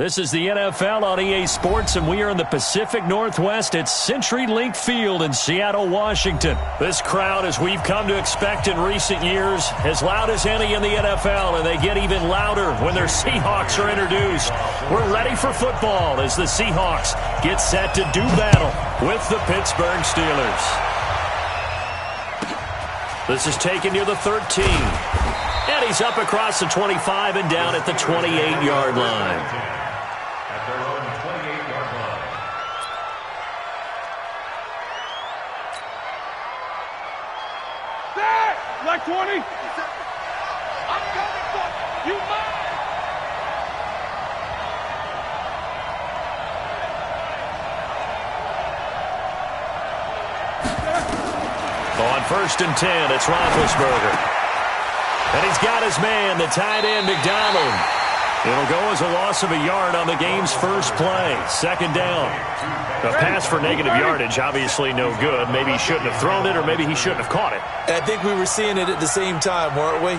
This is the NFL on EA Sports, and we are in the Pacific Northwest at CenturyLink Field in Seattle, Washington. This crowd, as we've come to expect in recent years, as loud as any in the NFL, and they get even louder when their Seahawks are introduced. We're ready for football as the Seahawks get set to do battle with the Pittsburgh Steelers. This is taken near the 13. And he's up across the 25 and down at the 28-yard line. Like 20. I'm coming for you. On 1st and 10, it's Roethlisberger. And he's got his man, the tight end, McDonald. It'll go as a loss of a yard on the game's first play. 2nd down. A pass for negative yardage, obviously no good. Maybe he shouldn't have thrown it, or maybe he shouldn't have caught it. And I think we were seeing it at the same time, weren't we?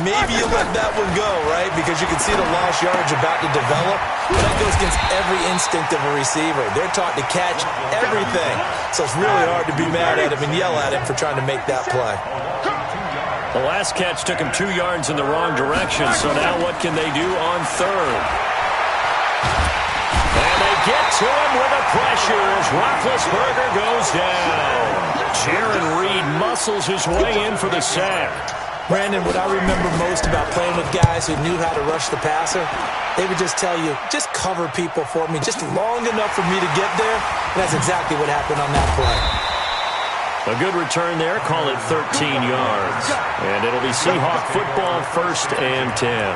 Maybe you let that one go, right? Because you can see the lost yardage about to develop. But that goes against every instinct of a receiver. They're taught to catch everything. So it's really hard to be mad at him and yell at him for trying to make that play. The last catch took him 2 yards in the wrong direction, so now what can they do on 3rd? And they get to him with the pressure as Roethlisberger goes down. Jaron Reed muscles his way in for the sack. Brandon, what I remember most about playing with guys who knew how to rush the passer, they would just tell you, just cover people for me, just long enough for me to get there. And that's exactly what happened on that play. A good return there, call it 13 yards. And it'll be Seahawk football, 1st and 10.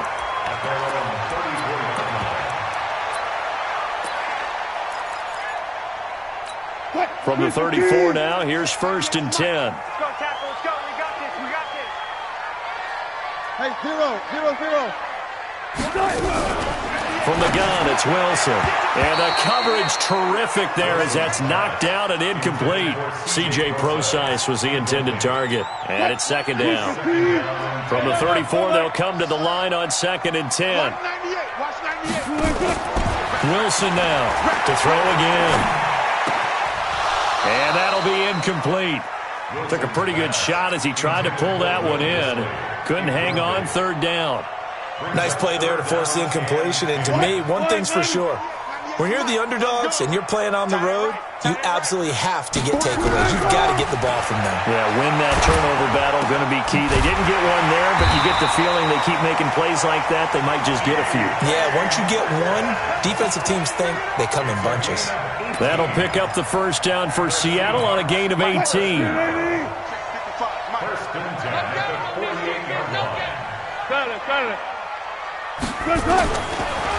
From the 34 now, here's 1st and 10. Let's go, tackle. Let's go. We got this. We got this. Hey, 0-0-0. From the gun, it's Wilson. And the coverage terrific there as that's knocked down and incomplete. C.J. Prosise was the intended target. And it's 2nd down. From the 34, they'll come to the line on 2nd and 10. Wilson now to throw again. And that'll be incomplete. Took a pretty good shot as he tried to pull that one in. Couldn't hang on, 3rd down. Nice play there to force the incompletion. And to me, one thing's for sure. When you're the underdogs and you're playing on the road, you absolutely have to get takeaways. You've got to get the ball from them. Yeah, win that turnover battle, going to be key. They didn't get one there, but you get the feeling they keep making plays like that, they might just get a few. Yeah, once you get one, defensive teams think they come in bunches. That'll pick up the 1st down for Seattle on a gain of 18.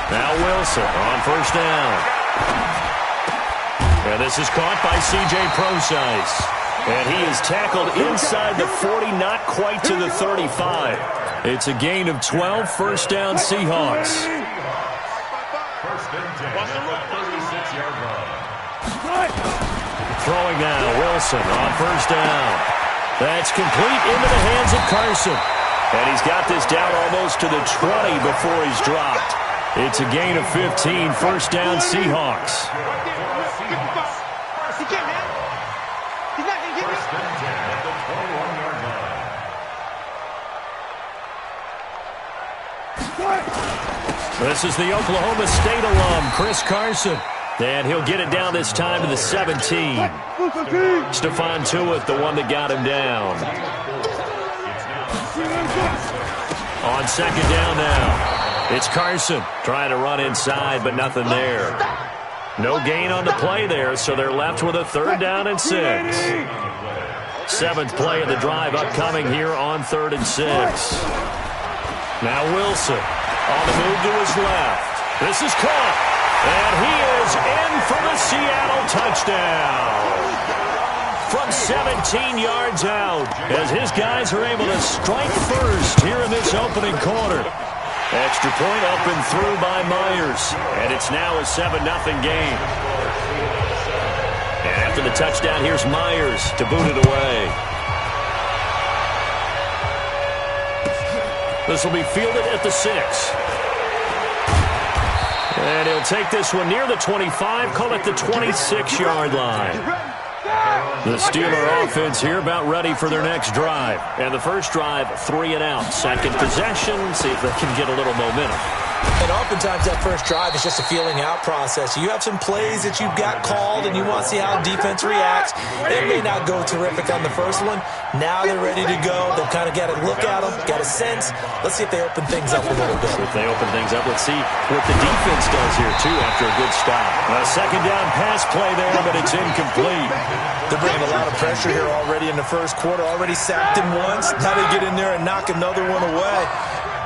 Now Wilson on 1st down. And this is caught by C.J. Prosise. And he is tackled inside the 40, not quite to the 35. It's a gain of 12, 1st down Seahawks. Throwing now, Wilson on 1st down. That's complete into the hands of Carson. And he's got this down almost to the 20 before he's dropped. It's a gain of 15, 1st down Seahawks. This is the Oklahoma State alum, Chris Carson. And he'll get it down this time to the 17. Stephon Tuitt, the one that got him down. On 2nd down now, it's Carson trying to run inside, but nothing there. No gain on the play there, so they're left with a 3rd down and 6. 7th play of the drive upcoming here on 3rd and 6. Now Wilson on the move to his left. This is caught. And he is in for the Seattle touchdown. From 17 yards out, as his guys are able to strike first here in this opening quarter. Extra point up and through by Myers. And it's now a 7-0 game. And after the touchdown, here's Myers to boot it away. This will be fielded at the 6. And he'll They'll take this one near the 25, call it the 26-yard line. The Steeler offense here about ready for their next drive. And the first drive, 3 and out. Second possession, see if they can get a little momentum. And oftentimes that first drive is just a feeling out process. You have some plays that you've got called and you want to see how defense reacts. It may not go terrific on the first one. Now they're ready to go. They've kind of got to look at them, got a sense. Let's see if they open things up a little bit. If they open things up, let's see what the defense does here, too, after a good stop. A second down pass play there, but it's incomplete. They're bringing a lot of pressure here already in the first quarter. Already sacked him once. Now they get in there and knock another one away.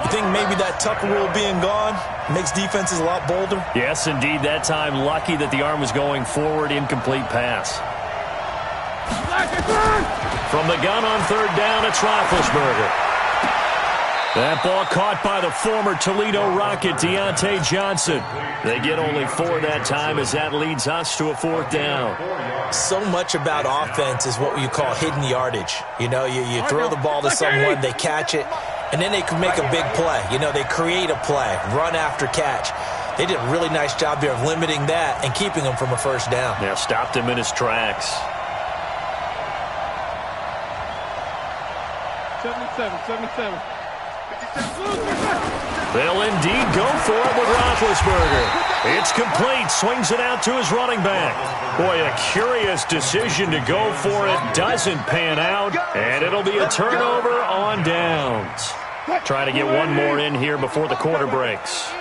You think maybe that Tucker rule being gone makes defenses a lot bolder? Yes, indeed. That time, lucky that the arm was going forward. Incomplete pass. From the gun on third down, it's Roethlisberger. That ball caught by the former Toledo Rocket, Deontay Johnson. They get only 4 that time as that leads us to a 4th down. So much about offense is what you call hidden yardage. You know, you throw the ball to someone, they catch it, and then they can make a big play. You know, they create a play, run after catch. They did a really nice job there of limiting that and keeping him from a first down. Yeah, stopped him in his tracks. 77. They'll indeed go for it with Roethlisberger. It's complete. Swings it out to his running back. Boy, a curious decision to go for it. Doesn't pan out, and it'll be a turnover on downs. Trying to get one more in here before the quarter breaks.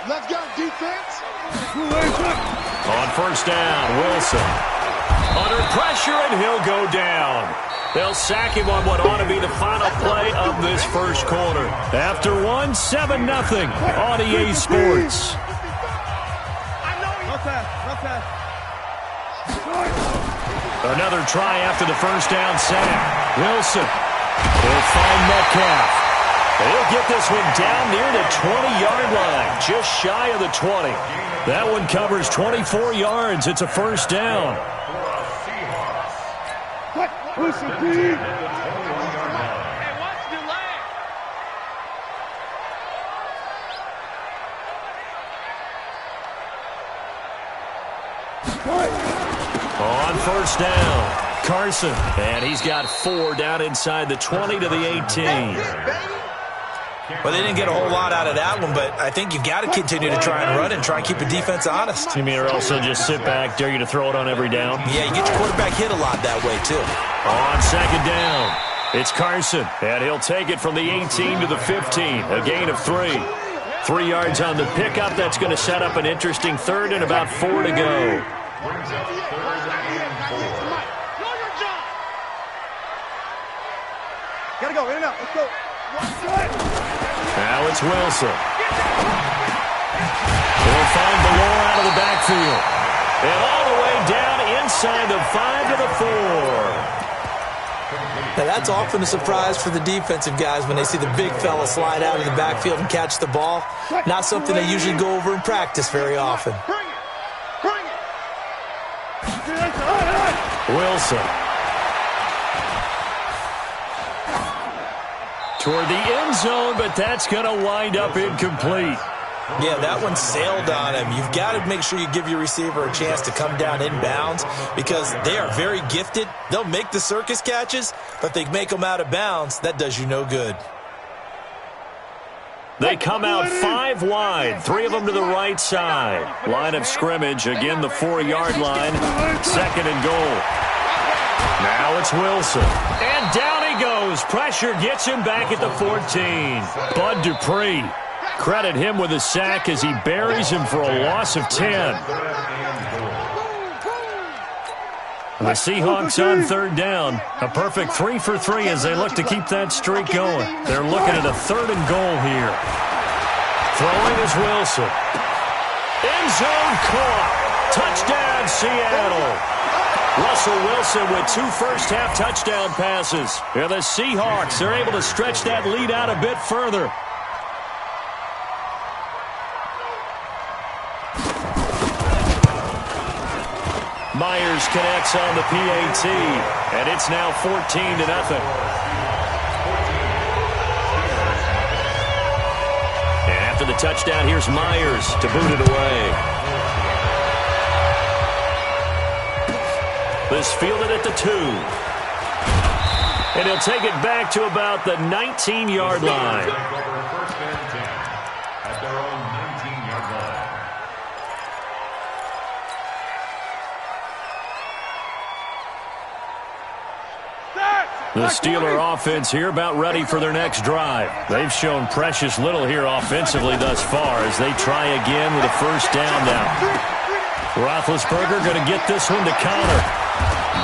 Let's go, defense. On first down, Wilson. Under pressure, and he'll go down. They'll sack him on what ought to be the final play of this first quarter. After 7-0 on EA Sports. Another try after the first down sack. Wilson will find Metcalf. They'll get this one down near the 20-yard line, just shy of the 20. That one covers 24 yards. It's a first down. Listen, D. Hey, what's the delay? On first down, Carson. And he's got 4 down inside the 20 to the 18. Well, they didn't get a whole lot out of that one, but I think you've got to continue to try and run and try and keep the defense honest. You mean or also just sit back, dare you to throw it on every down? Yeah, you get your quarterback hit a lot that way, too. On second down, it's Carson, and he'll take it from the 18 to the 15, a gain of 3. 3 yards on the pickup. That's going to set up an interesting third and about 4 to go. Gotta go, in and out, let's go. Now it's Wilson. He'll find Ballore out of the backfield. And all the way down inside the 5 to the 4. Now, that's often a surprise for the defensive guys when they see the big fella slide out of the backfield and catch the ball. Not something they usually go over in practice very often. Wilson. Toward the end zone, but that's going to wind up incomplete. Yeah, that one sailed on him. You've got to make sure you give your receiver a chance to come down inbounds because they are very gifted. They'll make the circus catches, but if they make them out of bounds, that does you no good. They come out 5 wide, 3 of them to the right side. Line of scrimmage, again the 4-yard line, 2nd and goal. Now it's Wilson. And down he goes. Pressure gets him back at the 14. Bud Dupree. Credit him with a sack as he buries him for a loss of 10. The Seahawks on third down. A perfect 3 for 3 as they look to keep that streak going. They're looking at a 3rd and goal here. Throwing is Wilson. End zone caught. Touchdown, Seattle. Russell Wilson with 2 first-half touchdown passes. And the Seahawks are able to stretch that lead out a bit further. Myers connects on the PAT, and it's now 14-0. And after the touchdown. Here's Myers to boot it away. This fielded at the 2. And he'll take it back to about the 19-yard line. The Steeler offense here about ready for their next drive. They've shown precious little here offensively thus far as they try again with a first down now. Roethlisberger going to get this one to counter.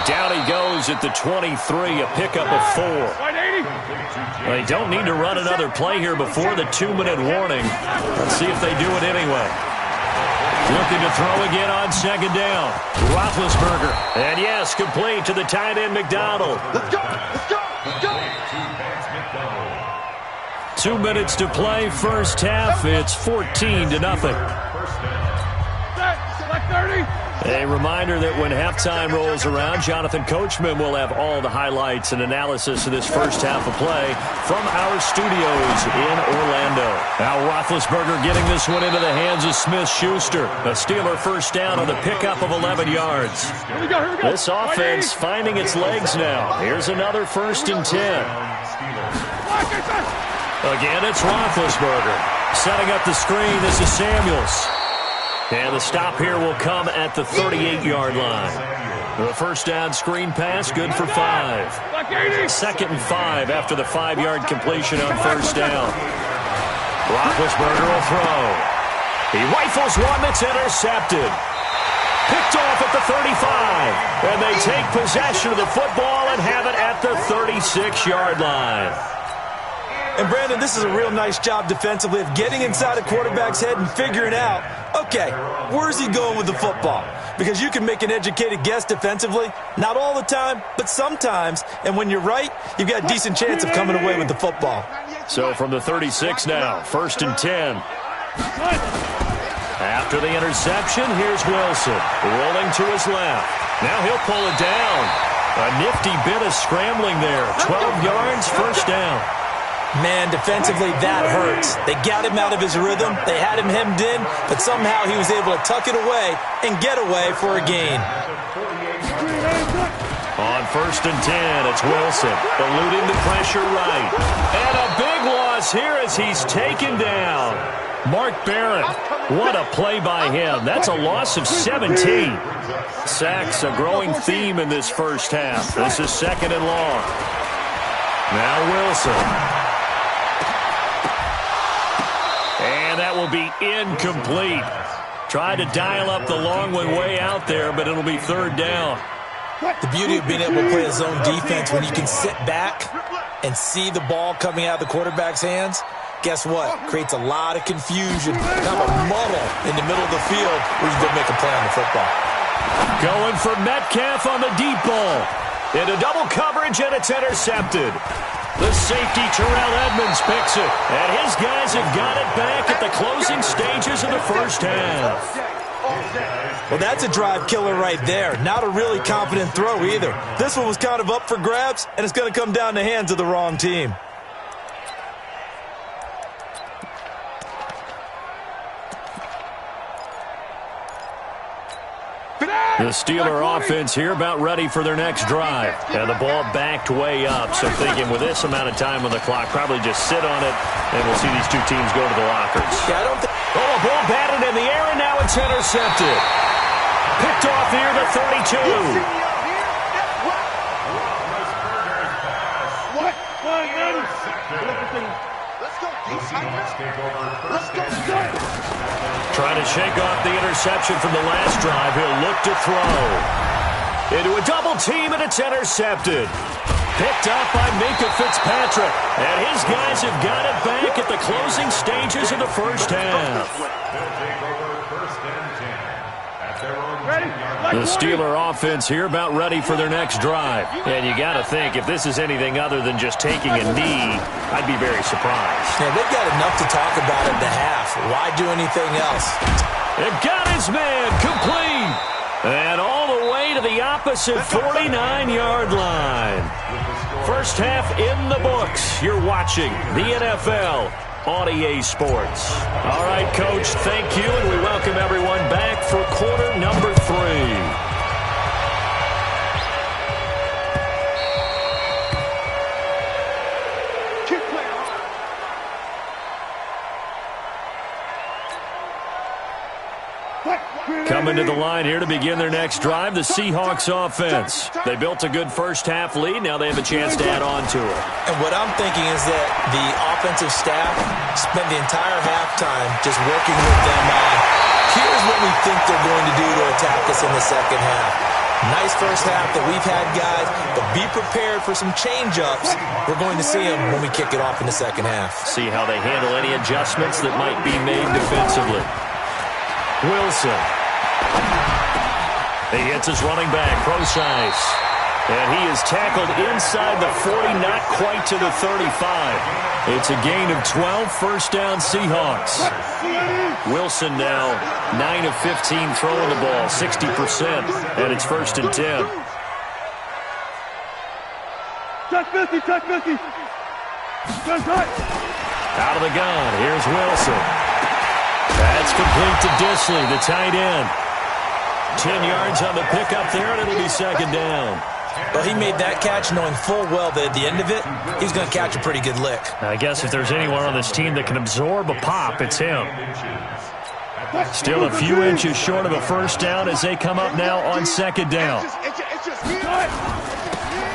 Down he goes at the 23, a pickup of 4. They don't need to run another play here before the 2-minute warning. Let's see if they do it anyway. Looking to throw again on second down. Roethlisberger. And yes, complete to the tight end McDonald. Let's go! Let's go! Let's go! 2 minutes to play first half. It's 14-0. Like 30. A reminder that when halftime rolls around, Jonathan Coachman will have all the highlights and analysis of this first half of play from our studios in Orlando. Now Roethlisberger getting this one into the hands of Smith-Schuster. A Steeler first down on the pickup of 11 yards. Here we go. This offense finding its legs now. Here's another 1st and 10. Again, it's Roethlisberger. Setting up the screen, this is Samuels. And the stop here will come at the 38-yard line. The first down screen pass, good for 5. 2nd and 5 after the 5-yard completion on first down. Roethlisberger will throw. He rifles one that's intercepted. Picked off at the 35. And they take possession of the football and have it at the 36-yard line. And, Brandon, this is a real nice job defensively of getting inside a quarterback's head and figuring out, okay, where's he going with the football? Because you can make an educated guess defensively. Not all the time, but sometimes. And when you're right, you've got a decent chance of coming away with the football. So from the 36 now, 1st and 10. After the interception, here's Wilson. Rolling to his left. Now he'll pull it down. A nifty bit of scrambling there. 12 yards, first down. Man, defensively, that hurts. They got him out of his rhythm. They had him hemmed in, but somehow he was able to tuck it away and get away for a gain. On 1st and 10, it's Wilson. Eluding the pressure right. And a big loss here as he's taken down. Mark Barron, what a play by him. That's a loss of 17. Sacks, a growing theme in this first half. This is 2nd and long. Now Wilson. And that will be incomplete. Tried to dial up the long one way out there, but it'll be 3rd down. The beauty of being able to play a zone defense when you can sit back and see the ball coming out of the quarterback's hands, guess what? Creates a lot of confusion, kind of a muddle in the middle of the field where you can go make a play on the football. Going for Metcalf on the deep ball. Into double coverage, and it's intercepted. The safety, Terrell Edmonds, picks it. And his guys have got it back at the closing stages of the first half. Well, that's a drive killer right there. Not a really confident throw either. This one was kind of up for grabs, and it's going to come down the hands of the wrong team. The Steeler offense here about ready for their next drive. And the ball backed way up, so thinking with this amount of time on the clock, probably just sit on it, and we'll see these two teams go to the lockers. Yeah, I don't think... Oh, a ball batted in the air, and now it's intercepted. Picked off near the 32. What? Let's go. Let's go. Trying to shake off the interception from the last drive. He'll look to throw. Into a double team, and it's intercepted. Picked up by Minkah Fitzpatrick. And his guys have got it back at the closing stages of the first half. The Steeler offense here about ready for their next drive. And you got to think, if this is anything other than just taking a knee, I'd be very surprised. Yeah, they've got enough to talk about at the half. Why do anything else? It got his man complete. And all the way to the opposite 49-yard line. First half in the books. You're watching the NFL on EA Sports. All right, Coach, thank you, and we welcome everyone back for quarter number 3. Coming to the line here to begin their next drive, the Seahawks offense. They built a good first-half lead. Now they have a chance to add on to it. And what I'm thinking is that the offensive staff spent the entire halftime just working with them on, here's what we think they're going to do to attack us in the second half. Nice first half that we've had, guys, but be prepared for some change-ups. We're going to see them when we kick it off in the second half. See how they handle any adjustments that might be made defensively. Wilson. He hits his running back, Procise. And he is tackled inside the 40, not quite to the 35. It's a gain of 12, first down Seahawks. Wilson now 9 of 15 throwing the ball, 60%, and it's first and 10. Touch 50, touch 50. Out of the gun, here's Wilson. That's complete to Dissly, the tight end. 10 yards on the pickup there, and it'll be second down. Well, he made that catch knowing full well that at the end of it, he's going to catch a pretty good lick. I guess if there's anyone on this team that can absorb a pop, it's him. Still a few inches short of a first down as they come up now on second down.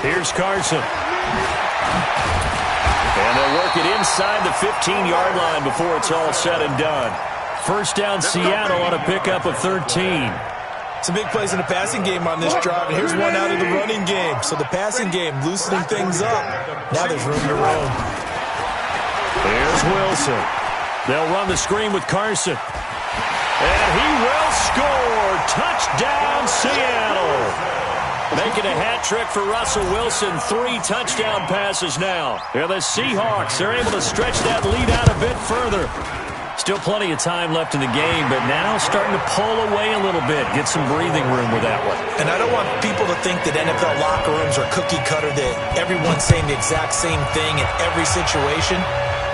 Here's Carson. And they'll work it inside the 15-yard line before it's all said and done. First down Seattle on a pickup of 13. Some big plays in the passing game on this drive, and here's one out of the running game. So the passing game loosening things up. Now there's room to roam. Here's Wilson. They'll run the screen with Carson. And he will score. Touchdown, Seattle. Making a hat trick for Russell Wilson. 3 touchdown passes now. Here the Seahawks, they're able to stretch that lead out a bit further. Still plenty of time left in the game, but now starting to pull away a little bit. Get some breathing room with that one. And I don't want people to think that NFL locker rooms are cookie cutter, that everyone's saying the exact same thing in every situation.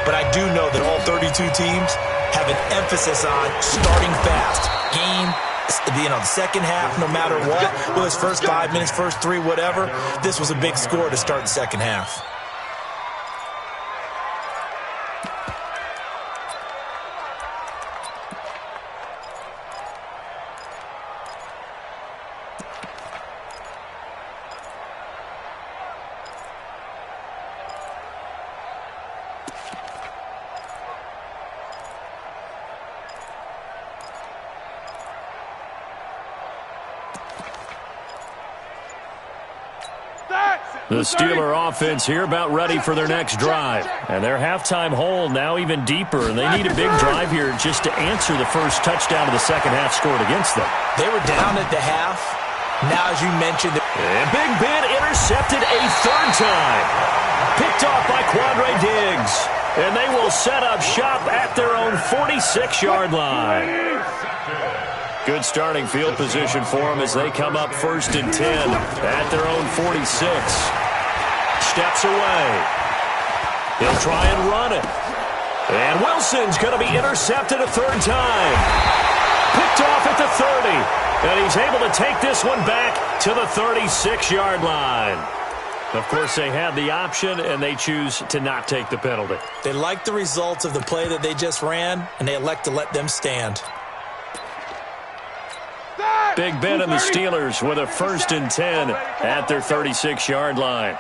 But I do know that all 32 teams have an emphasis on starting fast. Game, the second half, no matter what. Well, it's first 5 minutes, first 3, whatever. This was a big score to start the second half. The Steeler offense here about ready for their next drive. And their halftime hole now even deeper. And they need a big drive here just to answer the first touchdown of the second half scored against them. They were down at the half. Now, as you mentioned... And Big Ben intercepted a third time. Picked off by Quandre Diggs. And they will set up shop at their own 46-yard line. Good starting field position for them as they come up first and 10 at their own 46. Steps away. He'll try and run it. And Wilson's going to be intercepted a third time. Picked off at the 30. And he's able to take this one back to the 36-yard line. Of course, they had the option, and they choose to not take the penalty. They like the results of the play that they just ran, and they elect to let them stand. Big Ben and the Steelers with a first and 10 at their 36-yard line.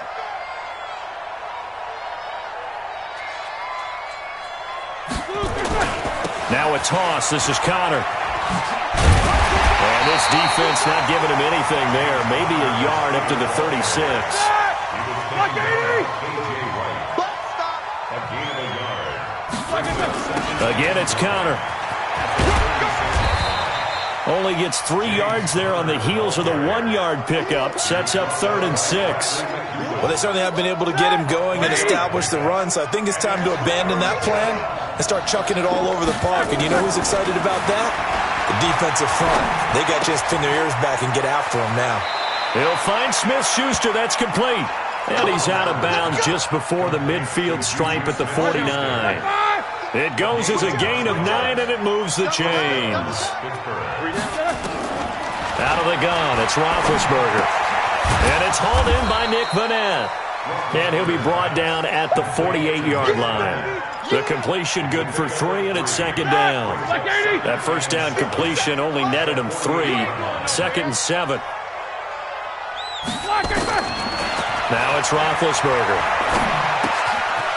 Now a toss. This is Connor. And this defense not giving him anything there. Maybe a yard up to the 36. Again, it's Connor. Only gets 3 yards there on the heels of the 1-yard pickup. Sets up 3rd and 6. Well, they certainly have been able to get him going and establish the run, so I think it's time to abandon that plan and start chucking it all over the park. And you know who's excited about that? The defensive front. They got just pin their ears back and get after him now. He'll find Smith-Schuster. That's complete. And he's out of bounds just before the midfield stripe at the 49. It goes as a gain of 9, and it moves the chains. Out of the gun, it's Roethlisberger. And it's hauled in by Nick Vannett. And he'll be brought down at the 48-yard line. The completion good for 3, and it's second down. That first down completion only netted him 3. Second and 7. Now it's Roethlisberger.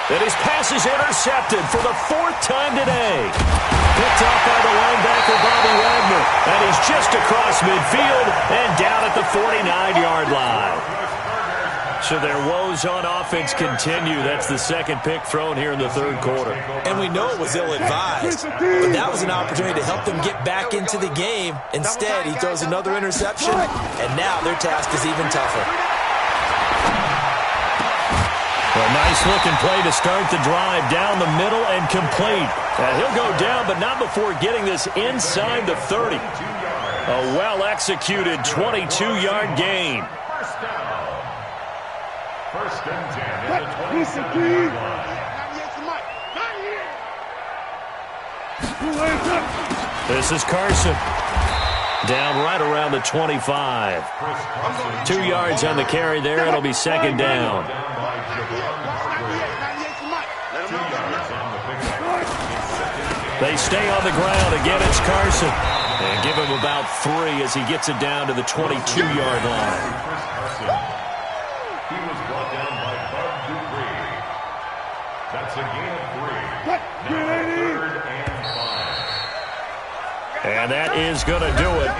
And his pass is intercepted for the 4th time today. Picked off by the linebacker, Bobby Wagner. And he's just across midfield and down at the 49-yard line. So their woes on offense continue. That's the second pick thrown here in the third quarter. And we know it was ill-advised, but that was an opportunity to help them get back into the game. Instead, he throws another interception, and now their task is even tougher. A nice-looking play to start the drive down the middle and complete. He'll go down, but not before getting this inside the 30. A well-executed 22-yard gain. First and 10 at the 20. This is Carson. Down right around the 25. 2 yards on the carry there. It'll be second down. They stay on the ground. Again, it's Carson. And give him about 3 as he gets it down to the 22-yard line. He was brought down by Bud Dupree. That's a gain of 3. Now 3rd and 5. And that is going to do it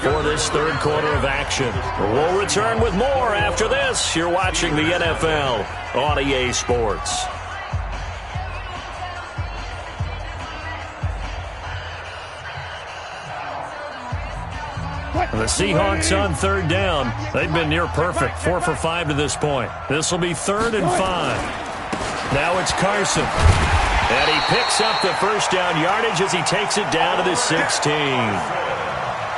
for this third quarter of action. We'll return with more after this. You're watching the NFL on EA Sports. The Seahawks on third down. They've been near perfect, 4 for 5 to this point. This will be 3rd and 5. Now it's Carson. And he picks up the first down yardage as he takes it down to the 16.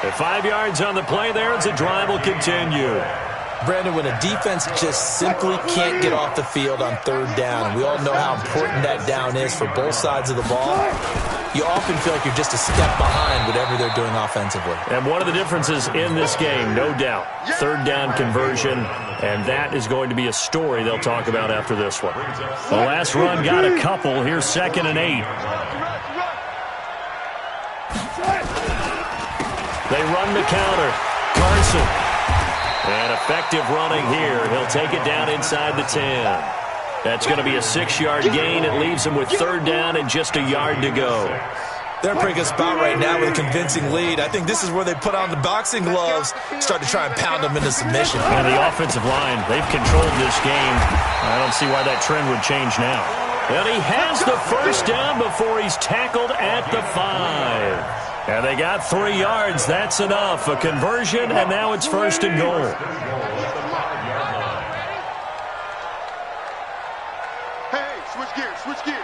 The 5 yards on the play there as the drive will continue. Brandon, when a defense just simply can't get off the field on third down, and we all know how important that down is for both sides of the ball, you often feel like you're just a step behind whatever they're doing offensively. And one of the differences in this game, no doubt, third down conversion, and that is going to be a story they'll talk about after this one. The last run got a couple. Here's 2nd and 8. They run the counter. Carson. And effective running here. He'll take it down inside the 10. That's going to be a 6-yard gain. It leaves him with third down and just a yard to go. They're in a pretty good spot right now with a convincing lead. I think this is where they put on the boxing gloves, start to try and pound them into submission. And the offensive line, they've controlled this game. I don't see why that trend would change now. And he has the first down before he's tackled at the 5. And they got 3 yards. That's enough. A conversion, and now it's 1st and goal. Hey, switch gears, switch gears.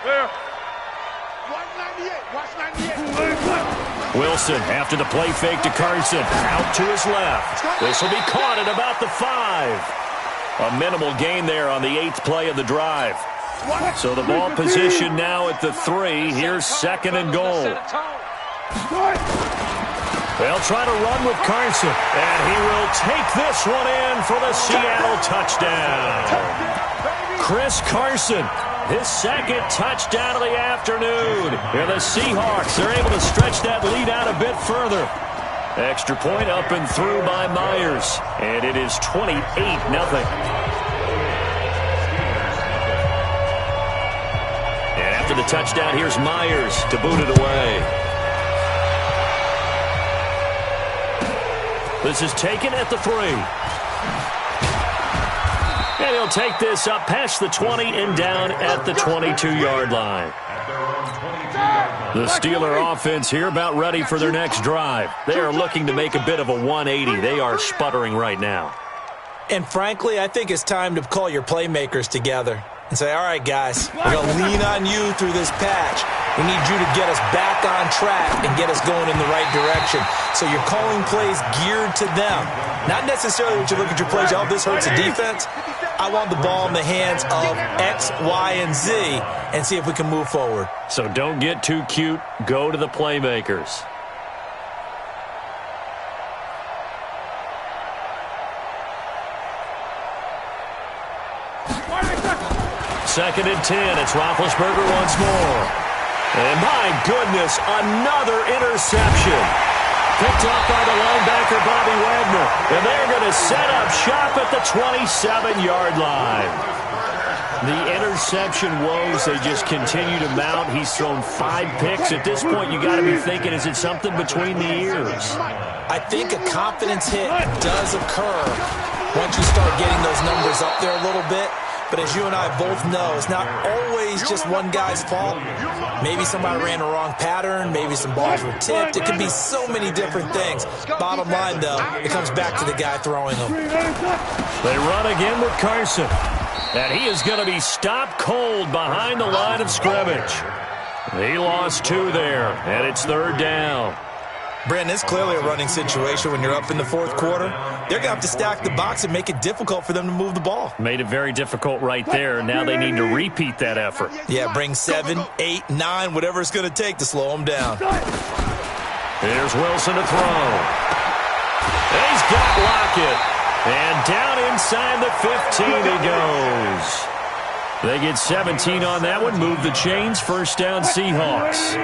There. Watch 98, watch 98. Wilson, after the play fake to Carson, out to his left. This will be caught at about the 5. A minimal gain there on the 8th play of the drive. So the ball position now at the 3. Here's 2nd and goal. They'll try to run with Carson, and he will take this one in for the Seattle touchdown. Chris Carson, his 2nd touchdown of the afternoon. And the Seahawks are able to stretch that lead out a bit further. Extra point up and through by Myers. And it is 28-0. And after the touchdown, here's Myers to boot it away. This is taken at the 3. And he'll take this up past the 20 and down at the 22-yard line. The Steeler offense here about ready for their next drive. They are looking to make a bit of a 180. They are sputtering right now. And frankly, I think it's time to call your playmakers together and say, all right, guys, we're going to lean on you through this patch. We need you to get us back on track and get us going in the right direction. So you're calling plays geared to them. Not necessarily what you look at your plays, oh, this hurts the defense. I want the ball in the hands of X, Y, and Z and see if we can move forward. So don't get too cute. Go to the playmakers. Second and 10. It's Roethlisberger once more. And my goodness, another interception. Picked off by the linebacker, Bobby Wagner. And they're going to set up shop at the 27-yard line. The interception woes, they just continue to mount. He's thrown 5 picks. At this point, you got to be thinking, is it something between the ears? I think a confidence hit does occur once you start getting those numbers up there a little bit. But as you and I both know, it's not always just one guy's fault. Maybe somebody ran the wrong pattern. Maybe some balls were tipped. It could be so many different things. Bottom line, though, it comes back to the guy throwing them. They run again with Carson. And he is going to be stopped cold behind the line of scrimmage. He lost 2 there, and it's 3rd down. Brandon, it's clearly a running situation when you're up in the 4th quarter. They're going to have to stack the box and make it difficult for them to move the ball. Made it very difficult right there. Now they need to repeat that effort. Yeah, bring 7, 8, 9, whatever it's going to take to slow them down. Here's Wilson to throw. He's got Lockett. And down inside the 15 he goes. They get 17 on that one. Move the chains. First down, Seahawks.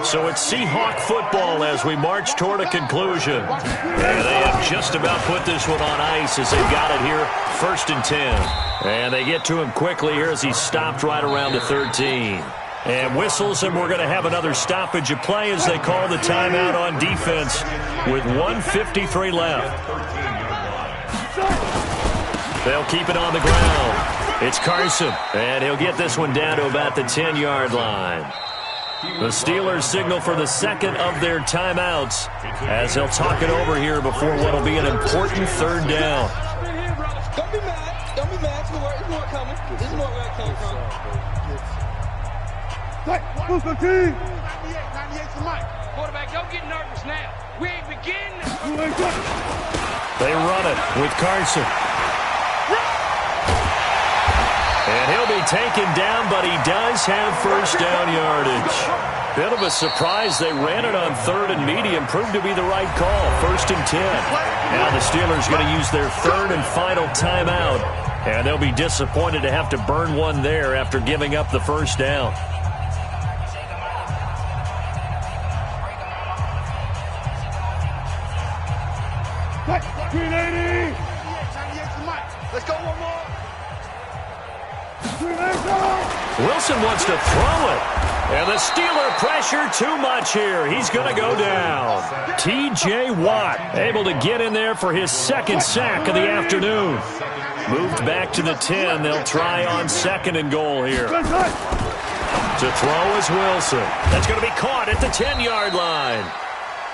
So it's Seahawk football as we march toward a conclusion. And they have just about put this one on ice as they've got it here. 1st and 10. And they get to him quickly here as he's stopped right around the 13. And whistles, and we're going to have another stoppage of play as they call the timeout on defense with 1:53 left. They'll keep it on the ground. It's Carson, and he'll get this one down to about the 10-yard line. The Steelers signal for the second of their timeouts as they'll talk it over here before what will be an important 3rd down. Don't be mad. Don't be mad. There's more coming. There's more where it comes from. Move the team. 98 to Mike. Quarterback, don't get nervous now. We ain't beginning. They run it with Carson. And he'll be taken down, but he does have first down yardage. Bit of a surprise. They ran it on 3rd and medium. Proved to be the right call. 1st and 10. Now the Steelers going to use their 3rd and final timeout. And they'll be disappointed to have to burn one there after giving up the first down. Let's go one more. Wilson wants to throw it. And the Steeler pressure too much here. He's going to go down. T.J. Watt able to get in there for his 2nd sack of the afternoon. Moved back to the 10. They'll try on 2nd and goal here. To throw is Wilson. That's going to be caught at the 10-yard line.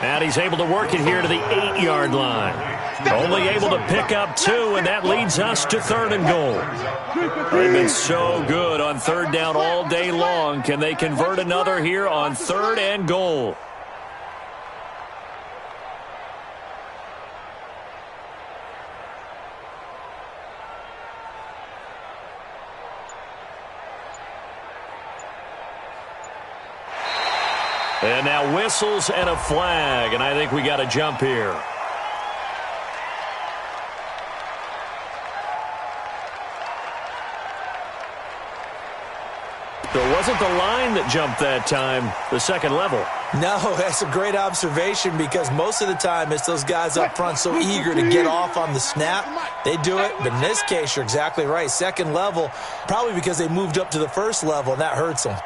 And he's able to work it here to the 8-yard line. Only able to pick up 2, and that leads us to 3rd and goal. They've been so good on 3rd down all day long. Can they convert another here on 3rd and goal? And now whistles and a flag, and I think we got a jump here. So it wasn't the line that jumped that time, the 2nd level. No, that's a great observation because most of the time it's those guys up front so eager to get off on the snap. They do it, but in this case, you're exactly right. 2nd level, probably because they moved up to the 1st level, and that hurts them.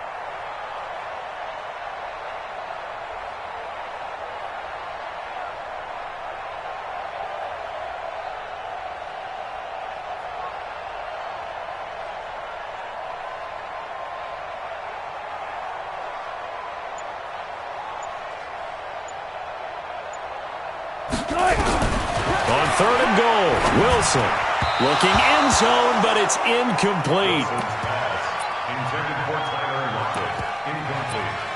On 3rd and goal, Wilson looking end zone, but it's incomplete. Intended for Tyler Lockett. Incomplete.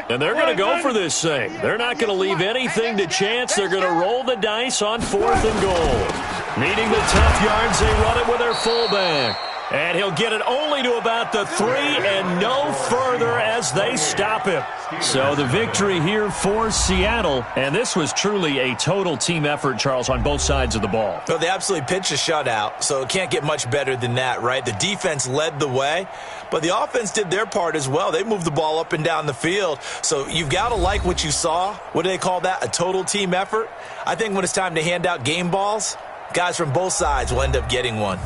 And they're going to go for this thing. They're not going to leave anything to chance. They're going to roll the dice on 4th and goal. Needing the tough yards, they run it with their fullback. And he'll get it only to about the 3 and no further as they stop him. So the victory here for Seattle. And this was truly a total team effort, Charles, on both sides of the ball. Well, they absolutely pitched a shutout, so it can't get much better than that, right? The defense led the way, but the offense did their part as well. They moved the ball up and down the field. So you've got to like what you saw. What do they call that? A total team effort? I think when it's time to hand out game balls, guys from both sides will end up getting one.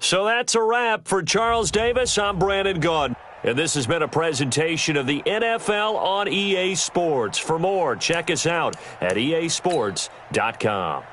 So that's a wrap for Charles Davis. I'm Brandon Gaudin. And this has been a presentation of the NFL on EA Sports. For more, check us out at easports.com.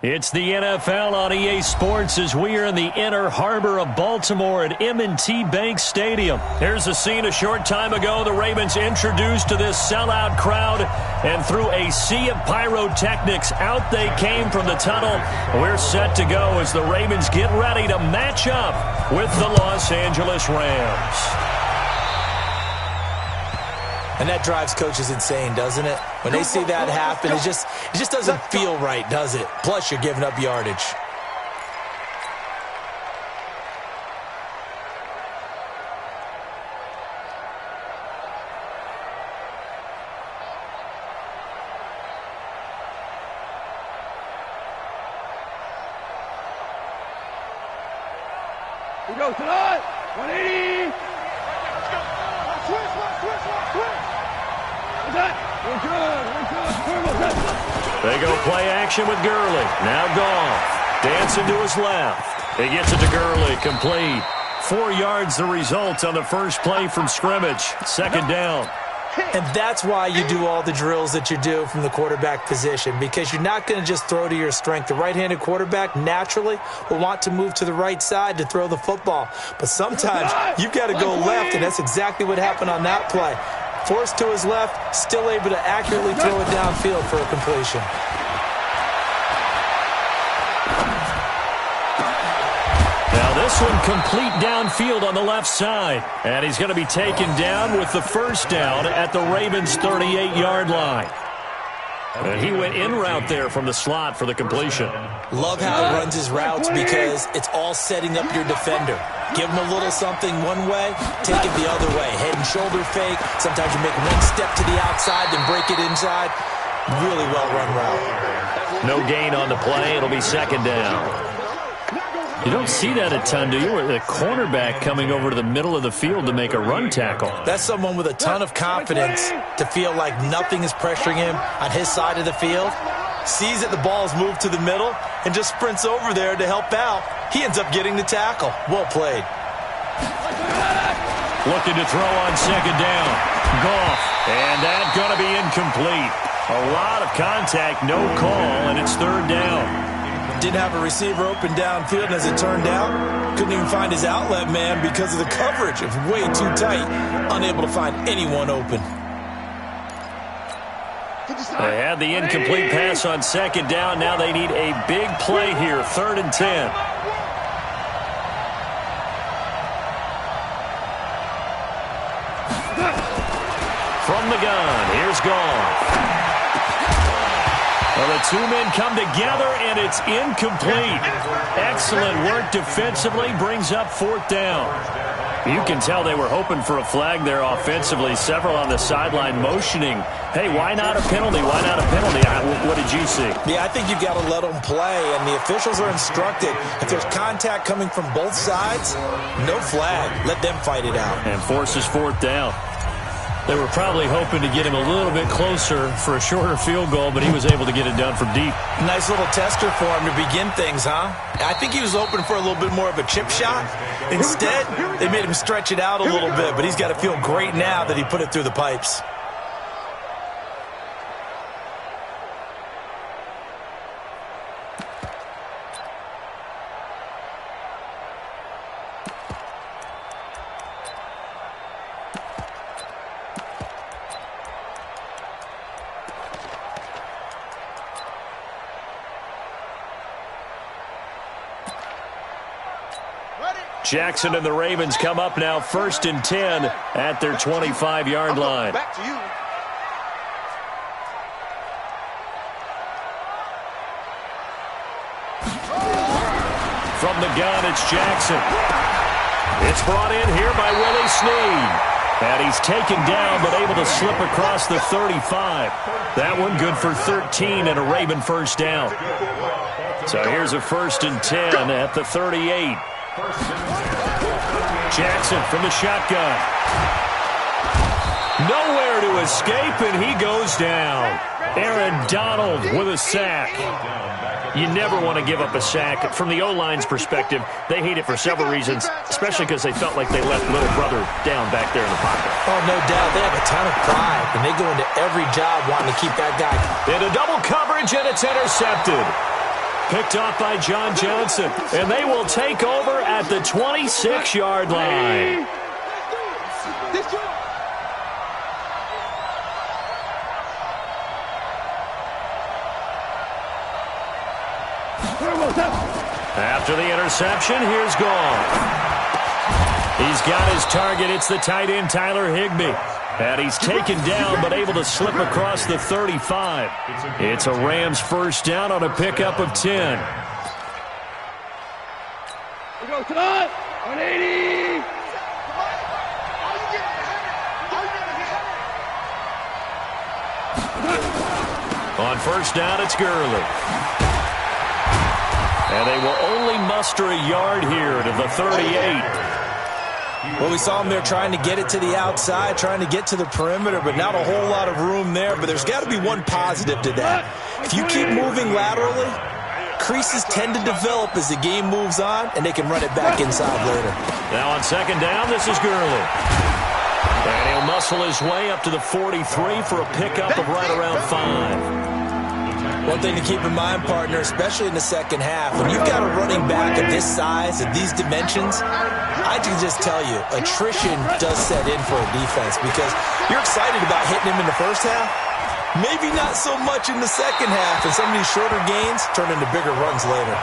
It's the NFL on EA Sports as we are in the inner harbor of Baltimore at M&T Bank Stadium. Here's a scene a short time ago. The Ravens introduced to this sellout crowd, and through a sea of pyrotechnics, out they came from the tunnel. We're set to go as the Ravens get ready to match up with the Los Angeles Rams. And that drives coaches insane, doesn't it? When they see that happen, it just doesn't feel right, does it? Plus, you're giving up yardage. We go tonight. 180. They go play action with Gurley. Now Goff. Dancing to his left. He gets it to Gurley. Complete. 4 yards the result on the first play from scrimmage. Second down. And that's why you do all the drills that you do from the quarterback position, because you're not going to just throw to your strength. The right-handed quarterback naturally will want to move to the right side to throw the football. But sometimes you've got to go left, and that's exactly what happened on that play. Forced to his left, still able to accurately throw it downfield for a completion. Now this one complete downfield on the left side. And he's going to be taken down with the first down at the Ravens' 38-yard line. And he went in route there from the slot for the completion. Love how he runs his routes because it's all setting up your defender. Give him a little something one way, take it the other way. Head and shoulder fake. Sometimes you make one step to the outside, then break it inside. Really well-run route. No gain on the play. It'll be second down. You don't see that a ton, do you? With a cornerback coming over to the middle of the field to make a run tackle. That's someone with a ton of confidence to feel like nothing is pressuring him on his side of the field. Sees that the ball's moved to the middle and just sprints over there to help out. He ends up getting the tackle. Well played. Looking to throw on second down. Goff. And that's going to be incomplete. A lot of contact, no call, and it's third down. Didn't have a receiver open downfield, and as it turned out, couldn't even find his outlet man because of the coverage. It was way too tight, unable to find anyone open. They had the incomplete pass on second down. Now they need a big play here, 3rd and 10. From the gun, here's Goff. Well, the two men come together, and it's incomplete. Excellent work defensively, brings up 4th down. You can tell they were hoping for a flag there offensively. Several on the sideline motioning, hey, why not a penalty? Why not a penalty? What did you see? Yeah, I think you've got to let them play, and the officials are instructed. If there's contact coming from both sides, no flag. Let them fight it out. And forces 4th down. They were probably hoping to get him a little bit closer for a shorter field goal, but he was able to get it done from deep. Nice little tester for him to begin things, huh? I think he was hoping for a little bit more of a chip shot. Instead, they made him stretch it out a little bit, but he's got to feel great now that he put it through the pipes. Jackson and the Ravens come up now 1st and 10 at their 25-yard line. Back to you. From the gun, it's Jackson. It's brought in here by Willie Snead. And he's taken down but able to slip across the 35. That one good for 13 and a Raven first down. So here's a 1st and 10 at the 38. Jackson from the shotgun. Nowhere to escape, and he goes down. Aaron Donald with a sack. You never want to give up a sack. From the O-line's perspective, they hate it for several reasons, especially because they felt like they left little brother down back there in the pocket. Oh, no doubt. They have a ton of pride, and they go into every job wanting to keep that guy. Into double coverage, and it's intercepted. Picked off by John Johnson. And they will take over at the 26-yard line. After the interception, here's Goff. He's got his target. It's the tight end, Tyler Higbee. And he's taken down but able to slip across the 35. It's a Rams first down on a pickup of 10. We go tonight. 180. On first down, it's Gurley. And they will only muster a yard here to the 38. Well, we saw him there trying to get it to the outside, trying to get to the perimeter, but not a whole lot of room there. But there's got to be one positive to that. If you keep moving laterally, creases tend to develop as the game moves on, and they can run it back inside later. Now on second down, this is Gurley. And he'll muscle his way up to the 43 for a pickup of right around 5. One thing to keep in mind, partner, especially in the second half, when you've got a running back of this size, of these dimensions, I can just tell you, attrition does set in for a defense because you're excited about hitting him in the first half. Maybe not so much in the second half, and some of these shorter gains turn into bigger runs later.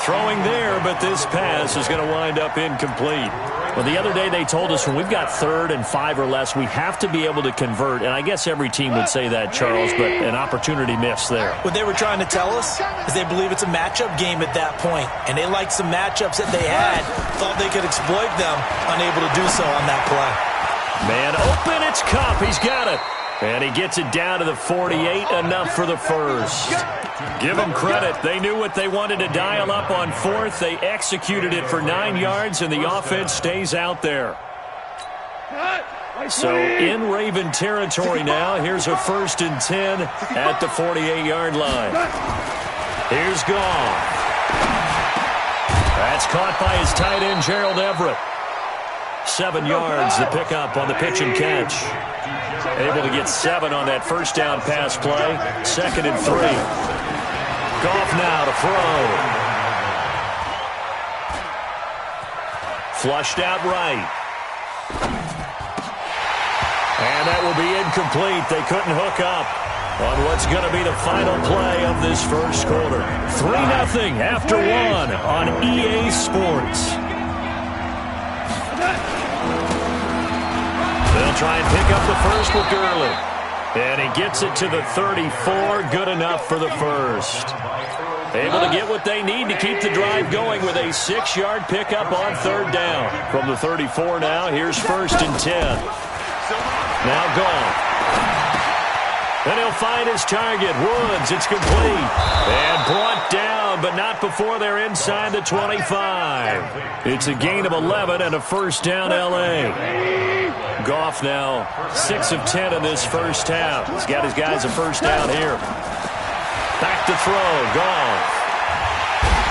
Throwing there, but this pass is going to wind up incomplete. Well, the other day they told us when we've got 3rd and 5 or less, we have to be able to convert. And I guess every team would say that, Charles, but an opportunity missed there. What they were trying to tell us is they believe it's a matchup game at that point. And they liked some matchups that they had, thought they could exploit them, unable to do so on that play. Man open, it's Kupp. He's got it. And he gets it down to the 48, enough for the first. Give them credit. They knew what they wanted to dial up on 4th. They executed it for 9 yards, and the offense stays out there. So in Raven territory now, here's a 1st and 10 at the 48-yard line. Here's Goff. That's caught by his tight end, Gerald Everett. 7 yards, the pickup on the pitch and catch. Able to get 7 on that first down pass play. 2nd and 3. Goff now to throw. Flushed out right. And that will be incomplete. They couldn't hook up on what's going to be the final play of this first quarter. 3-0 after 1 on EA Sports. They'll try and pick up the first with Gurley. And he gets it to the 34. Good enough for the first. Able to get what they need to keep the drive going with a 6-yard pickup on 3rd down. From the 34 now, here's 1st and 10. Now Goff. Then he'll find his target, Woods. It's complete. And brought down, but not before they're inside the 25. It's a gain of 11 and a first down, L.A. Goff now 6 of 10 in this first half. He's got his guys a first down here. Back to throw, Goff.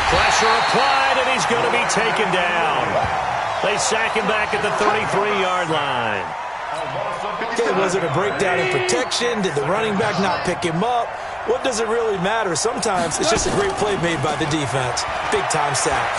Pressure applied, and he's going to be taken down. They sack him back at the 33-yard line. Okay, was it a breakdown in protection? Did the running back not pick him up? What does it really matter? Sometimes it's just a great play made by the defense. Big-time sack.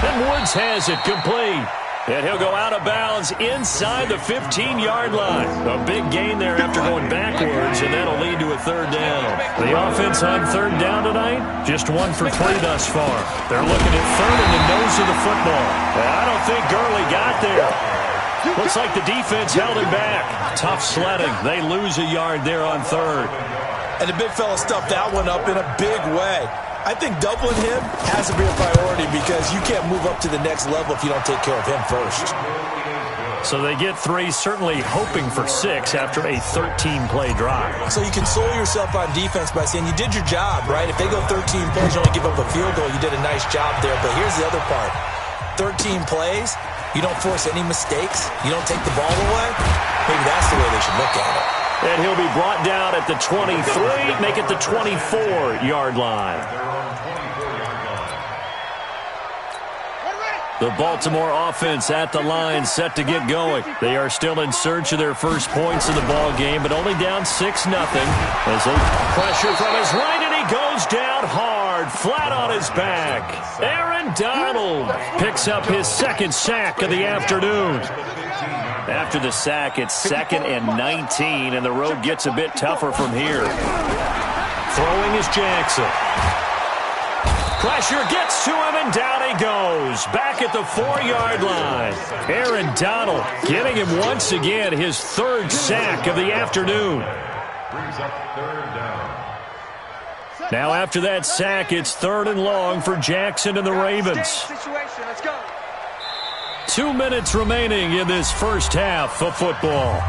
And Woods has it complete. And he'll go out of bounds inside the 15-yard line. A big gain there after going backwards, and that'll lead to a 3rd down. The offense on 3rd down tonight, just 1 for 3 thus far. They're looking at 3rd in the nose of the football. And I don't think Gurley got there. Looks like the defense held him back. Tough sledding. They lose a yard there on 3rd. And the big fella stuffed that one up in a big way. I think doubling him has to be a priority because you can't move up to the next level if you don't take care of him first. So they get 3, certainly hoping for 6 after a 13-play drive. So you console yourself on defense by saying you did your job, right? If they go 13 plays, you only give up a field goal, you did a nice job there. But here's the other part. 13 plays, you don't force any mistakes, you don't take the ball away. Maybe that's the way they should look at it. And he'll be brought down at the 23, make it the 24-yard line. The Baltimore offense at the line, set to get going. They are still in search of their first points in the ball game, but only down 6-0. As they pressure from his right, and he goes down hard, flat on his back. Aaron Donald picks up his second sack of the afternoon. After the sack, it's 2nd and 19, and the road gets a bit tougher from here. Throwing is Jackson. Pressure gets to him, and down he goes. Back at the 4-yard line. Aaron Donald getting him once again his 3rd sack of the afternoon. Brings up 3rd down. Now after that sack, it's 3rd and long for Jackson and the Ravens. Let's go. 2 minutes remaining in this first half of football.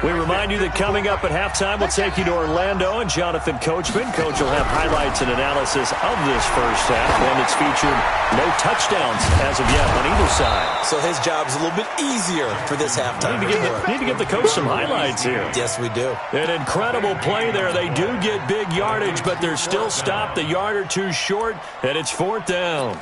We remind you that coming up at halftime, we'll take you to Orlando and Jonathan Coachman. Coach will have highlights and analysis of this first half, one that's featured no touchdowns as of yet on either side. So his job's a little bit easier for this halftime. Need to give the coach some highlights here. Yes, we do. An incredible play there. They do get big yardage, but they're still stopped a yard or two short, and it's 4th down.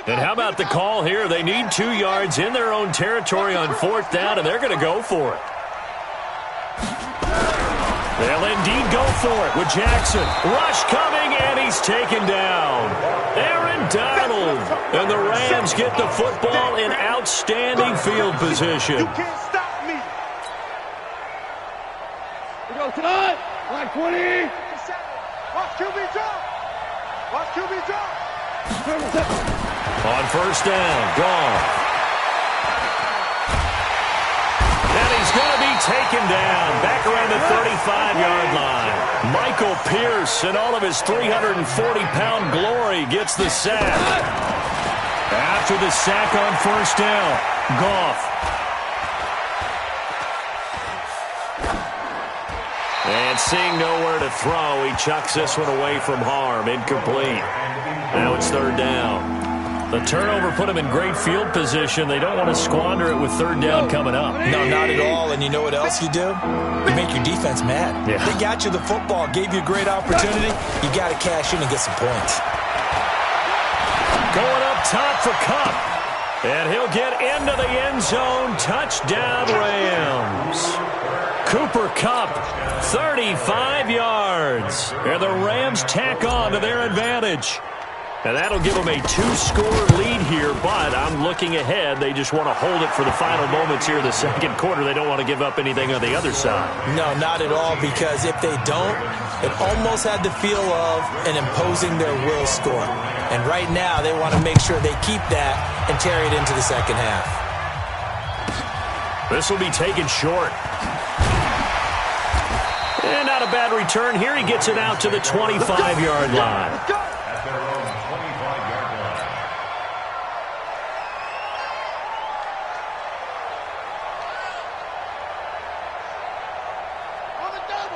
And how about the call here? They need 2 yards in their own territory on 4th down, and they're going to go for it. They'll indeed go for it with Jackson. Rush coming, and he's taken down. Aaron Donald. And the Rams get the football in outstanding field position. You can't stop me. We go tonight. Line 20. Watch QB drop. Watch QB drop. On 1st down, gone. And he's going to be taken down back around the 35-yard line. Michael Pierce and all of his 340-pound glory gets the sack. After the sack on 1st down, Goff. And seeing nowhere to throw, he chucks this one away from harm. Incomplete. Now it's 3rd down. The turnover put them in great field position. They don't want to squander it with 3rd down coming up. No, not at all. And you know what else you do? You make your defense mad. Yeah. They got you the football, gave you a great opportunity. You got to cash in and get some points. Going up top for Kupp. And he'll get into the end zone. Touchdown, Rams. Cooper Kupp, 35 yards. And the Rams tack on to their advantage. And that'll give them a 2-score lead here, but I'm looking ahead. They just want to hold it for the final moments here in the 2nd quarter. They don't want to give up anything on the other side. No, not at all, because if they don't, it almost had the feel of an imposing their will score. And right now, they want to make sure they keep that and carry it into the 2nd half. This will be taken short. And not a bad return here. He gets it out to the 25-yard line.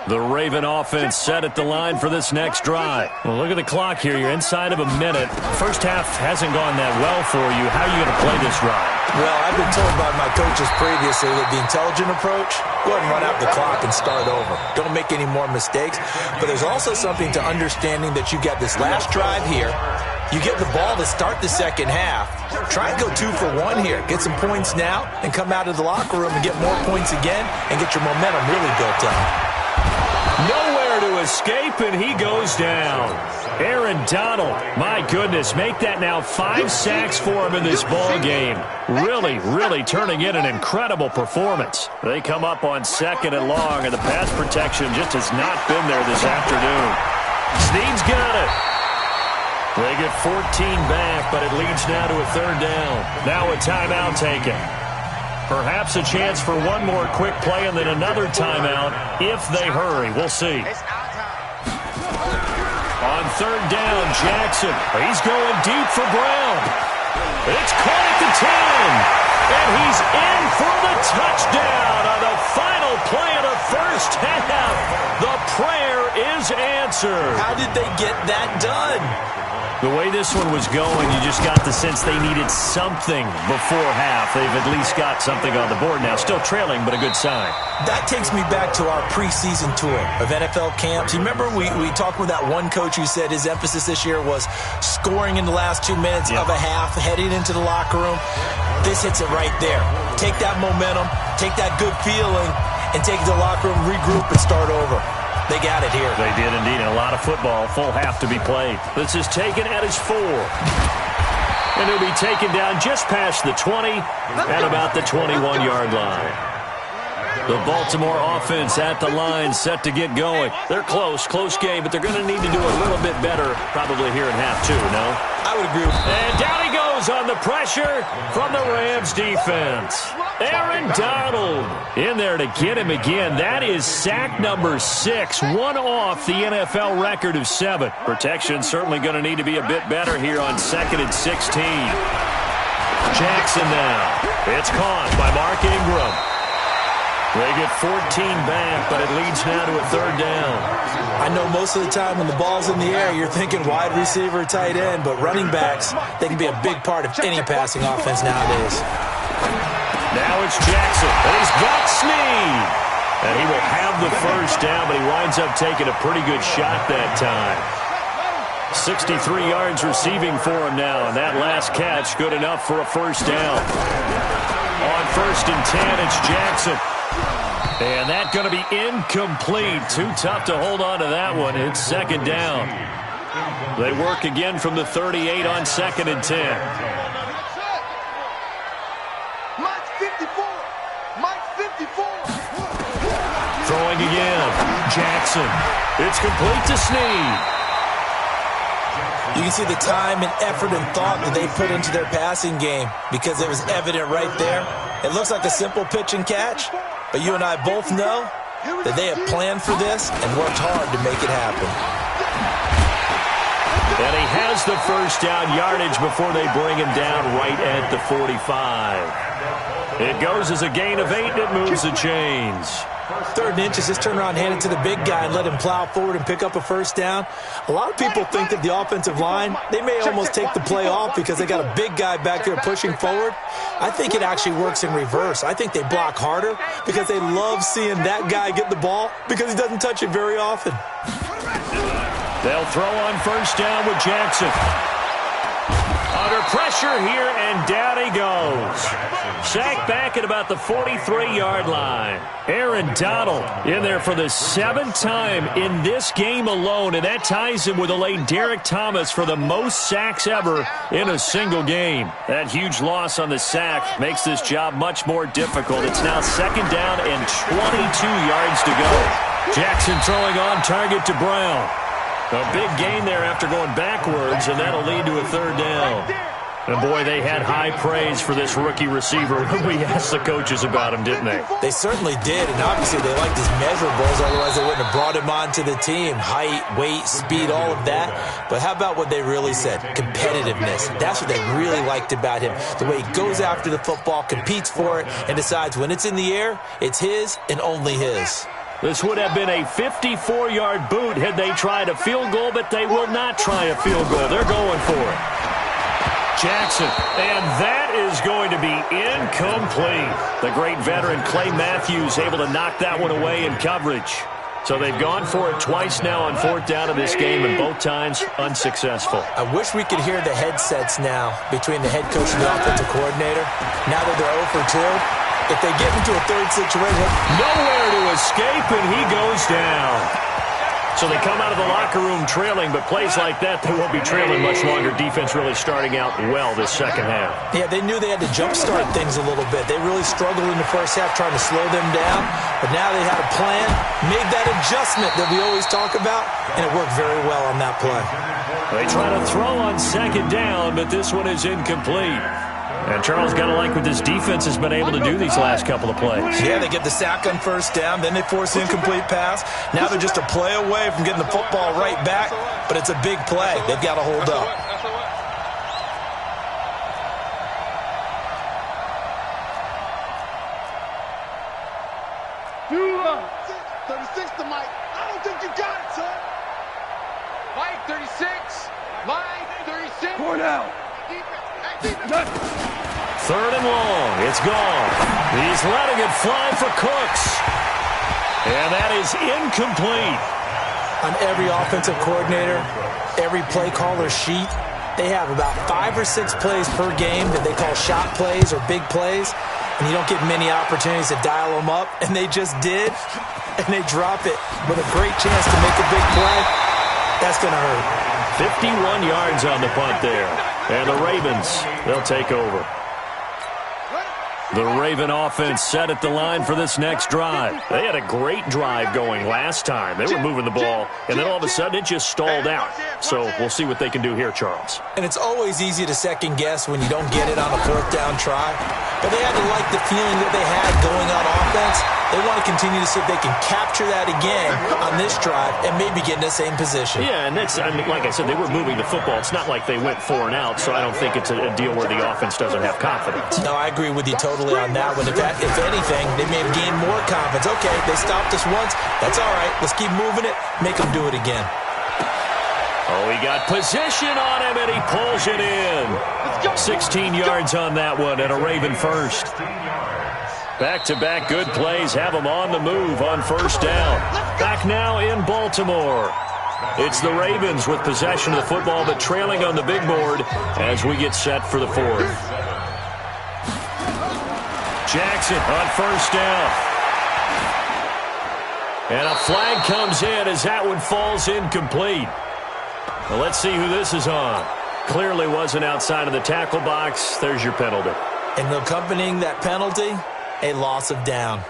The Raven offense set at the line for this next drive. Well, look at the clock here. You're inside of a minute. First half hasn't gone that well for you. How are you going to play this drive? Well, I've been told by my coaches previously that the intelligent approach, go ahead and run out the clock and start over. Don't make any more mistakes. But there's also something to understanding that you get this last drive here. You get the ball to start the 2nd half. Try and go 2 for 1 here. Get some points now and come out of the locker room and get more points again and get your momentum really built up. Nowhere to escape, and he goes down. Aaron Donald, my goodness, make that now 5 sacks for him in this ball game. Really turning in an incredible performance. They come up on 2nd and long, and the pass protection just has not been there this afternoon. Snead's got it. They get 14 back, but it leads now to a 3rd down. Now a timeout taken. Perhaps a chance for one more quick play and then another timeout if they hurry. We'll see. On 3rd down, Jackson. He's going deep for Brown. It's caught at the 10. And he's in for the touchdown on the final play of the first half. The prayer is answered. How did they get that done? The way this one was going, you just got the sense they needed something before half. They've at least got something on the board now. Still trailing, but a good sign. That takes me back to our preseason tour of NFL camps. You remember we talked with that one coach who said his emphasis this year was scoring in the last 2 minutes of a half, heading into the locker room. This hits it right there. Take that momentum, take that good feeling, and take it to the locker room, regroup, and start over. They got it here. They did indeed. And a lot of football. Full half to be played. This is taken at his 4. And he'll be taken down just past the 20 at about the 21-yard line. The Baltimore offense at the line, set to get going. They're close game, but they're going to need to do a little bit better probably here in half 2, no? I would agree with you. And down he goes on the pressure from the Rams defense. Aaron Donald in there to get him again. That is sack number 6, one off the NFL record of 7. Protection certainly going to need to be a bit better here on 2nd and 16. Jackson now. It's caught by Mark Ingram. They get 14 back, but it leads now to a 3rd down. I know most of the time when the ball's in the air, you're thinking wide receiver, tight end, but running backs, they can be a big part of any passing offense nowadays. Now it's Jackson, and he's got Snead. And he will have the 1st down, but he winds up taking a pretty good shot that time. 63 yards receiving for him now, and that last catch good enough for a 1st down. On 1st and 10, it's Jackson. And that's going to be incomplete. Too tough to hold on to that one. It's 2nd down. They work again from the 38 on 2nd and 10. Mike's 54. Mike's 54. Throwing again. Jackson. It's complete to Snead. You can see the time and effort and thought that they put into their passing game because it was evident right there. It looks like a simple pitch and catch, but you and I both know that they have planned for this and worked hard to make it happen. And he has the 1st down yardage before they bring him down right at the 45. It goes as a gain of 8, and it moves the chains. 3rd and inches, just turn around, hand it to the big guy, and let him plow forward and pick up a 1st down. A lot of people think that the offensive line, they may almost take the play off because they got a big guy back there pushing forward. I think it actually works in reverse. I think they block harder because they love seeing that guy get the ball because he doesn't touch it very often. They'll throw on 1st down with Jackson. Under pressure here, and down he goes. Sacked back at about the 43-yard line. Aaron Donald in there for the 7th time in this game alone, and that ties him with the late Derek Thomas for the most sacks ever in a single game. That huge loss on the sack makes this job much more difficult. It's now 2nd down and 22 yards to go. Jackson throwing on target to Brown. A big gain there after going backwards, and that'll lead to a 3rd down. And, boy, they had high praise for this rookie receiver when we asked the coaches about him, didn't they? They certainly did, and obviously they liked his measurables, otherwise they wouldn't have brought him onto the team. Height, weight, speed, all of that. But how about what they really said? Competitiveness. That's what they really liked about him. The way he goes after the football, competes for it, and decides when it's in the air, it's his and only his. This would have been a 54-yard boot had they tried a field goal, but they will not try a field goal. They're going for it. Jackson, and that is going to be incomplete. The great veteran Clay Matthews able to knock that one away in coverage. So they've gone for it twice now on 4th down of this game, and both times unsuccessful. I wish we could hear the headsets now between the head coach and the offensive coordinator. Now that they're 0 for 2. If they get into a 3rd situation, nowhere to escape, and he goes down. So they come out of the locker room trailing, but plays like that, they won't be trailing much longer. Defense really starting out well this 2nd half. Yeah, they knew they had to jumpstart things a little bit. They really struggled in the 1st half trying to slow them down, but now they had a plan, made that adjustment that we always talk about, and it worked very well on that play. They try to throw on 2nd down, but this one is incomplete. And Charles got to like what this defense has been able to do these last couple of plays. Yeah, they get the sack on 1st down, then they force the incomplete pass. Now they're just a play away from getting the football right back, but it's a big play. They've got to hold up. Dude, 36 to Mike. I don't think you got it, son. Mike, 36. Mike, 36. Third and long. It's gone. He's letting it fly for Cooks. And that is incomplete. On every offensive coordinator, every play caller sheet, they have about 5 or 6 plays per game that they call shot plays or big plays, and you don't get many opportunities to dial them up, and they just did, and they drop it with a great chance to make a big play. That's going to hurt. 51 yards on the punt there, and the Ravens, they'll take over. The Raven offense set at the line for this next drive. They had a great drive going last time. They were moving the ball, and then all of a sudden it just stalled out. So we'll see what they can do here, Charles. And it's always easy to second guess when you don't get it on a 4th down try. But they had to like the feeling that they had going on offense. They want to continue to see if they can capture that again on this drive and maybe get in the same position. Yeah, and that's, I mean, like I said, they were moving the football. It's not like they went 4 and out, so I don't think it's a deal where the offense doesn't have confidence. No, I agree with you totally on that one. If anything, they may have gained more confidence. Okay, they stopped us once. That's all right. Let's keep moving it. Make them do it again. Oh, he got position on him, and he pulls it in. 16 yards on that one, and a Raven first. Back-to-back good plays have them on the move on 1st down. Back now in Baltimore. It's the Ravens with possession of the football, but trailing on the big board as we get set for the 4th. Jackson on 1st down. And a flag comes in as that one falls incomplete. Well, let's see who this is on. Clearly wasn't outside of the tackle box. There's your penalty. And accompanying that penalty, a loss of down.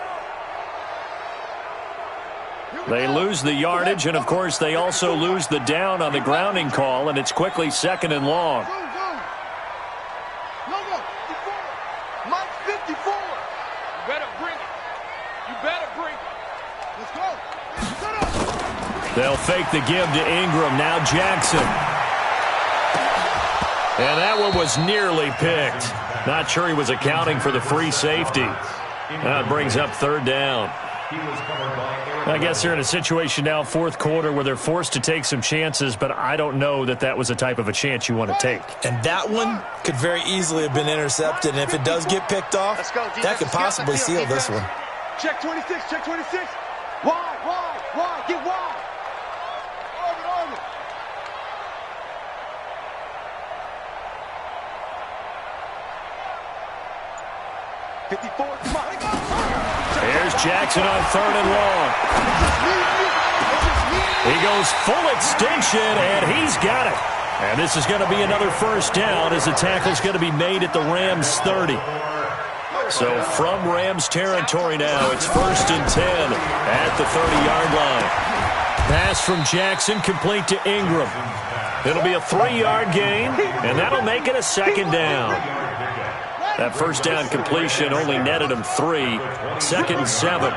They lose the yardage, and, of course, they also lose the down on the grounding call, and it's quickly 2nd and long. Mike 54. You better bring it. You better bring it. Let's go. Set up. They'll fake the give to Ingram. Now Jackson. And that one was nearly picked. Not sure he was accounting for the free safety. That brings up 3rd down. I guess they're in a situation now, 4th quarter, where they're forced to take some chances, but I don't know that that was the type of a chance you want to take. And that one could very easily have been intercepted, and if it does get picked off, that could possibly seal this one. Check 26, check 26. Wide, get wide. Orbit. 54, come on. There's Jackson on 3rd and long. He goes full extension, and he's got it. And this is going to be another 1st down as the tackle's going to be made at the Rams 30. So from Rams territory now, it's 1st and 10 at the 30-yard line. Pass from Jackson complete to Ingram. It'll be a 3-yard gain, and that'll make it a 2nd down. That 1st down completion only netted him 3. 2nd and 7.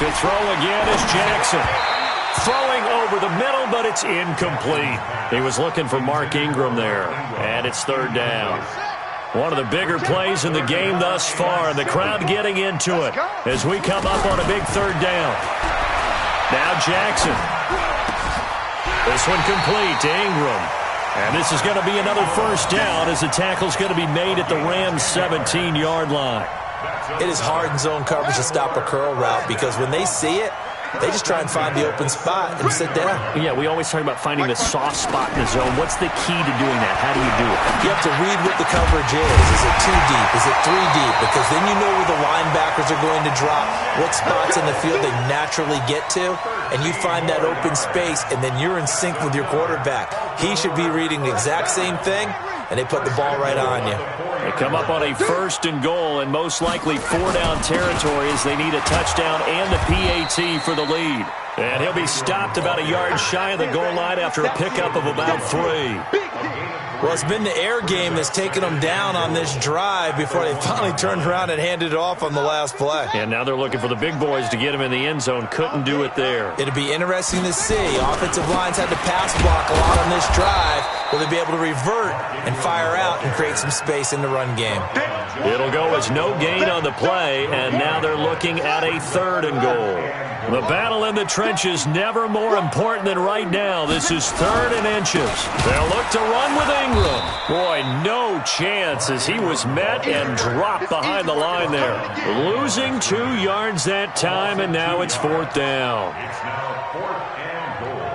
To throw again is Jackson. Throwing over the middle, but it's incomplete. He was looking for Mark Ingram there, and it's 3rd down. One of the bigger plays in the game thus far, and the crowd getting into it as we come up on a big 3rd down. Now Jackson. This one complete to Ingram. And this is going to be another 1st down as the tackle's going to be made at the Rams' 17-yard line. It is hard in zone coverage to stop a curl route because when they see it, they just try and find the open spot and sit down. Yeah, we always talk about finding the soft spot in the zone. What's the key to doing that? How do you do it? You have to read what the coverage is. Is it 2 deep? Is it 3 deep? Because then you know where the linebackers are going to drop, what spots in the field they naturally get to, and you find that open space, and then you're in sync with your quarterback. He should be reading the exact same thing, and they put the ball right on you. They come up on a 1st and goal, and most likely 4-down territory as they need a touchdown and the PAT for the lead. And he'll be stopped about a yard shy of the goal line after a pickup of about 3. Well, it's been the air game that's taken them down on this drive before they finally turned around and handed it off on the last play. And now they're looking for the big boys to get him in the end zone. Couldn't do it there. It'll be interesting to see. Offensive lines had to pass block a lot on this drive. Will they be able to revert and fire out and create some space in the run game? It'll go as no gain on the play, and now they're looking at a 3rd and goal. The battle in the trenches never more important than right now. This is 3rd and inches. They'll look to run with Ingram. Boy, no chance as he was met and dropped behind the line there. Losing 2 yards that time, and now it's 4th down. It's now 4th and goal.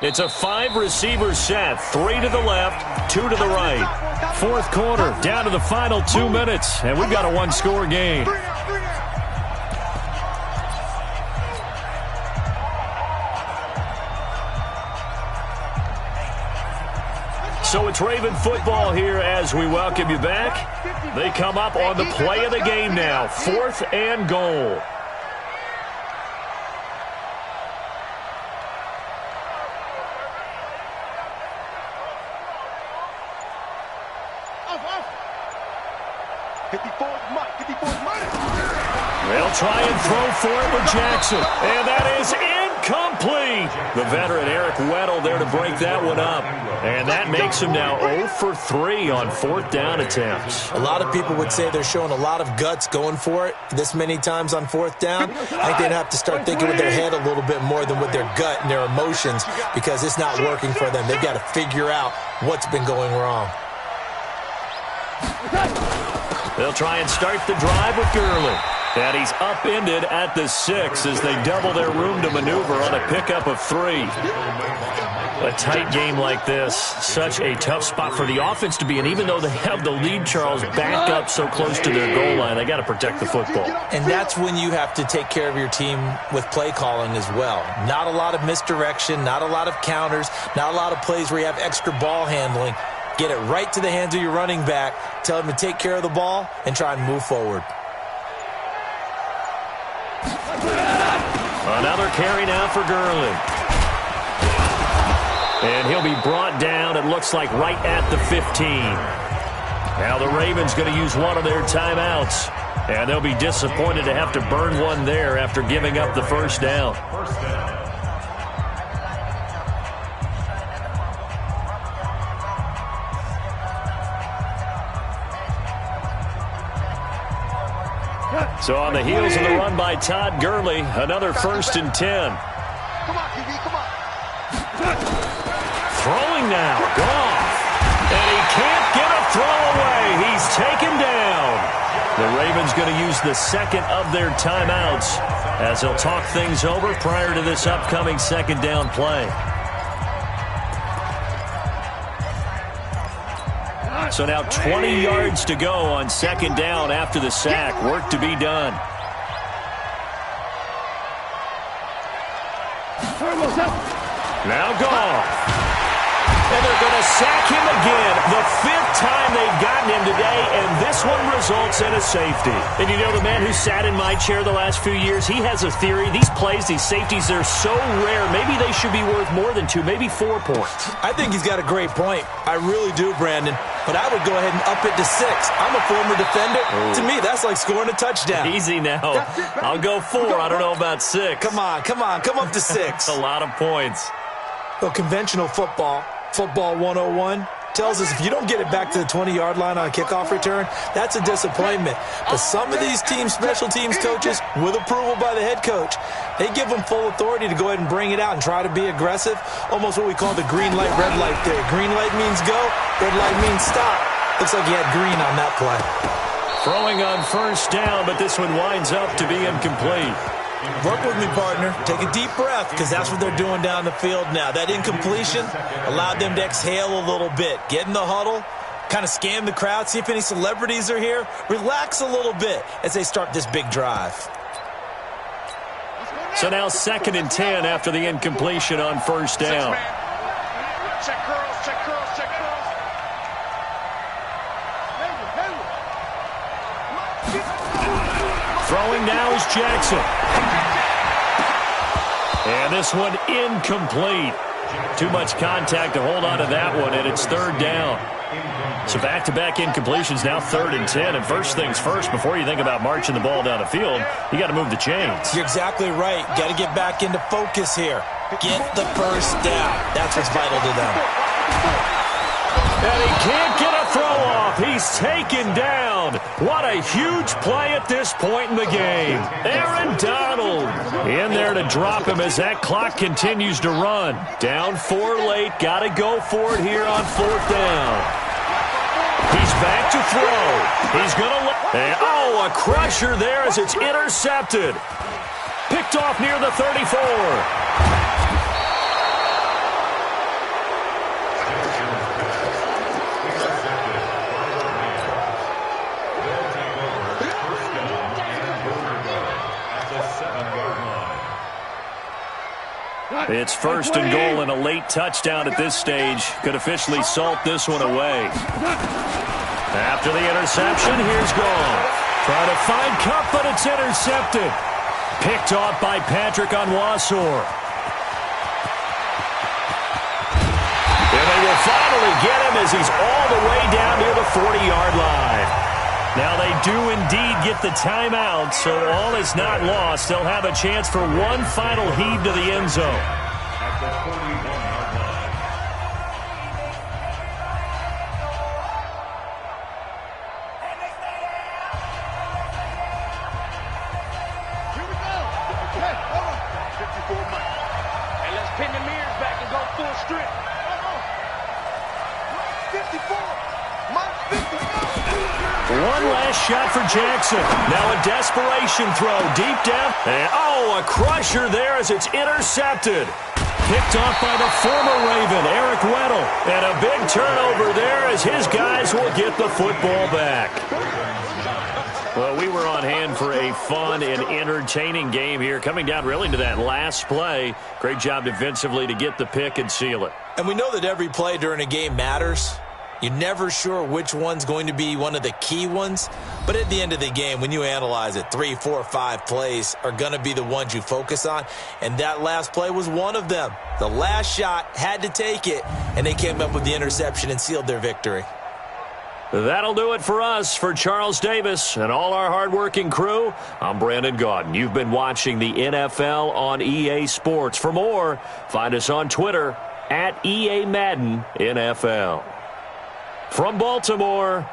It's a 5-receiver set. 3 to the left, 2 to the right. 4th quarter, down to the final 2 minutes, and we've got a 1-score game. So it's Raven football here as we welcome you back. They come up on the play of the game now. 4th and goal. They'll try and throw for it with Jackson. And that is incomplete. The veteran Eric Weddle there to break that one up. And that makes him now 0 for 3 on 4th down attempts. A lot of people would say they're showing a lot of guts going for it this many times on 4th down. I think they'd have to start thinking with their head a little bit more than with their gut and their emotions because it's not working for them. They've got to figure out what's been going wrong. They'll try and start the drive with Gurley. And he's upended at the 6 as they double their room to maneuver on a pickup of 3. A tight game like this, such a tough spot for the offense to be in. Even though they have the lead, Charles, back up so close to their goal line, they got to protect the football. And that's when you have to take care of your team with play calling as well. Not a lot of misdirection, not a lot of counters, not a lot of plays where you have extra ball handling. Get it right to the hands of your running back, tell him to take care of the ball, and try and move forward. Another carry now for Gurley. And he'll be brought down, it looks like, right at the 15. Now the Ravens going to use one of their timeouts. And they'll be disappointed to have to burn one there after giving up the first down. So on the heels of the run by Todd Gurley, another 1st and 10. Come on, QB, come on. Throwing now, Goff. And he can't get a throw away. He's taken down. The Ravens going to use the 2nd of their timeouts as they'll talk things over prior to this upcoming 2nd down play. So now 20 yards to go on 2nd down after the sack. Work to be done. Now Goff. And they're going to sack him again. The 5th time they've gotten him today, and this one results in a safety. And you know, the man who sat in my chair the last few years, he has a theory. These plays, these safeties, they're so rare. Maybe they should be worth more than 2, maybe 4 points. I think he's got a great point. I really do, Brandon. But I would go ahead and up it to 6. I'm a former defender. Ooh. To me, that's like scoring a touchdown. Easy now. I'll go 4. I don't know about 6. Come on. Come up to 6. That's a lot of points. Well, conventional football 101, tells us if you don't get it back to the 20-yard line on a kickoff return, that's a disappointment. But some of these special teams coaches, with approval by the head coach, they give them full authority to go ahead and bring it out and try to be aggressive, almost what we call the green light, red light theory. Green light means go, red light means stop. Looks like he had green on that play. Throwing on 1st down, but this one winds up to be incomplete. Work with me, partner. Take a deep breath, because that's what they're doing down the field now. That incompletion allowed them to exhale a little bit. Get in the huddle, kind of scan the crowd, see if any celebrities are here. Relax a little bit as they start this big drive. So now 2nd and 10 after the incompletion on 1st down. Check curls, check curls, check curls. Throwing now is Jackson. And this one incomplete. Too much contact to hold on to that one, and it's 3rd down. So back-to-back incompletions, now 3rd and 10. And first things first, before you think about marching the ball down the field, you got to move the chains. You're exactly right. Got to get back into focus here. Get the first down. That's what's vital to them. And he can't get a throw off. off. He's taken down. What a huge play at this point in the game. Aaron Donald in there to drop him as that clock continues to run. Down 4 late. Got to go for it here on 4th down. He's back to throw. He's going to oh, a crusher there as it's intercepted. Picked off near the 34. It's 1st and goal and a late touchdown at this stage. Could officially salt this one away. After the interception, here's Goff. Trying to find Kupp, but it's intercepted. Picked off by Patrick Onwuasor. And they will finally get him as he's all the way down near the 40-yard line. Now they do indeed get the timeout, so all is not lost. They'll have a chance for one final heave to the end zone. At the 41-yard line. Here we go. Hey, hold on. 54 Mike. Hey, let's pin the mirrors back and go full strip. 54. Mike 54. One last shot for Jackson. Now a desperation throw deep down. And, oh, a crusher there as it's intercepted. Picked off by the former Raven, Eric Weddle. And a big turnover there as his guys will get the football back. Well, we were on hand for a fun and entertaining game here. Coming down really to that last play. Great job defensively to get the pick and seal it. And we know that every play during a game matters. You're never sure which one's going to be one of the key ones. But at the end of the game, when you analyze it, 3, 4, 5 plays are going to be the ones you focus on. And that last play was one of them. The last shot had to take it, and they came up with the interception and sealed their victory. That'll do it for us. For Charles Davis and all our hardworking crew, I'm Brandon Gaudin. You've been watching the NFL on EA Sports. For more, find us on Twitter at EA Madden NFL. From Baltimore,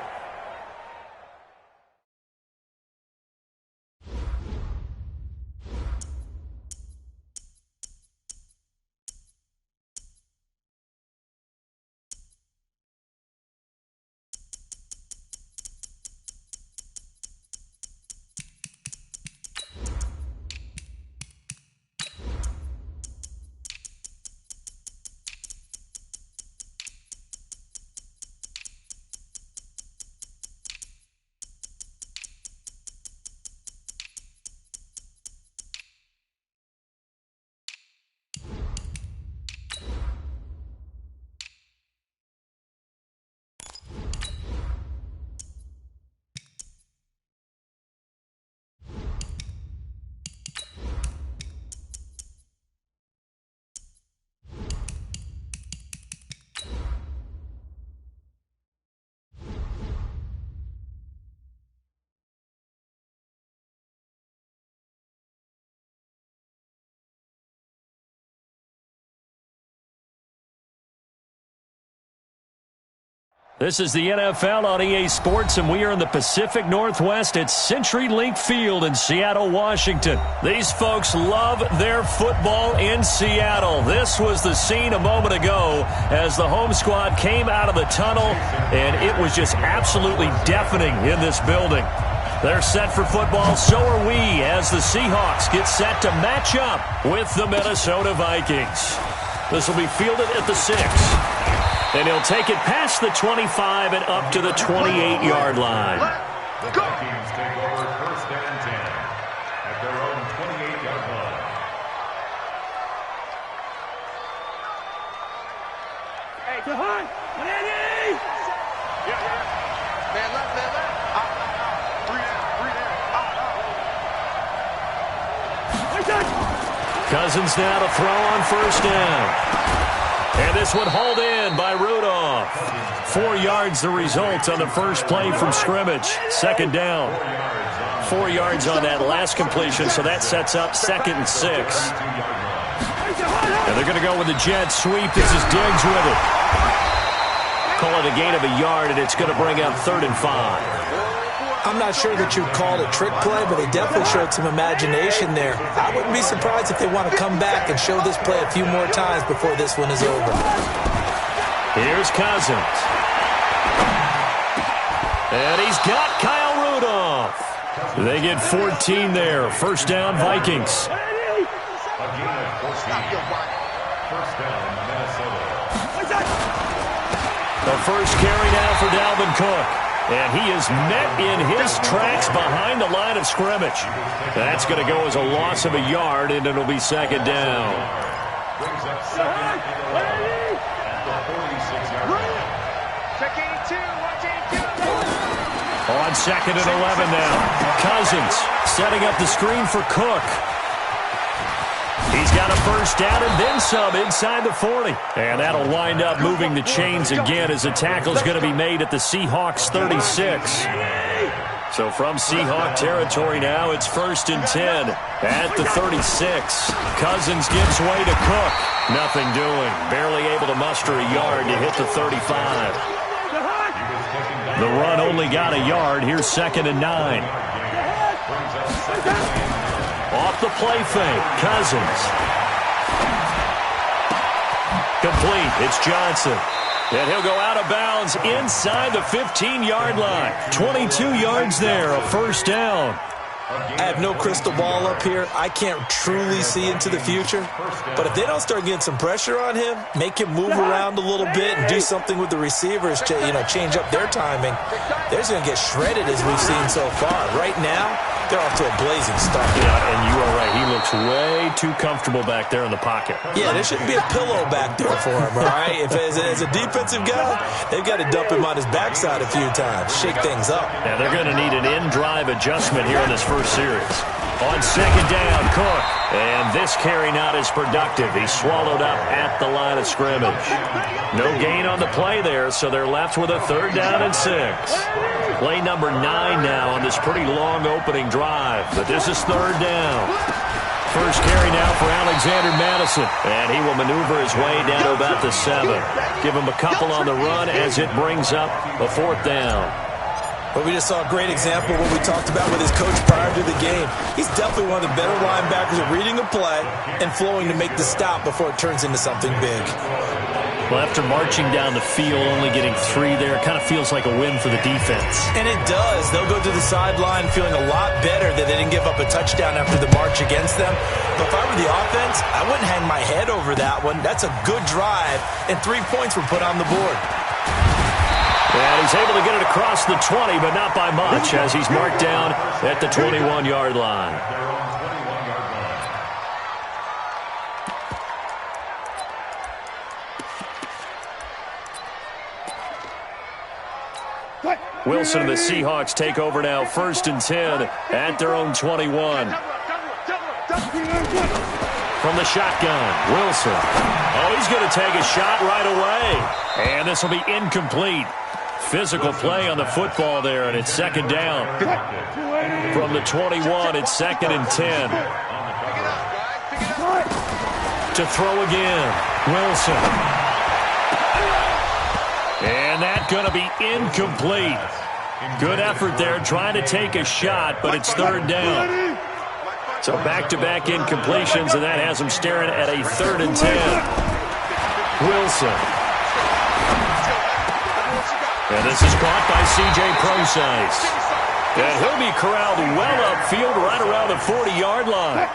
this is the NFL on EA Sports, and we are in the Pacific Northwest at CenturyLink Field in Seattle, Washington. These folks love their football in Seattle. This was the scene a moment ago as the home squad came out of the tunnel, and it was just absolutely deafening in this building. They're set for football, so are we, as the Seahawks get set to match up with the Minnesota Vikings. This will be fielded at the 6. And he'll take it past the 25 and up to the 28-yard line. The Vikings take over 1st and 10 at their own 28-yard line. Hey, Jahan, Manny! Yeah. Man left. Out. 3 down. Cousins now to throw on 1st down. And this one hauled in by Rudolph. 4 yards the result on the first play from scrimmage. 2nd down. 4 yards on that last completion, so that sets up 2nd and 6. And they're going to go with the jet sweep. This is Diggs with it. Call it a gain of a yard, and it's going to bring up 3rd and 5. I'm not sure that you'd call it a trick play, but they definitely showed some imagination there. I wouldn't be surprised if they want to come back and show this play a few more times before this one is over. Here's Cousins. And he's got Kyle Rudolph. They get 14 there. First down, Vikings. The first carry now for Dalvin Cook. And he is met in his tracks behind the line of scrimmage. That's going to go as a loss of a yard, and it'll be 2nd down. Brings up 2nd at the 46-yard line. On 2nd and 11 now. Cousins setting up the screen for Cook. He's got a first down and then some inside the 40. And that'll wind up moving the chains again as the tackle's going to be made at the Seahawks 36. So from Seahawk territory now, it's 1st and 10 at the 36. Cousins gives way to Cook. Nothing doing. Barely able to muster a yard to hit the 35. The run only got a yard. Here's 2nd and 9. Off the play fake. Cousins. Complete. It's Johnson. And he'll go out of bounds inside the 15-yard line. 22 yards there, a first down. I have no crystal ball up here. I can't truly see into the future. But if they don't start getting some pressure on him, make him move around a little bit and do something with the receivers to, change up their timing, they're going to get shredded as we've seen so far. Right now, they're off to a blazing start. Yeah, and you are right. He looks way too comfortable back there in the pocket. Yeah, there shouldn't be a pillow back there for him, all right? If as a defensive guy, they've got to dump him on his backside a few times, shake things up. Yeah, they're going to need an in-drive adjustment here in this first series. On 2nd down, Cook. And this carry not as productive. He's swallowed up at the line of scrimmage. No gain on the play there, so they're left with a 3rd down and 6. Play number 9 now on this pretty long opening drive. But this is 3rd down. First carry now for Alexander Madison. And he will maneuver his way down to about the 7. Give him a couple on the run as it brings up a 4th down. But we just saw a great example of what we talked about with his coach prior to the game. He's definitely one of the better linebackers at reading a play and flowing to make the stop before it turns into something big. Well, after marching down the field, only getting 3 there, it kind of feels like a win for the defense. And it does. They'll go to the sideline feeling a lot better that they didn't give up a touchdown after the march against them. But if I were the offense, I wouldn't hang my head over that one. That's a good drive, and 3 points were put on the board. And he's able to get it across the 20, but not by much, as he's marked down at the 21-yard line. Wilson and the Seahawks take over now, 1st and 10 at their own 21. From the shotgun, Wilson. Oh, he's going to take a shot right away. And this will be incomplete. Physical play on the football there, and it's 2nd down. From the 21, it's 2nd and 10. To throw again, Wilson. And that's going to be incomplete. Good effort there, trying to take a shot, but it's 3rd down. So back-to-back incompletions, and that has him staring at a 3rd and 10. Wilson. And this is caught by C.J. Prosise. And he'll be corralled well upfield right around the 40-yard line.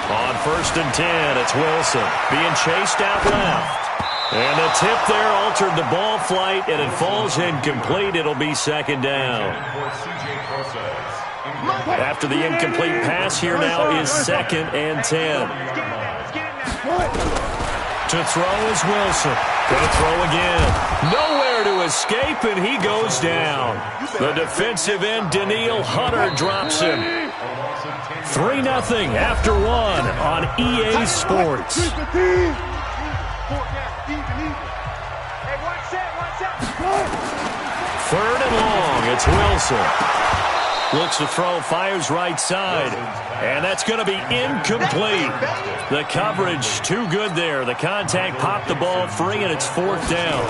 On 1st and 10, it's Wilson being chased out left. And the tip there altered the ball flight, and it falls incomplete. It'll be 2nd down. After the incomplete pass, here now is 2nd and 10. To throw is Wilson. Going to throw again. Nowhere to escape, and he goes down. The defensive end, Danielle Hunter, drops him. 3-0 after 1 on EA Sports. 3rd and long. It's Wilson. Looks to throw, fires right side. And that's going to be incomplete. The coverage too good there. The contact popped the ball free, and it's 4th down.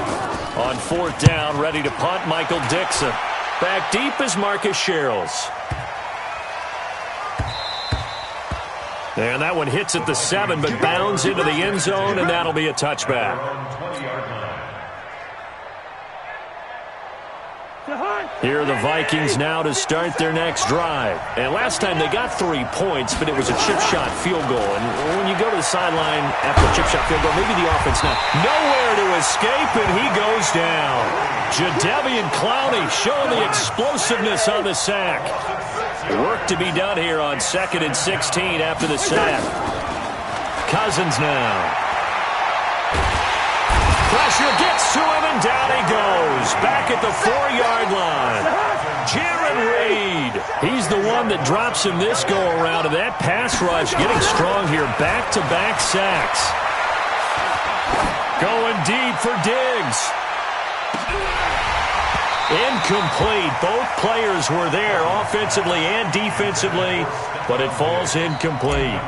On 4th down, ready to punt, Michael Dixon. Back deep is Marcus Sherrills. And that one hits at the 7, but bounds into the end zone, and that'll be a touchback. Here are the Vikings now to start their next drive. And last time they got 3 points, but it was a chip shot field goal. And when you go to the sideline after a chip shot field goal, maybe the offense now nowhere to escape, and he goes down. Jadeveon Clowney showing the explosiveness on the sack. Work to be done here on 2nd and 16 after the sack. Cousins now. Pressure gets to him, and down he goes. Back at the 4-yard line. Jarran Reed. He's the one that drops him this go-around, and that pass rush getting strong here. Back-to-back sacks. Going deep for Diggs. Incomplete. Both players were there offensively and defensively, but it falls incomplete.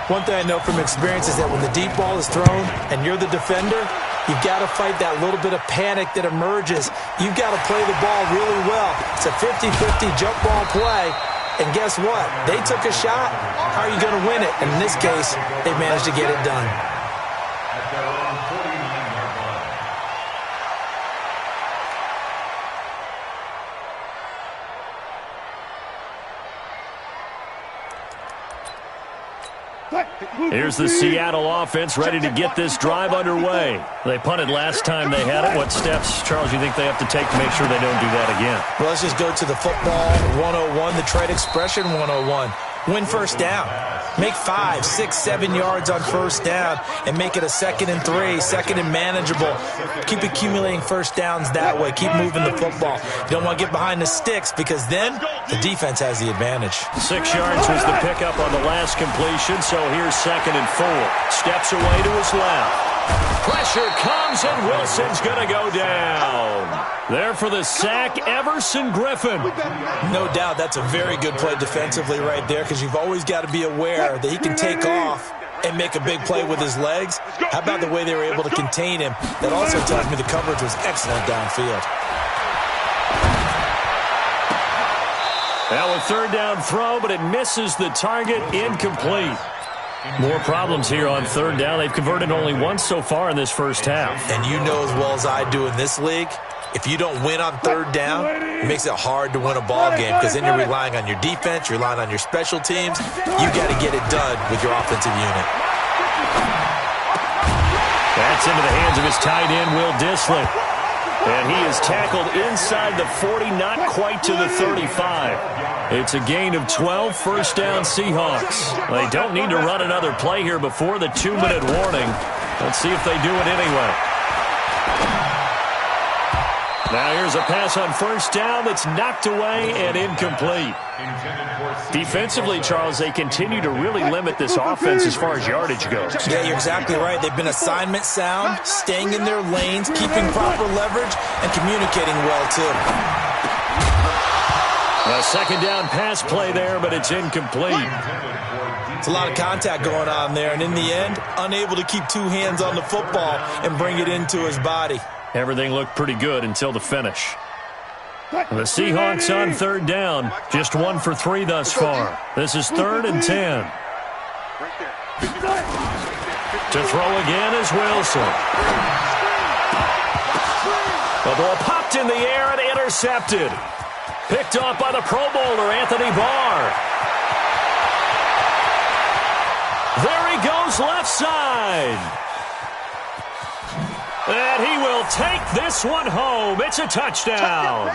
One thing I know from experience is that when the deep ball is thrown and you're the defender, you've got to fight that little bit of panic that emerges. You've got to play the ball really well. It's a 50-50 jump ball play. And guess what? They took a shot. How are you going to win it? And in this case, they managed to get it done. Here's the Seattle offense ready to get this drive underway. They punted last time they had it. What steps, Charles, you think they have to take to make sure they don't do that again? Well, let's just go to the football 101, the trade expression 101. Win first down. Make 5, 6, 7 yards on first down and make it a 2nd and 3, 2nd and manageable. Keep accumulating first downs that way. Keep moving the football. You don't want to get behind the sticks because then the defense has the advantage. 6 yards was the pickup on the last completion, so here's 2nd and 4. Steps away to his left. Pressure comes, and Wilson's going to go down. There for the sack, Everson Griffin. No doubt that's a very good play defensively right there because you've always got to be aware that he can take off and make a big play with his legs. How about the way they were able to contain him? That also tells me the coverage was excellent downfield. Now a 3rd down throw, but it misses the target, incomplete. More problems here on 3rd down. They've converted only once so far in this first half. And you know as well as I do in this league, if you don't win on 3rd down, it makes it hard to win a ball game because then you're relying on your defense, you're relying on your special teams. You got to get it done with your offensive unit. That's into the hands of his tight end, Will Dissly. And he is tackled inside the 40, not quite to the 35. It's a gain of 12, first down Seahawks. They don't need to run another play here before the 2-minute warning. Let's see if they do it anyway. Now here's a pass on first down that's knocked away and incomplete. Defensively, Charles, they continue to really limit this offense as far as yardage goes. Yeah, you're exactly right. They've been assignment sound, staying in their lanes, keeping proper leverage, and communicating well, too. A 2nd down pass play there, but it's incomplete. It's a lot of contact going on there, and in the end, unable to keep 2 hands on the football and bring it into his body. Everything looked pretty good until the finish. The Seahawks on 3rd down, just 1 for 3 thus far. This is 3rd and 10. To throw again is Wilson. The ball popped in the air and intercepted. Picked off by the Pro Bowler, Anthony Barr. There he goes, left side. And he will take this one home. It's a touchdown.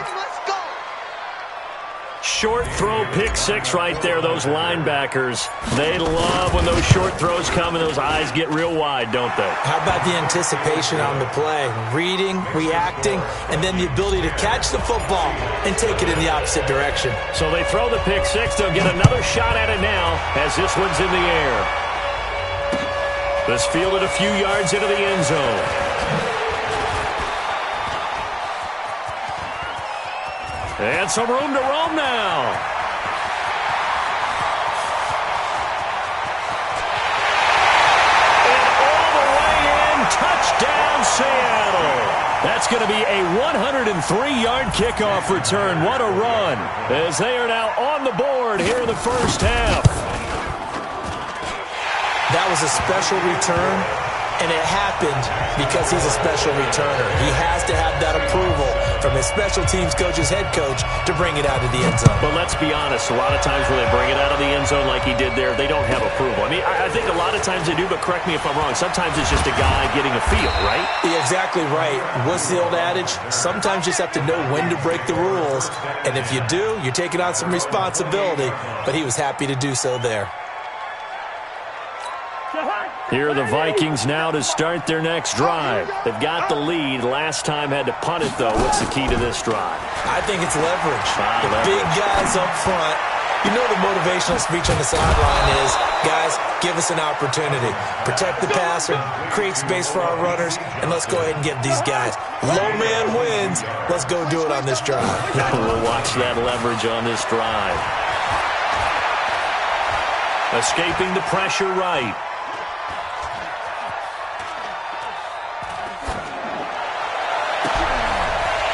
Short throw, pick 6 right there. Those linebackers, they love when those short throws come and those eyes get real wide, don't they? How about the anticipation on the play? Reading, reacting, and then the ability to catch the football and take it in the opposite direction. So they throw the pick 6. They'll get another shot at it now as this one's in the air. This fielded a few yards into the end zone. And some room to roam now. And all the way in, touchdown Seattle. That's going to be a 103-yard kickoff return. What a run, as they are now on the board here in the first half. That was a special return, and it happened because he's a special returner. He has to have that approval from his special teams coach's head coach to bring it out of the end zone. But let's be honest, a lot of times when they bring it out of the end zone like he did there, they don't have approval. I mean, I think a lot of times they do, but correct me if I'm wrong. Sometimes it's just a guy getting a feel, right? You're exactly right. What's the old adage? Sometimes you just have to know when to break the rules, and if you do, you're taking on some responsibility, but he was happy to do so there. Here are the Vikings now to start their next drive. They've got the lead. Last time had to punt it, though. What's the key to this drive? I think it's leverage. The leverage. big guys up front. You know the motivational speech on the sideline is, guys, give us an opportunity. Protect the passer, create space for our runners, and let's go ahead and give these guys. Low man wins. Let's go do it on this drive. We'll watch that leverage on this drive. Escaping the pressure right.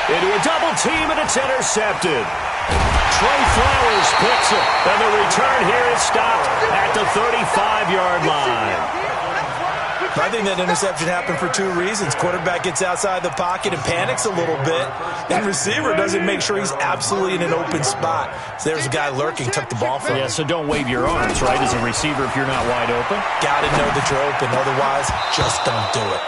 Into a double team, and it's intercepted. Trey Flowers picks it, and the return here is stopped at the 35-yard line. I think that interception happened for two reasons. Quarterback gets outside the pocket and panics a little bit, and receiver doesn't make sure he's absolutely in an open spot. So there's a guy lurking, took the ball from him. Yeah, so don't wave your arms, right, as a receiver if you're not wide open. Got to know that you're open, otherwise just don't do it.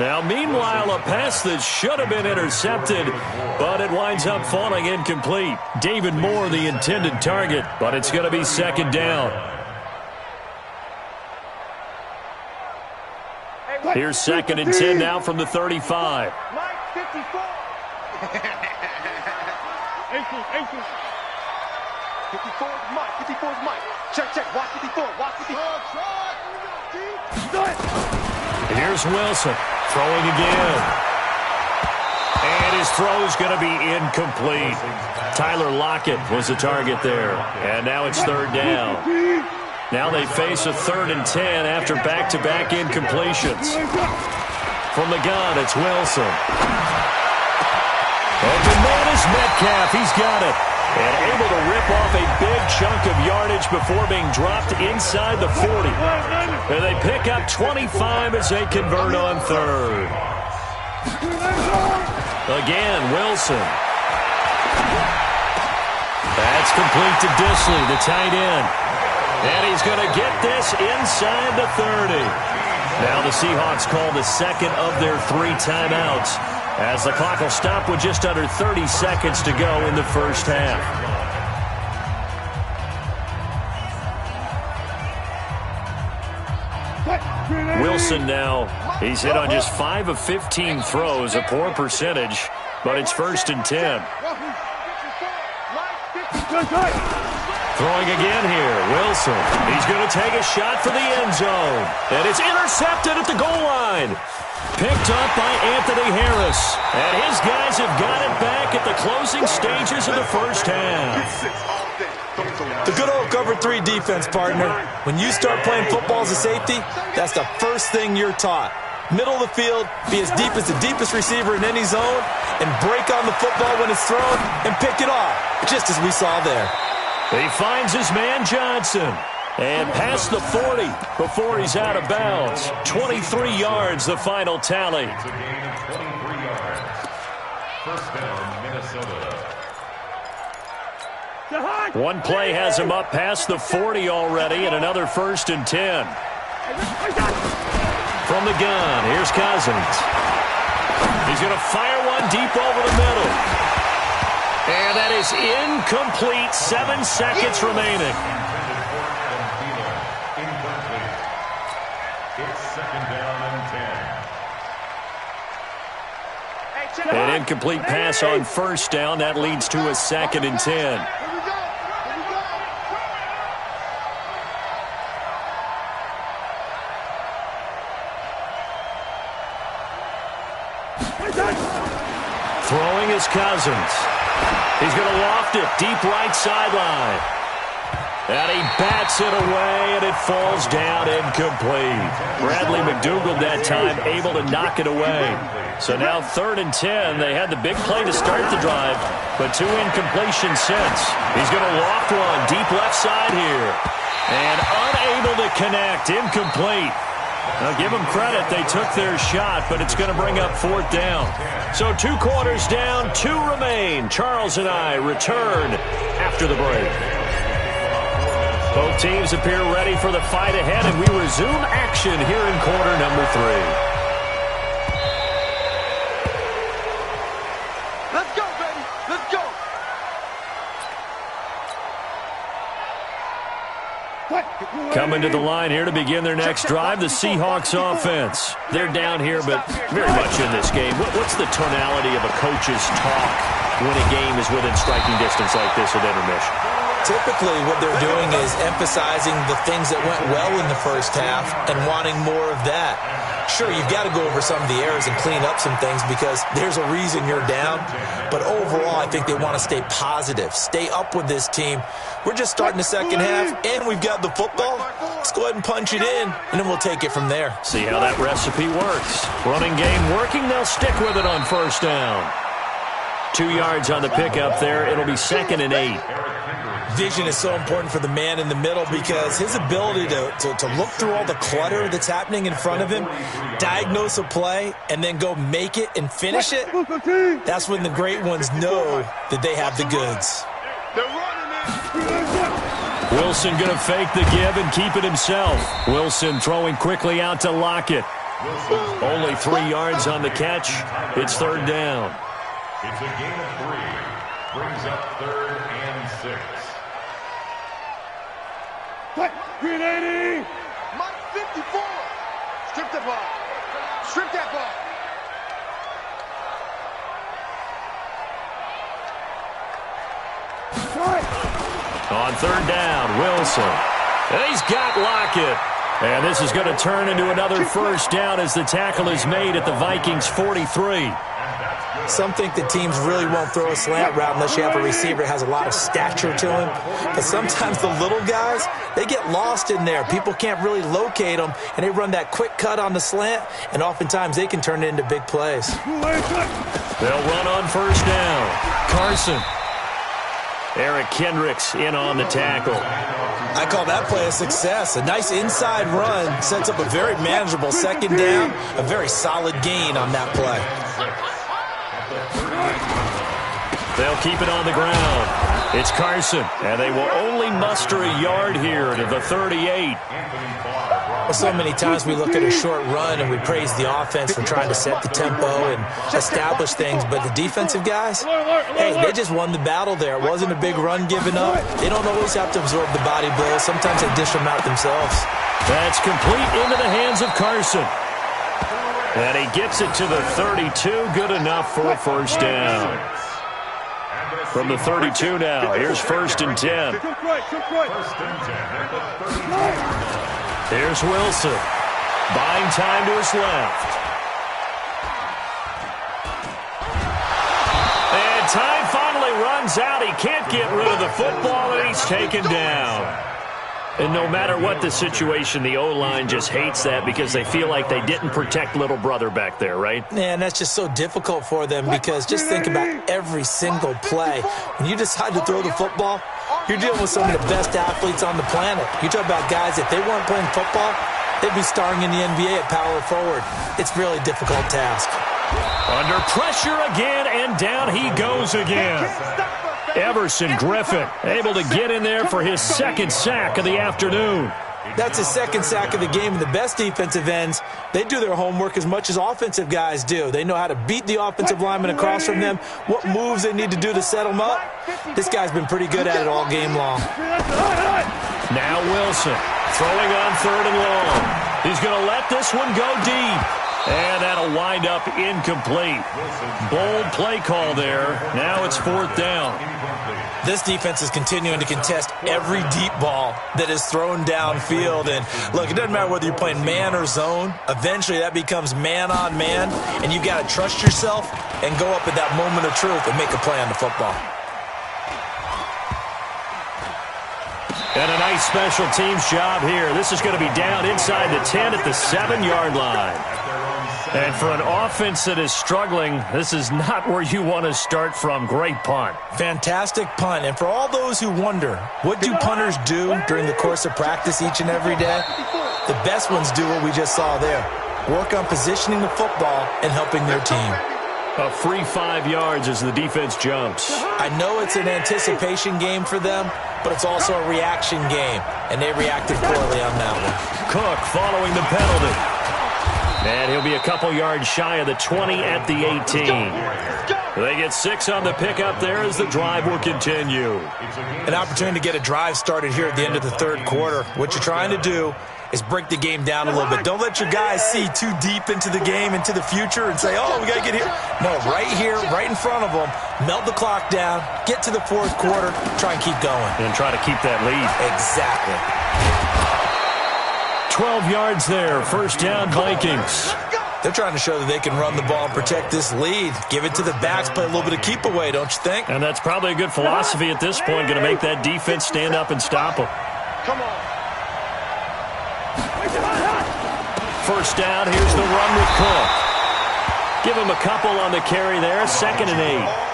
Now, meanwhile, a pass that should have been intercepted, but it winds up falling incomplete. David Moore, the intended target, but it's going to be second down. Here's second and 10 now from the 35. Mike 54. 54 is Mike. 54 is Mike. Check. Watch 54. Watch 54. Here's Wilson throwing again. And his throw is going to be incomplete. Tyler Lockett was the target there. And now it's third down. Now they face a 3rd and 10 after back-to-back incompletions. From the gun, it's Wilson. And the man is Metcalf. He's got it. And able to rip off a big chunk of yardage before being dropped inside the 40. And they pick up 25 as they convert on third. Again, Wilson. That's complete to Disley, the tight end. And he's going to get this inside the 30. Now the Seahawks call the second of their 3 timeouts, as the clock will stop with just under 30 seconds to go in the first half. Wilson now, he's hit on just 5 of 15 throws, a poor percentage, but it's 1st and 10. Throwing again here, Wilson. He's going to take a shot for the end zone. And it's intercepted at the goal line. Picked up by Anthony Harris. And his guys have got it back at the closing stages of the first half. The good old cover 3 defense, partner. When you start playing football as a safety, that's the first thing you're taught. Middle of the field, be as deep as the deepest receiver in any zone, and break on the football when it's thrown and pick it off, just as we saw there. He finds his man Johnson. And past the 40 before he's out of bounds. 23 yards, the final tally. It's a gain of 23 yards. First down, Minnesota. One play has him up past the 40 already, and another 1st and 10. From the gun, here's Cousins. He's going to fire one deep over the middle. And that is incomplete. 7 seconds remaining. It's second down and 10. An incomplete pass on 1st down. That leads to a 2nd and 10. Throwing is Cousins. He's going to loft it deep right sideline. And he bats it away, and it falls down incomplete. Bradley McDougald that time able to knock it away. So now 3rd and 10. They had the big play to start the drive, but 2 incompletions since. He's going to loft one deep left side here. And unable to connect, incomplete. Now give them credit, they took their shot, but it's going to bring up 4th down. So 2 quarters down, 2 remain. Charles and I return after the break. Both teams appear ready for the fight ahead, and we resume action here in quarter number 3. Let's go, baby. Let's go. Coming to the line here to begin their next drive, the Seahawks offense. They're down here, but very much in this game. What's the tonality of a coach's talk when a game is within striking distance like this at intermission? Typically, what they're doing is emphasizing the things that went well in the first half and wanting more of that. Sure, you've got to go over some of the errors and clean up some things because there's a reason you're down. But overall, I think they want to stay positive, stay up with this team. We're just starting the second half, and we've got the football. Let's go ahead and punch it in, and then we'll take it from there. See how that recipe works. Running game working, they'll stick with it on 1st down. 2 yards on the pickup there. It'll be 2nd and 8. Vision is so important for the man in the middle because his ability to look through all the clutter that's happening in front of him, diagnose a play, and then go make it and finish it, that's when the great ones know that they have the goods. Wilson going to fake the give and keep it himself. Wilson throwing quickly out to Lockett. Only 3 yards on the catch. It's 3rd down. It's a gain of 3. Brings up 3rd and 6. Green 80. Mike 54. Strip the ball. Strip that ball. On 3rd down, Wilson. And he's got Lockett. And this is going to turn into another 1st down as the tackle is made at the Vikings 43. Some think that teams really won't throw a slant route unless you have a receiver that has a lot of stature to him. But sometimes the little guys, they get lost in there. People can't really locate them, and they run that quick cut on the slant, and oftentimes they can turn it into big plays. They'll run on 1st down. Carson. Eric Kendricks in on the tackle. I call that play a success. A nice inside run sets up a very manageable 2nd down, a very solid gain on that play. They'll keep it on the ground. It's Carson, and they will only muster a yard here to the 38. Well, so many times we look at a short run and we praise the offense for trying to set the tempo and establish things, but the defensive guys, hey, they just won the battle there. It wasn't a big run given up. They don't always have to absorb the body blows. Sometimes they dish them out themselves. That's complete into the hands of Carson. And he gets it to the 32. Good enough for a 1st down. From the 32 now, here's 1st and 10. Here's Wilson. Buying time to his left. And time finally runs out. He can't get rid of the football, and he's taken down. And no matter what the situation, the O-line just hates that because they feel like they didn't protect little brother back there, right? Man, that's just so difficult for them because just think about every single play. When you decide to throw the football, you're dealing with some of the best athletes on the planet. You talk about guys, if they weren't playing football, they'd be starring in the NBA at power forward. It's a really difficult task. Under pressure again, and down he goes again. Everson Griffin able to get in there for his 2nd sack of the afternoon. That's his 2nd sack of the game, and the best defensive ends, they do their homework as much as offensive guys do. They know how to beat the offensive lineman across from them, what moves they need to do to set them up. This guy's been pretty good at it all game long. Now Wilson throwing on 3rd and long. He's going to let this one go deep. And that'll wind up incomplete. Bold play call there. Now it's 4th down. This defense is continuing to contest every deep ball that is thrown downfield. And look, it doesn't matter whether you're playing man or zone. Eventually that becomes man on man. And you've got to trust yourself and go up at that moment of truth and make a play on the football. And a nice special teams job here. This is going to be down inside the 10 at the 7-yard line. And for an offense that is struggling, this is not where you want to start from. Great punt. Fantastic punt. And for all those who wonder, what do punters do during the course of practice each and every day? The best ones do what we just saw there. Work on positioning the football and helping their team. A free 5 yards as the defense jumps. I know it's an anticipation game for them, but it's also a reaction game, and they reacted poorly on that one. Cook following the penalty. And he'll be a couple yards shy of the 20 at the 18. They get 6 on the pickup there as the drive will continue. An opportunity to get a drive started here at the end of the third quarter. What you're trying to do is break the game down a little bit. Don't let your guys see too deep into the game, into the future, and say, oh, we got to get here. No, right here, right in front of them, melt the clock down, get to the fourth quarter, try and keep going. And try to keep that lead. Exactly. 12 yards there, first down Vikings. They're trying to show that they can run the ball and protect this lead. Give it to the backs, play a little bit of keep away, don't you think? And that's probably a good philosophy at this point, going to make that defense stand up and stop them. Come on. First down, here's the run with Cook. Give him a couple on the carry there, 2nd and 8.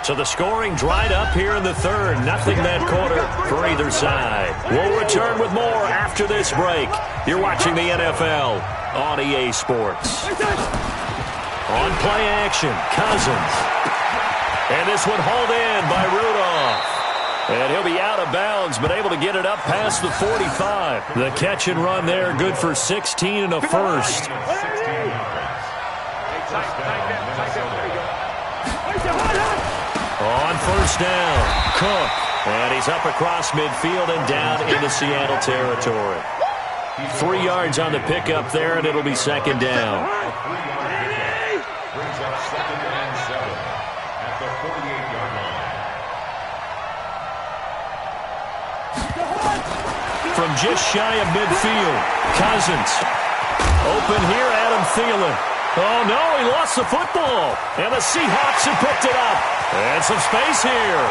So the scoring dried up here in the third. Nothing that quarter for either side. We'll return with more after this break. You're watching the NFL on EA Sports. On play action, Cousins. And this one hauled in by Rudolph. And he'll be out of bounds, but able to get it up past the 45. The catch and run there, good for 16 and a first. On first down, Cook. And he's up across midfield and down into Seattle territory. 3 yards on the pickup there, and it'll be 2nd down. Brings up 2nd and 7 at the 48-yard line. From just shy of midfield, Cousins. Open here, Adam Thielen. Oh, no, he lost the football. And the Seahawks have picked it up. And some space here.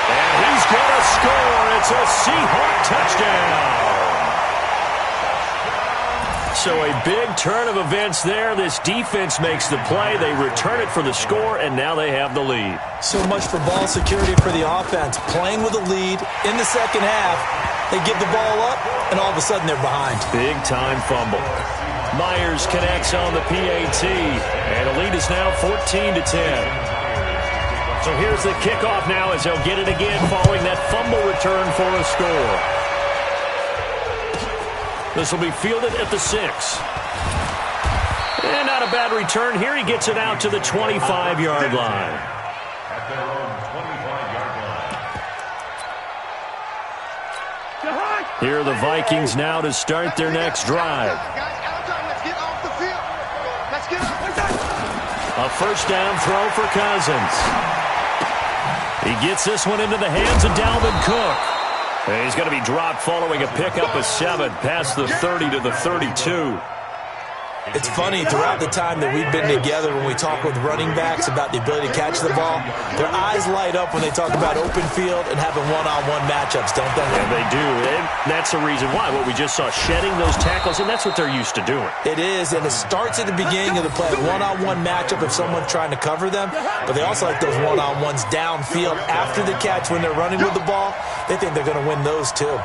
And he's going to score. It's a Seahawk touchdown. So a big turn of events there. This defense makes the play. They return it for the score, and now they have the lead. So much for ball security for the offense. Playing with a lead in the second half. They give the ball up, and all of a sudden they're behind. Big-time fumble. Myers connects on the PAT, and the lead is now 14-10. So here's the kickoff now as they'll get it again following that fumble return for a score. This will be fielded at the 6. And not a bad return here. He gets it out to the 25-yard line. At their own 25-yard line. Here are the Vikings now to start their next drive. A first down throw for Cousins. He gets this one into the hands of Dalvin Cook. And he's going to be dropped following a pickup of 7 past the 30 to the 32. It's funny, throughout the time that we've been together, when we talk with running backs about the ability to catch the ball, their eyes light up when they talk about open field and having one-on-one matchups, don't they? Yeah, they do. And that's the reason why. What we just saw, shedding those tackles, and that's what they're used to doing. It is, and it starts at the beginning of the play, one-on-one matchup if someone's trying to cover them, but they also like those one-on-ones downfield after the catch when they're running with the ball. They think they're going to win those, too.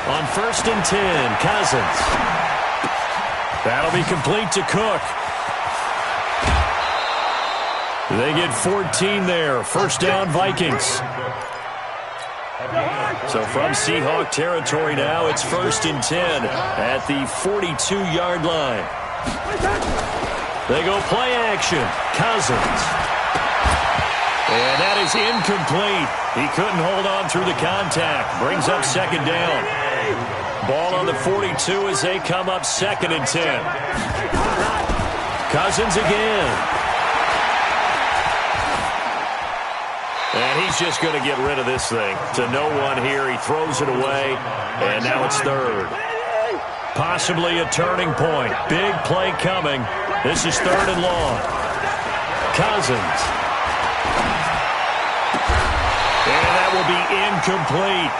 On 1st and 10, Cousins. That'll be complete to Cook. They get 14 there. First down, Vikings. So from Seahawk territory now, it's 1st and 10 at the 42-yard line. They go play action. Cousins. And that is incomplete. He couldn't hold on through the contact. Brings up 2nd down. Ball on the 42 as they come up 2nd and 10. Cousins again. And he's just going to get rid of this thing. To no one here. He throws it away. And now it's 3rd. Possibly a turning point. Big play coming. This is 3rd and long. Cousins. And that will be incomplete.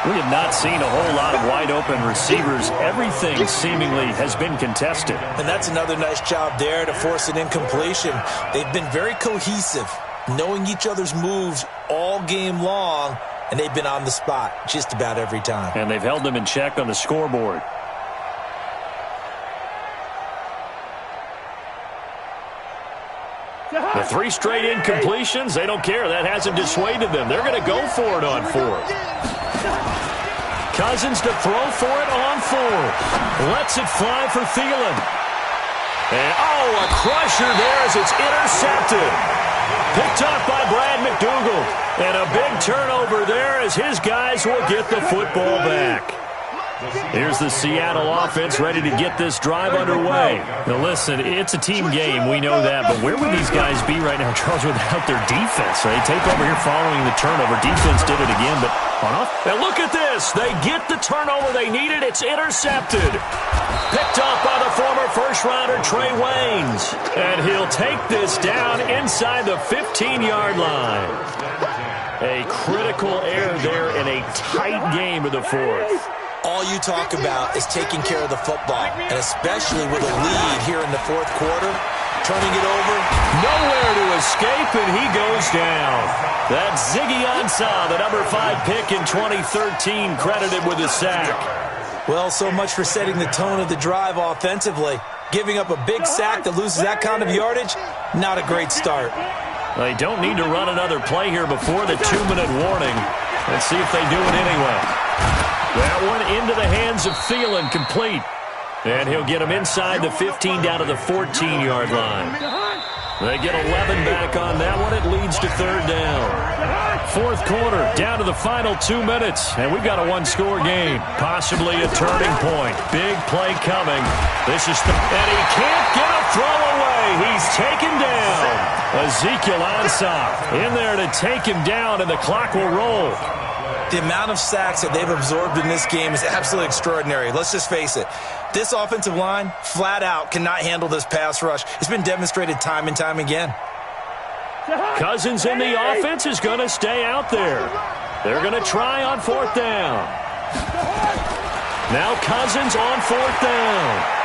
We have not seen a whole lot of wide-open receivers. Everything seemingly has been contested. And that's another nice job there to force an incompletion. They've been very cohesive, knowing each other's moves all game long, and they've been on the spot just about every time. And they've held them in check on the scoreboard. The 3 straight incompletions, they don't care. That hasn't dissuaded them. They're going to go for it on 4th. Cousins to throw for it on 4th. Lets it fly for Thielen. And, a crusher there as it's intercepted. Picked off by Brad McDougald. And a big turnover there as his guys will get the football back. Here's the Seattle offense ready to get this drive underway. Now listen, it's a team game, we know that, but where would these guys be right now, Charles, without their defense? So they take over here following the turnover. Defense did it again, but on off. Now look at this. They get the turnover they needed. It's intercepted. Picked off by the former first-rounder Trey Waynes. And he'll take this down inside the 15-yard line. A critical error there in a tight game of the 4th. All you talk about is taking care of the football, and especially with a lead here in the 4th quarter, turning it over. Nowhere to escape, and he goes down. That's Ziggy Ansah, the number 5 pick in 2013, credited with a sack. Well, so much for setting the tone of the drive offensively. Giving up a big sack that loses that kind of yardage, not a great start. They don't need to run another play here before the 2-minute warning. Let's see if they do it anyway. That one into the hands of Thielen, complete. And he'll get him inside the 15 down to the 14-yard line. They get 11 back on that one. It leads to 3rd down. 4th quarter, down to the final 2 minutes. And we've got a 1-score game. Possibly a turning point. Big play coming. This is and he can't get a throw away. He's taken down. Ezekiel Ansah in there to take him down, and the clock will roll. The amount of sacks that they've absorbed in this game is absolutely extraordinary. Let's just face it. This offensive line, flat out, cannot handle this pass rush. It's been demonstrated time and time again. Cousins in the offense is going to stay out there. They're going to try on 4th down. Now Cousins on 4th down.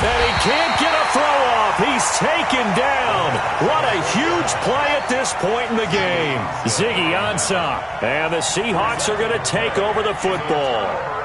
And he can't get a throw off. He's taken down. What a huge play at this point in the game. Ziggy Ansah. And the Seahawks are going to take over the football.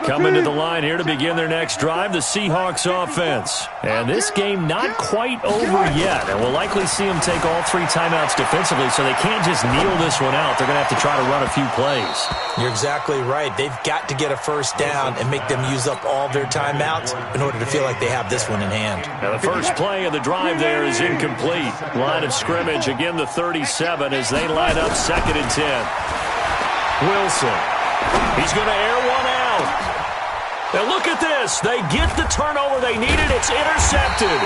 Coming to the line here to begin their next drive, the Seahawks offense. And this game not quite over yet. And we'll likely see them take all 3 timeouts defensively, so they can't just kneel this one out. They're going to have to try to run a few plays. You're exactly right. They've got to get a 1st down and make them use up all their timeouts in order to feel like they have this one in hand. Now the first play of the drive there is incomplete. Line of scrimmage, again the 37 as they line up 2nd and 10. Wilson. He's going to air one out. Now look at this. They get the turnover they needed. It's intercepted.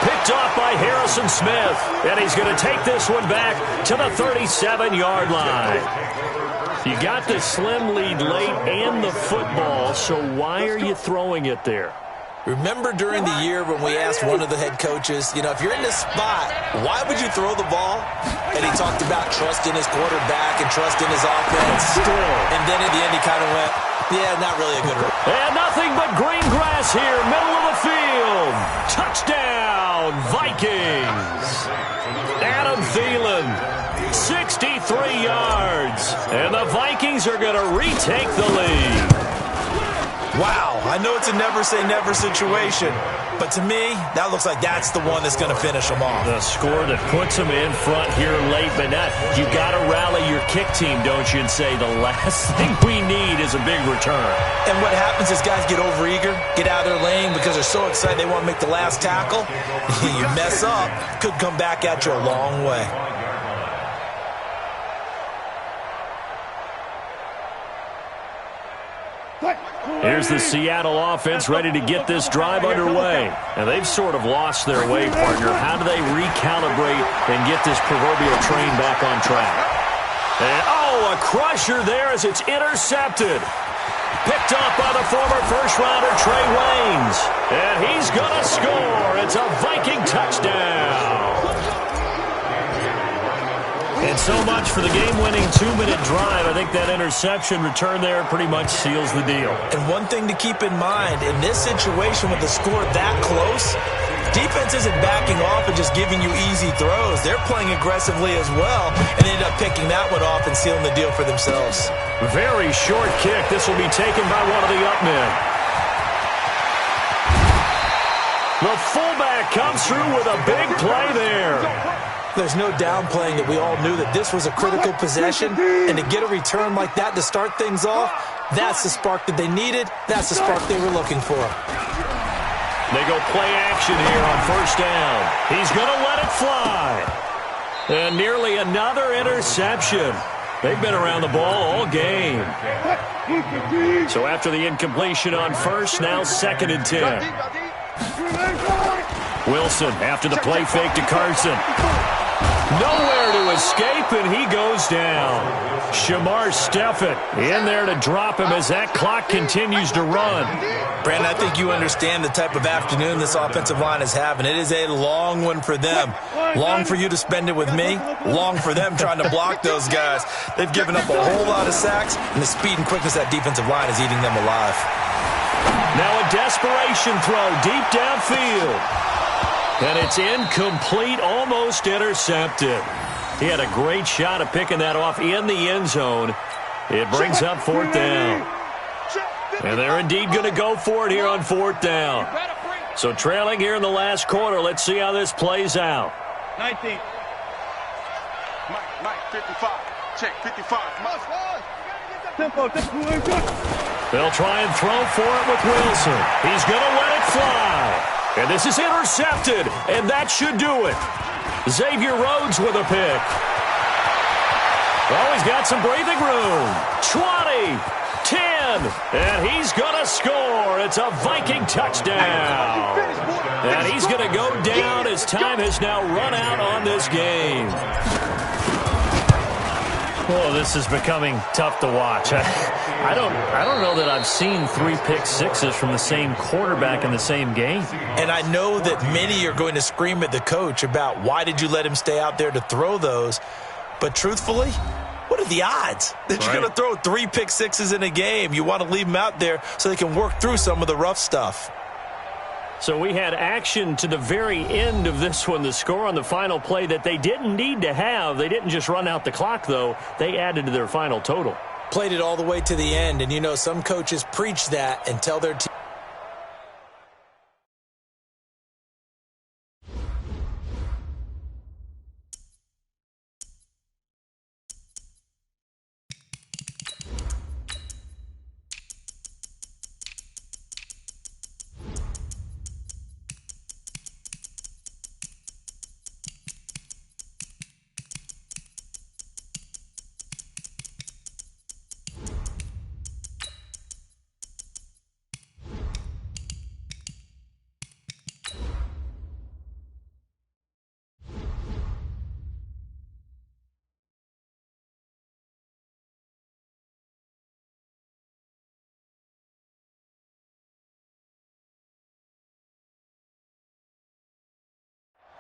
Picked off by Harrison Smith. And he's going to take this one back to the 37-yard line. You got the slim lead late and the football, so why are you throwing it there? Remember during the year when we asked one of the head coaches, if you're in this spot, why would you throw the ball? And he talked about trust in his quarterback and trust in his offense. And then at the end he kind of went, yeah, not really a good run. And nothing but green grass here, middle of the field. Touchdown, Vikings. Adam Thielen, 63 yards. And the Vikings are going to retake the lead. Wow, I know it's a never-say-never situation, but to me, that looks like that's the one that's going to finish them off. The score that puts them in front here late, but not. You got to rally your kick team, don't you, and say the last thing we need is a big return. And what happens is guys get overeager, get out of their lane because they're so excited they want to make the last tackle. You mess up, could come back at you a long way. Here's the Seattle offense ready to get this drive underway. And they've sort of lost their way, partner. How do they recalibrate and get this proverbial train back on track? And, a crusher there as it's intercepted. Picked off by the former first-rounder Trey Waynes. And he's going to score. It's a Viking touchdown. And so much for the game-winning 2-minute drive. I think that interception return there pretty much seals the deal. And one thing to keep in mind, in this situation with the score that close, defense isn't backing off and just giving you easy throws. They're playing aggressively as well and end up picking that one off and sealing the deal for themselves. Very short kick. This will be taken by one of the up men. The fullback comes through with a big play there. There's no downplaying that we all knew that this was a critical possession, and to get a return like that to start things off, that's the spark that they needed. That's the spark they were looking for. They go play action here on first down. He's going to let it fly. And nearly another interception. They've been around the ball all game. So after the incompletion on first, now 2nd and 10. Wilson after the play fake to Carson. Nowhere to escape, and he goes down. Shamar Steffett in there to drop him as that clock continues to run. Brandon, I think you understand the type of afternoon this offensive line is having. It is a long one for them. Long for you to spend it with me. Long for them trying to block those guys. They've given up a whole lot of sacks, and the speed and quickness of that defensive line is eating them alive. Now a desperation throw deep downfield. And it's incomplete, almost intercepted. He had a great shot at picking that off in the end zone. It brings up 4th down. And they're indeed going to go for it here on 4th down. So trailing here in the last quarter. Let's see how this plays out. 19. Mike, 55. Check, 55. Tempo. They'll try and throw for it with Wilson. He's going to let it fly. And this is intercepted, and that should do it. Xavier Rhodes with a pick. Well, he's got some breathing room. 20, 10, and he's going to score. It's a Viking touchdown. And he's going to go down as time has now run out on this game. Well, this is becoming tough to watch. I don't know that I've seen 3 pick sixes from the same quarterback in the same game. And I know that many are going to scream at the coach about why did you let him stay out there to throw those. But truthfully, what are the odds that you're going to throw 3 pick sixes in a game? You want to leave them out there so they can work through some of the rough stuff. So we had action to the very end of this one, the score on the final play that they didn't need to have. They didn't just run out the clock, though. They added to their final total. Played it all the way to the end, and you know some coaches preach that and tell their team.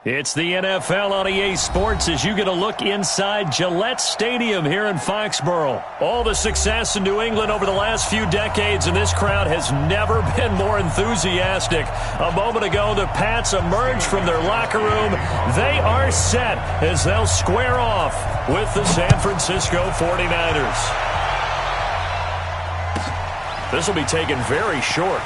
It's the NFL on EA Sports as you get a look inside Gillette Stadium here in Foxborough. All the success in New England over the last few decades, and this crowd has never been more enthusiastic. A moment ago, the Pats emerged from their locker room. They are set as they'll square off with the San Francisco 49ers. This will be taken very short.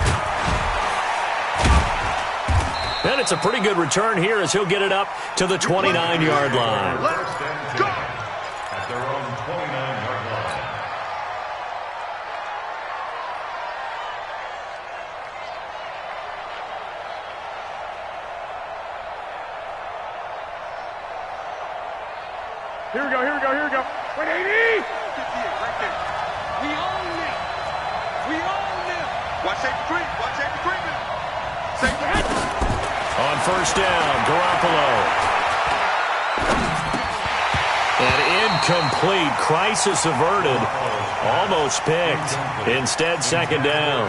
And it's a pretty good return here as he'll get it up to the 29-yard line. Let's go! At their own 29-yard line. Here we go. Wait, 80! 58, right there. We own them. Watch safety creep. Safety head. On first down, Garoppolo. An incomplete. Crisis averted. Almost picked. Instead, second down.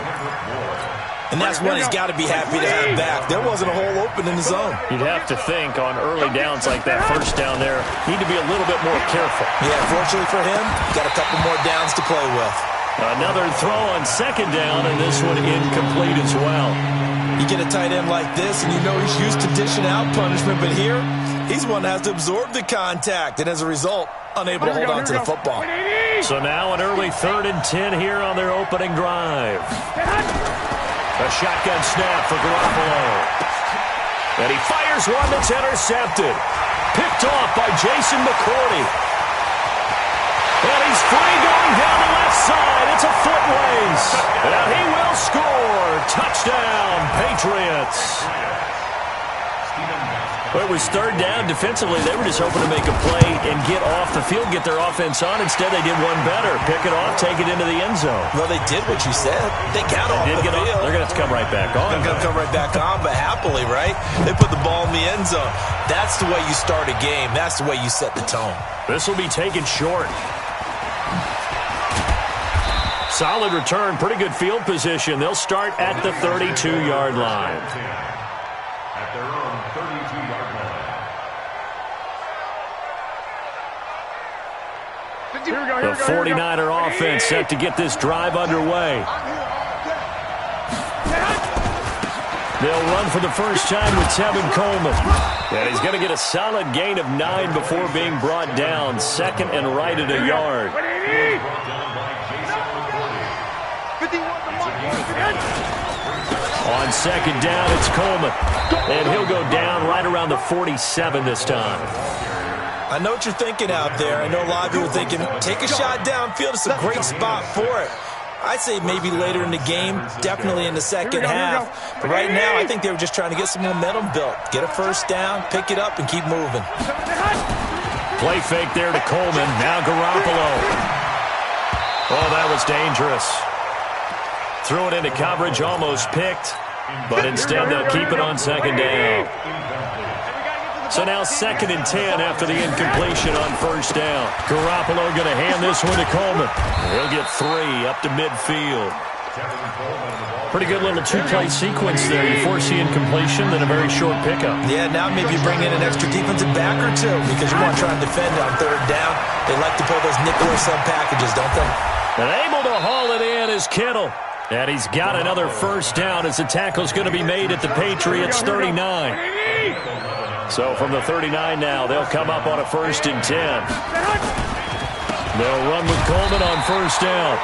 And that's one he's got to be happy to have back. There wasn't a hole open in the zone. You'd have to think on early downs like that first down there, need to be a little bit more careful. Yeah, fortunately for him, got a couple more downs to play with. Another throw on second down, and this one incomplete as well. You get a tight end like this, and you know he's used to dishing out punishment, but here, he's one that has to absorb the contact, and as a result, unable to hold on to the football. So now an early 3rd and 10 here on their opening drive. A shotgun snap for Garoppolo. And he fires one that's intercepted. Picked off by Jason McCourty. And he's free going down the left side. It's a foot race. And he will score. Touchdown, Patriots. Well, it was 3rd down. Defensively, they were just hoping to make a play and get off the field, get their offense on. Instead, they did one better. Pick it off, take it into the end zone. Well, they did what you said. They got off the field. They're going to have to come right back on. They're going to come right back on, but happily, right? They put the ball in the end zone. That's the way you start a game. That's the way you set the tone. This will be taken short. Solid return, pretty good field position. They'll start at the 32-yard line. At their own 32-yard line. The 49er offense set to get this drive underway. They'll run for the first time with Tevin Coleman. And he's going to get a solid gain of 9 before being brought down. 2nd and right at a yard. On 2nd down, it's Coleman. And he'll go down right around the 47 this time. I know what you're thinking out there. I know a lot of you are thinking, take a shot downfield. It's a great spot for it. I'd say maybe later in the game, definitely in the second half. But right now, I think they were just trying to get some momentum built. Get a first down, pick it up, and keep moving. Play fake there to Coleman. Now Garoppolo. Oh, that was dangerous. Threw it into coverage, almost picked. But instead, they'll keep it on 2nd down. So now 2nd and 10 after the incompletion on 1st down. Garoppolo going to hand this one to Coleman. He'll get 3 up to midfield. Pretty good little 2-play sequence there. You foresee incompletion, then a very short pickup. Yeah, now maybe you bring in an extra defensive back or two because you want to try and defend on 3rd down. They like to play those nickel or sub packages, don't they? And able to haul it in is Kittle. And he's got another first down as the tackle's going to be made at the Patriots' 39. So from the 39 now, they'll come up on a 1st and 10. They'll run with Coleman on 1st down.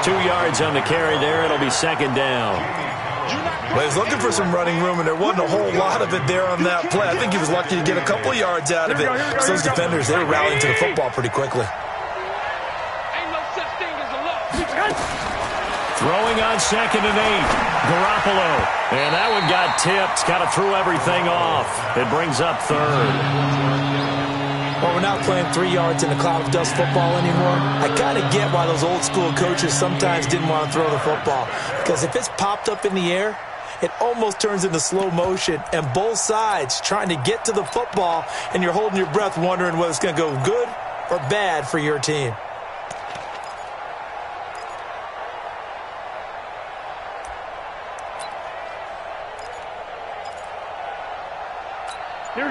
2 yards on the carry there. It'll be 2nd down. Well, he's looking for some running room, and there wasn't a whole lot of it there on that play. I think he was lucky to get a couple of yards out of it. So those defenders, they were rallying to the football pretty quickly. Throwing on 2nd and 8. Garoppolo. And that one got tipped. Kind of threw everything off. It brings up 3rd. Well, we're not playing 3 yards in a cloud of dust football anymore. I kind of get why those old school coaches sometimes didn't want to throw the football. Because if it's popped up in the air, it almost turns into slow motion. And both sides trying to get to the football, and you're holding your breath wondering whether it's going to go good or bad for your team.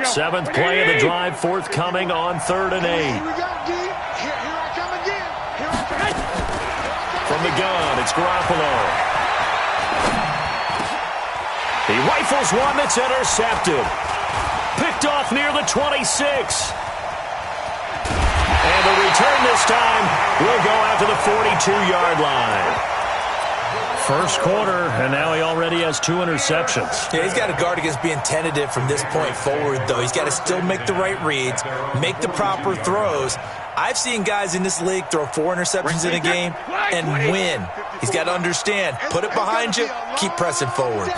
Seventh play of the drive, forthcoming on 3rd and 8. From the gun, it's Garoppolo. He rifles one that's intercepted. Picked off near the 26. And the return this time will go out to the 42-yard line. First quarter, and now he already has 2 interceptions. Yeah, he's got to guard against being tentative from this point forward, though. He's got to still make the right reads, make the proper throws. I've seen guys in this league throw 4 interceptions in a game and win. He's got to understand, put it behind you, keep pressing forward.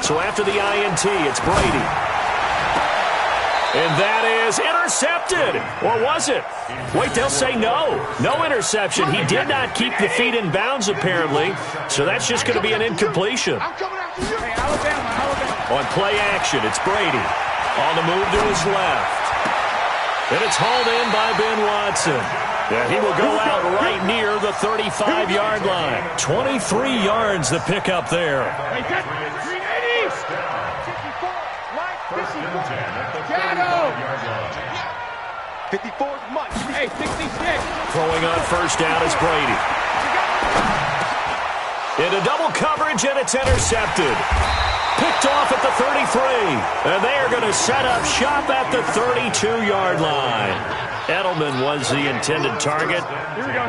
So after the INT, it's Brady. And that is intercepted. Or was it? Wait, they'll say no. No interception. He did not keep the feet in bounds, apparently. So that's just going to be an incompletion. On play action, it's Brady. On the move to his left. And it's hauled in by Ben Watson. Yeah, he will go out right near the 35-yard line. 23 yards the pickup there. Shadow. 54 is much. Hey, 66. Throwing on first down is Brady. Into double coverage, and it's intercepted. Picked off at the 33. And they are going to set up shop at the 32-yard line. Edelman was the intended target. Here we go.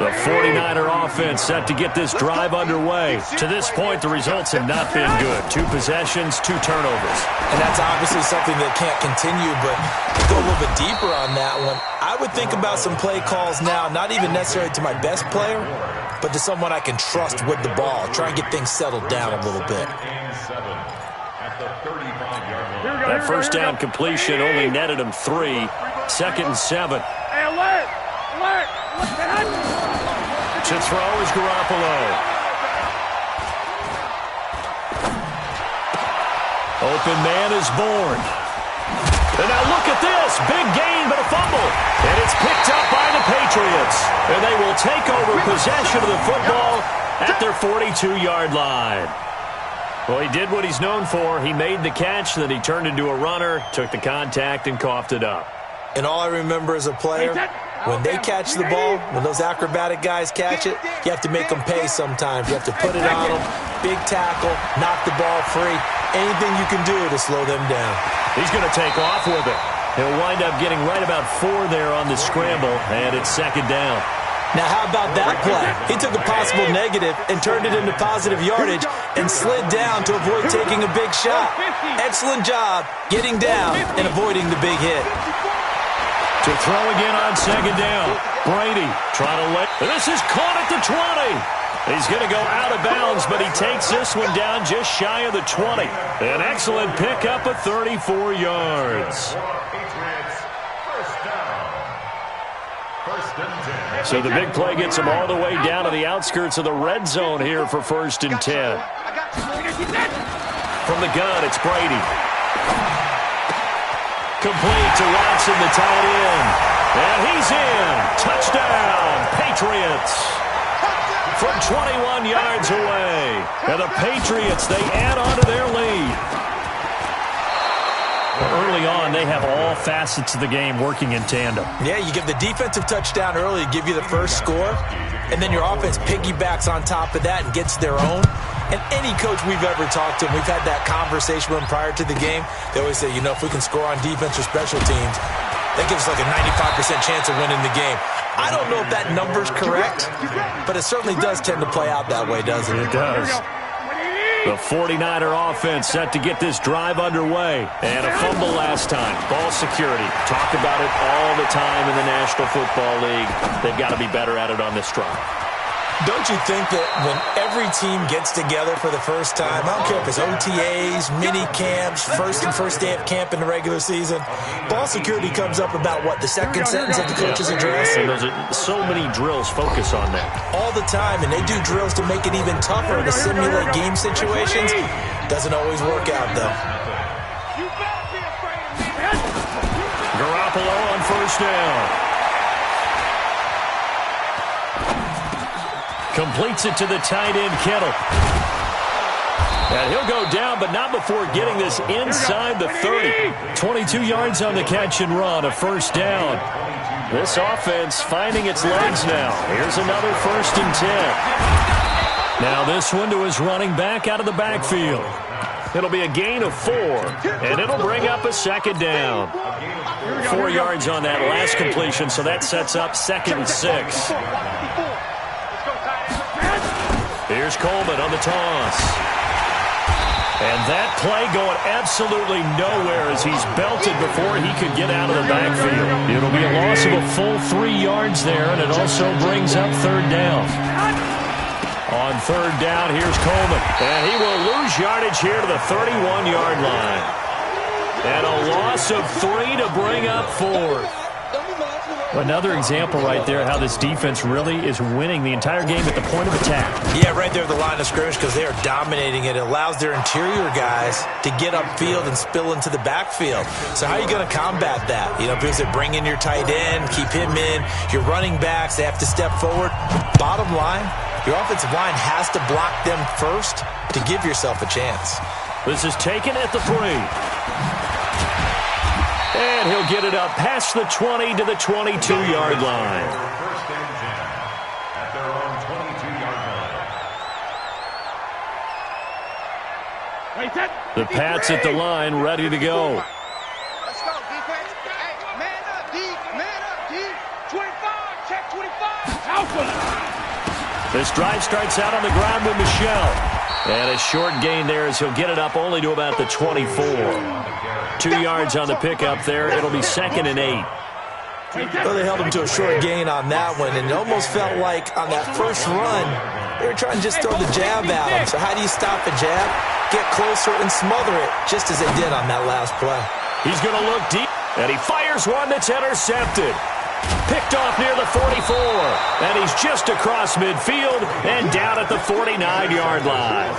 The 49er offense set to get this drive underway. To this point, the results have not been good. 2 possessions, 2 turnovers. And that's obviously something that can't continue, but to go a little bit deeper on that one, I would think about some play calls now, not even necessarily to my best player, but to someone I can trust with the ball. Try and get things settled down a little bit. That first down completion only netted him 3. 2nd and 7. Hey, alert! To throw is Garoppolo. Open man is born. And now look at this. Big gain, but a fumble. And it's picked up by the Patriots. And they will take over possession of the football at their 42-yard line. Well, he did what he's known for. He made the catch, then he turned into a runner, took the contact, and coughed it up. And all I remember as a player, when they catch the ball, when those acrobatic guys catch it, you have to make them pay sometimes. You have to put it on them, big tackle, knock the ball free. Anything you can do to slow them down. He's going to take off with it. He'll wind up getting right about 4 there on the scramble, and it's 2nd down. Now, how about that play? He took a possible negative and turned it into positive yardage and slid down to avoid taking a big shot. Excellent job getting down and avoiding the big hit. To throw again on 2nd down. Brady trying to let... This is caught at the 20. He's going to go out of bounds, but he takes this one down just shy of the 20. An excellent pickup of 34 yards. So the big play gets him all the way down to the outskirts of the red zone here for 1st and 10. From the gun, it's Brady. Complete to Watson, the tight end. And he's in. Touchdown, Patriots. From 21 yards away. And the Patriots, they add on to their lead. Early on, they have all facets of the game working in tandem. Yeah, you give the defensive touchdown early, give you the first score, and then your offense piggybacks on top of that and gets their own. And any coach we've ever talked to, we've had that conversation with them prior to the game, they always say, if we can score on defense or special teams, that gives us like a 95% chance of winning the game. I don't know if that number's correct, but it certainly does tend to play out that way, doesn't it? It does. The 49er offense set to get this drive underway. And a fumble last time. Ball security. Talk about it all the time in the National Football League. They've got to be better at it on this drive. Don't you think that when every team gets together for the first time, I don't care if it's OTAs, mini camps, first day of camp in the regular season, ball security comes up about, the second sentence of the coach's address? And so many drills focus on that. All the time, and they do drills to make it even tougher to simulate game situations. Doesn't always work out, though. Garoppolo on first down. Completes it to the tight end, Kittle. And he'll go down, but not before getting this inside the 30. 22 yards on the catch and run, a first down. This offense finding its legs now. Here's another 1st and 10. Now this one to his running back out of the backfield. It'll be a gain of 4, and it'll bring up a 2nd down. 4 yards on that last completion, so that sets up 2nd and 6. Here's Coleman on the toss. And that play going absolutely nowhere as he's belted before he could get out of the backfield. It'll be a loss of a full 3 yards there, and it also brings up 3rd down. On 3rd down, here's Coleman. And he will lose yardage here to the 31-yard line. And a loss of 3 to bring up 4th. Another example right there how this defense really is winning the entire game at the point of attack. Yeah, right there at the line of scrimmage because they are dominating it. It allows their interior guys to get upfield and spill into the backfield. So how are you going to combat that? You know, because they bring in your tight end, keep him in. Your running backs, they have to step forward. Bottom line, your offensive line has to block them first to give yourself a chance. This is taken at the 3. And he'll get it up past the 20 to the 22-yard line. First and 10 at their own 22-yard line. The Pats at the line, ready to go. Let's go, defense. Hey, man up, D. Man up, D. 25, check 25. Alpha. This drive starts out on the ground with Michel. And a short gain there as he'll get it up only to about the 24. 2 yards on the pickup there. It'll be 2nd and 8. Well, they held him to a short gain on that one, and it almost felt like on that first run, they were trying to just throw the jab at him. So how do you stop a jab? Get closer and smother it, just as they did on that last play. He's going to look deep, and he fires one that's intercepted. Picked off near the 44, and he's just across midfield and down at the 49-yard line.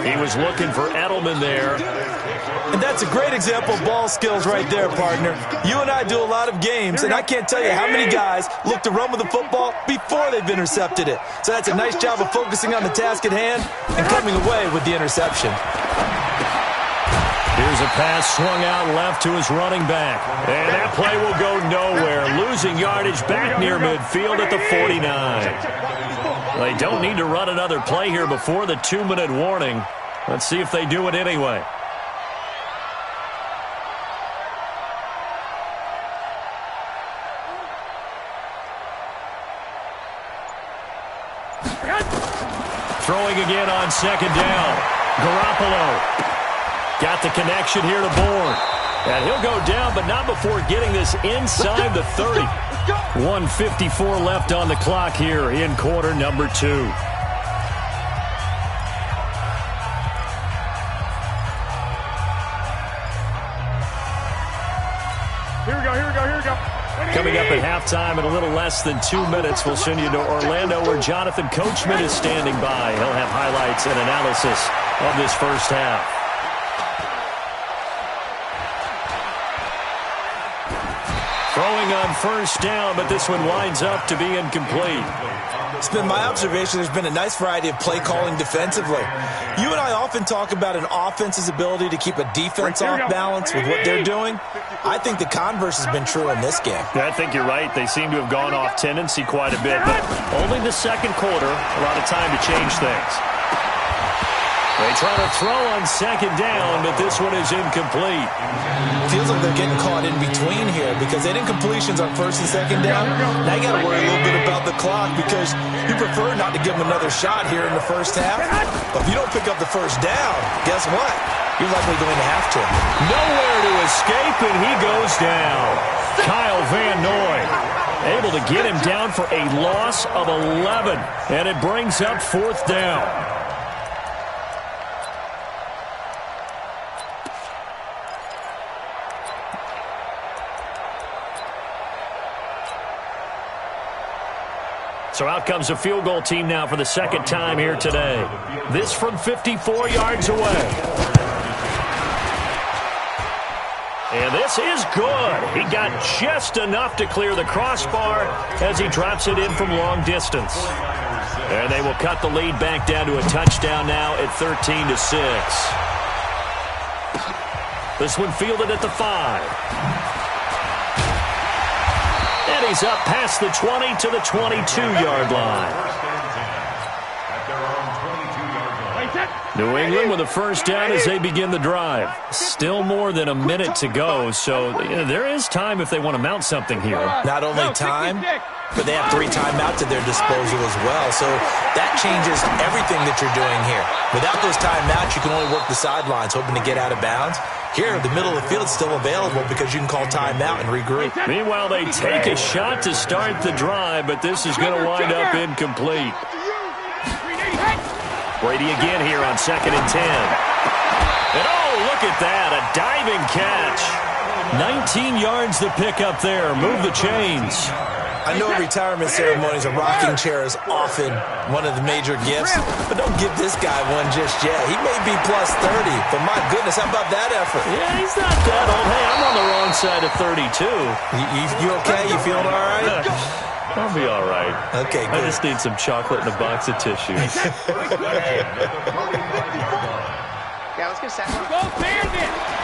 He was looking for Edelman there. And that's a great example of ball skills right there, partner. You and I do a lot of games, and I can't tell you how many guys look to run with the football before they've intercepted it. So that's a nice job of focusing on the task at hand and coming away with the interception. Here's a pass swung out left to his running back. And that play will go nowhere. Losing yardage back near midfield at the 49. They don't need to run another play here before the 2-minute warning. Let's see if they do it anyway. Throwing again on 2nd down. Garoppolo. Got the connection here to Bourne. And he'll go down, but not before getting this inside the 30. 1:54 left on the clock here in quarter number 2. Here we go. Coming up at halftime in a little less than 2 minutes, we'll send you to Orlando where Jonathan Coachman is standing by. He'll have highlights and analysis of this first half. Throwing on first down, but this one winds up to be incomplete. It's been my observation there's been a nice variety of play calling defensively. You and I often talk about an offense's ability to keep a defense off balance with what they're doing. I think the converse has been true in this game. I think you're right. They seem to have gone off tendency quite a bit, but only the second quarter, a lot of time to change things. They try to throw on 2nd down, but this one is incomplete. Feels like they're getting caught in between here because they didn't completions on 1st and 2nd down. Now you got to worry a little bit about the clock because you prefer not to give them another shot here in the first half. But if you don't pick up the first down, guess what? You're likely going to have to. Nowhere to escape, and he goes down. Kyle Van Noy able to get him down for a loss of 11, and it brings up 4th down. So out comes a field goal team now for the 2nd time here today. This from 54 yards away. And this is good. He got just enough to clear the crossbar as he drops it in from long distance. And they will cut the lead back down to a touchdown now at 13-6. This one fielded at the 5. And he's up past the 20 to the 22-yard line. New England with a first down as they begin the drive. Still more than a minute to go, so there is time if they want to mount something here. Not only time, but they have 3 timeouts at their disposal as well, so that changes everything that you're doing here. Without those timeouts, you can only work the sidelines, hoping to get out of bounds. Here, the middle of the field is still available because you can call timeout and regroup. Meanwhile, they take a shot to start the drive, but this is going to wind up incomplete. Brady again here on 2nd and 10. And oh, look at that, a diving catch. 19 yards the pick up there. Move the chains. I know retirement ceremonies, a rocking chair is often one of the major gifts, but don't give this guy one just yet. He may be plus 30, but my goodness, how about that effort? Yeah, he's not that old. Hey, I'm on the wrong side of 32. You okay? You feeling all right? I'll be all right. Okay, good. I just need some chocolate and a box of tissues.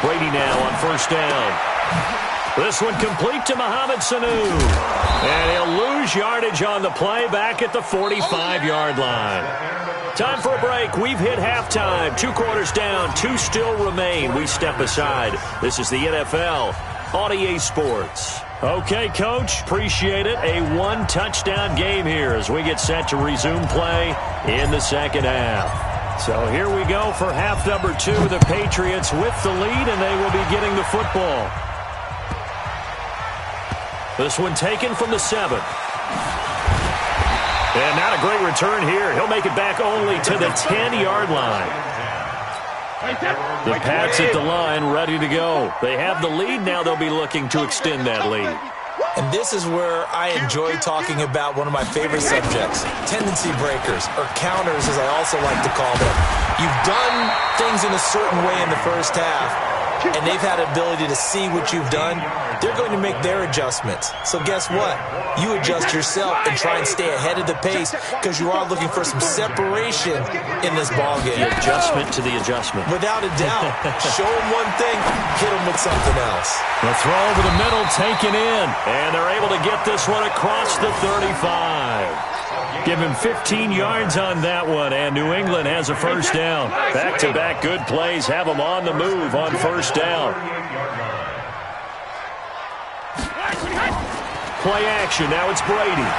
Brady now on first down. This one complete to Mohamed Sanu. And he'll lose yardage on the play back at the 45-yard line. Time for a break. We've hit halftime. 2 quarters down. 2 still remain. We step aside. This is the NFL on EA Sports. Okay, Coach. Appreciate it. A 1-touchdown game here as we get set to resume play in the second half. So here we go for half number 2. The Patriots with the lead, and they will be getting the football. This one taken from the 7. And not a great return here. He'll make it back only to the 10-yard line. The Pats at the line ready to go. They have the lead. Now they'll be looking to extend that lead. And this is where I enjoy talking about one of my favorite subjects, tendency breakers, or counters as I also like to call them. You've done things in a certain way in the first half, and they've had an ability to see what you've done. They're going to make their adjustments. So guess what? You adjust yourself and try and stay ahead of the pace because you are looking for some separation in this ballgame. The adjustment to the adjustment. Without a doubt. Show them one thing, hit them with something else. The throw over the middle taken in, and they're able to get this one across the 35. Give him 15 yards on that one, and New England has a first down. Back-to-back good plays have them on the move on first down. Play action. Now it's Brady.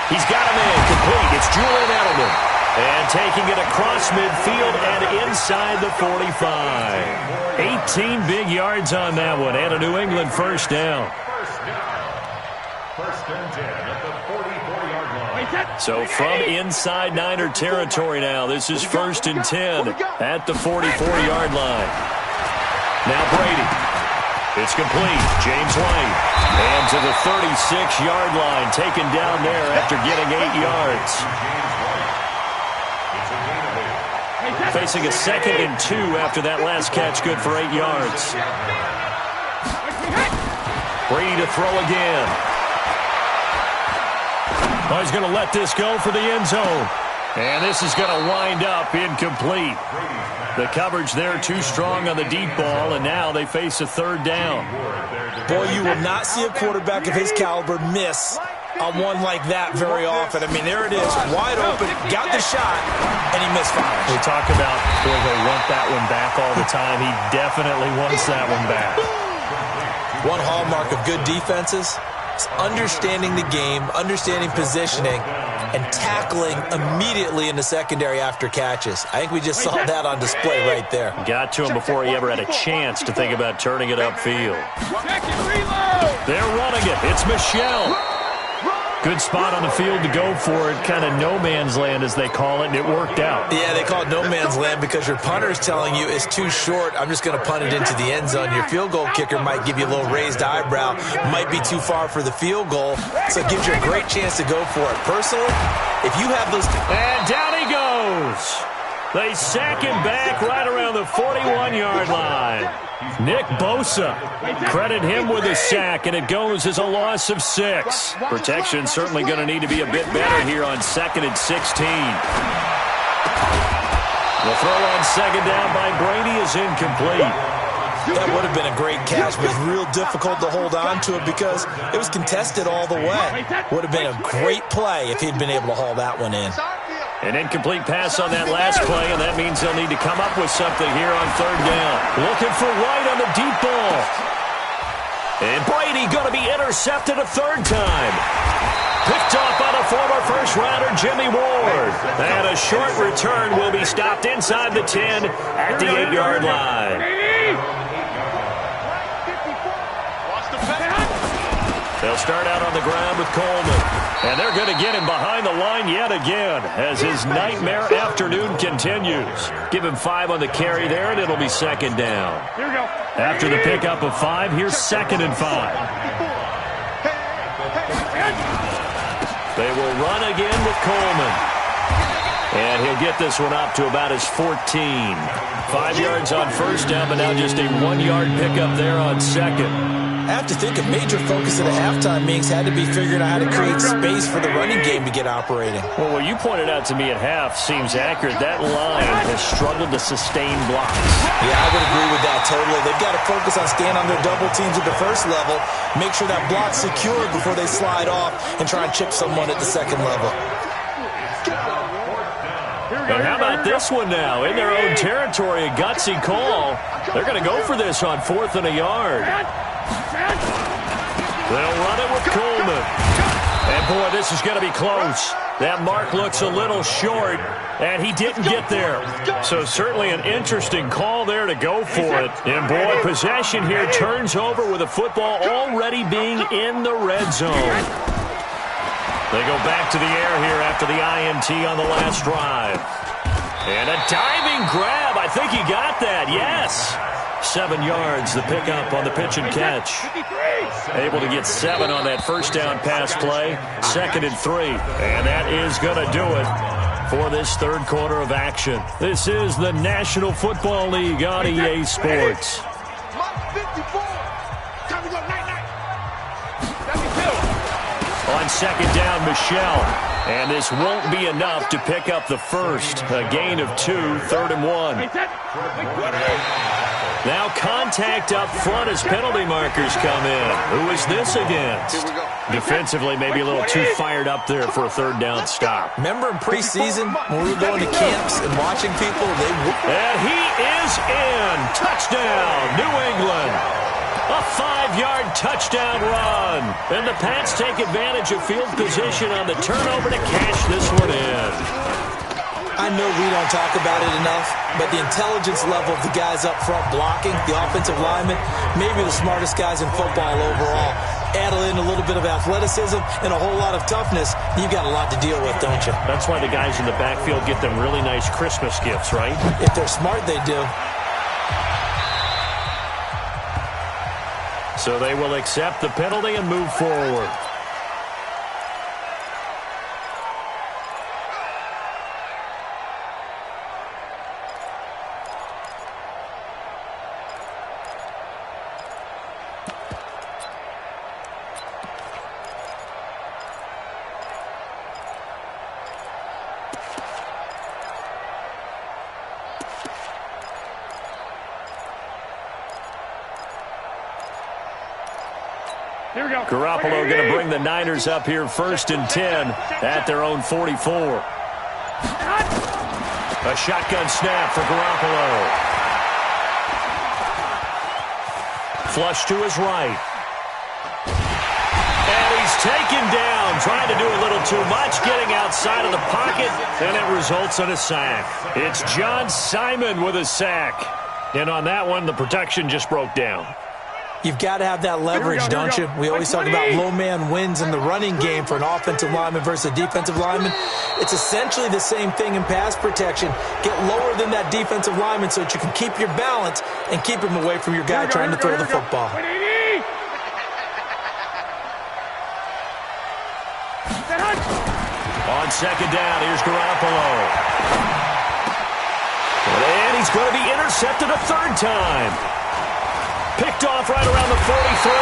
He's got him in. Complete. It's Julian Edelman. And taking it across midfield and inside the 45. 18 big yards on that one, and a New England first down. First and 10 at the 44-yard line. So from inside Niner territory now, this is first and 10 at the 44-yard line. Now Brady. It's complete. James White. And to the 36-yard line, taken down there after getting 8 yards. Facing a 2nd and 2 after that last catch, good for 8 yards. Brady to throw again. Oh, he's going to let this go for the end zone. And this is going to wind up incomplete. The coverage there too strong on the deep ball, and now they face a third down. Boy, you will not see a quarterback of his caliber miss on one like that very often. I mean, there it is, wide open, got the shot, and he misfires. We talk about, boy, they want that one back all the time. He definitely wants that one back. One hallmark of good defenses is understanding the game, understanding positioning, and tackling immediately in the secondary after catches. I think we just saw that on display right there. Got to him before he ever had a chance to think about turning it upfield. They're running it. It's Michel. Good spot on the field to go for it. Kind of no man's land, as they call it, and it worked out. Yeah, they call it no man's land because your punter's telling you it's too short. I'm just going to punt it into the end zone. Your field goal kicker might give you a little raised eyebrow. Might be too far for the field goal, so it gives you a great chance to go for it. Personally, if you have those... And down he goes. They sack him back right around the 41-yard line. Nick Bosa, credit him with a sack, and it goes as a loss of 6. Protection certainly going to need to be a bit better here on 2nd and 16. The throw on 2nd down by Brady is incomplete. That would have been a great catch, but it was real difficult to hold on to it because it was contested all the way. Would have been a great play if he'd been able to haul that one in. An incomplete pass on that last play, and that means they'll need to come up with something here on 3rd down. Looking for White on the deep ball. And Brady going to be intercepted a 3rd time. Picked off by the former first-rounder Jimmy Ward. And a short return will be stopped inside the 10 at the 8-yard line. They'll start out on the ground with Coleman. And they're going to get him behind the line yet again as his nightmare afternoon continues. Give him 5 on the carry there, and it'll be 2nd down. Here we go. After the pickup of 5, here's 2nd and 5. They will run again with Coleman. And he'll get this one up to about his 14. 5 yards on first down, but now just a 1-yard pickup there on second. I have to think a major focus at the halftime meetings had to be figuring out how to create space for the running game to get operating. Well, what you pointed out to me at half seems accurate. That line has struggled to sustain blocks. Yeah, I would agree with that totally. They've got to focus on staying on their double teams at the first level, make sure that block's secure before they slide off and try and chip someone at the second level. And how about this one now? In their own territory, a gutsy call. They're going to go for this on 4th and a yard. They'll run it with Coleman. And, boy, this is going to be close. That mark looks a little short, and he didn't get there. So certainly an interesting call there to go for it. And, boy, possession here turns over with the football already being in the red zone. They go back to the air here after the INT on the last drive. And a diving grab. I think he got that. Yes. 7 yards, the pickup on the pitch and catch. Able to get 7 on that first down pass play. 2nd and 3. And that is going to do it for this third quarter of action. This is the National Football League on EA Sports. On second down, Michelle. And this won't be enough to pick up the first. A gain of 2, 3rd and 1. Now contact up front as penalty markers come in. Who is this against? Defensively, maybe a little too fired up there for a third down stop. Remember in preseason when we were going to camps and watching people? And he is in. Touchdown, New England. A 5-yard touchdown run. And the Pats take advantage of field position on the turnover to cash this one in. I know we don't talk about it enough, but the intelligence level of the guys up front blocking, the offensive linemen, maybe the smartest guys in football overall. Add in a little bit of athleticism and a whole lot of toughness, you've got a lot to deal with, don't you? That's why the guys in the backfield get them really nice Christmas gifts, right? If they're smart, they do. So they will accept the penalty and move forward. Garoppolo going to bring the Niners up here 1st and 10 at their own 44. A shotgun snap for Garoppolo. Flush to his right. And he's taken down, trying to do a little too much, getting outside of the pocket, and it results in a sack. It's John Simon with a sack. And on that one, the protection just broke down. You've got to have that leverage, don't you? We always talk about low man wins in the running game for an offensive lineman versus a defensive lineman. It's essentially the same thing in pass protection. Get lower than that defensive lineman so that you can keep your balance and keep him away from your guy trying to throw the football. On second down, here's Garoppolo. And he's going to be intercepted a 3rd time. Picked off right around the 43.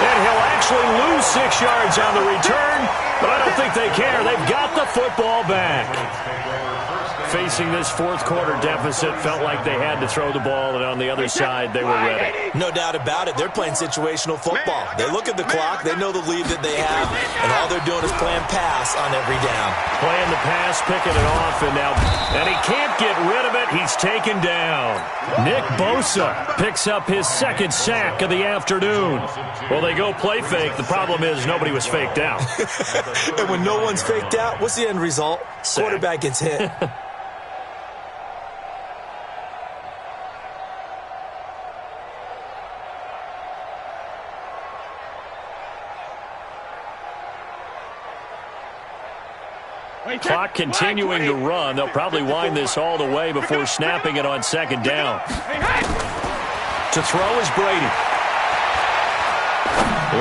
And he'll actually lose 6 yards on the return, but I don't think they care. They've got the football back. Facing this 4th quarter deficit, felt like they had to throw the ball, and on the other side, they were ready. No doubt about it. They're playing situational football. They look at the clock. They know the lead that they have, and all they're doing is playing pass on every down. Playing the pass, picking it off, and he can't get rid of it. He's taken down. Nick Bosa picks up his 2nd sack of the afternoon. Well, they go play fake. The problem is nobody was faked out. And when no one's faked out, what's the end result? Sack. Quarterback gets hit. Clock continuing to run. They'll probably wind this all the way before snapping it on 2nd down. To throw is Brady.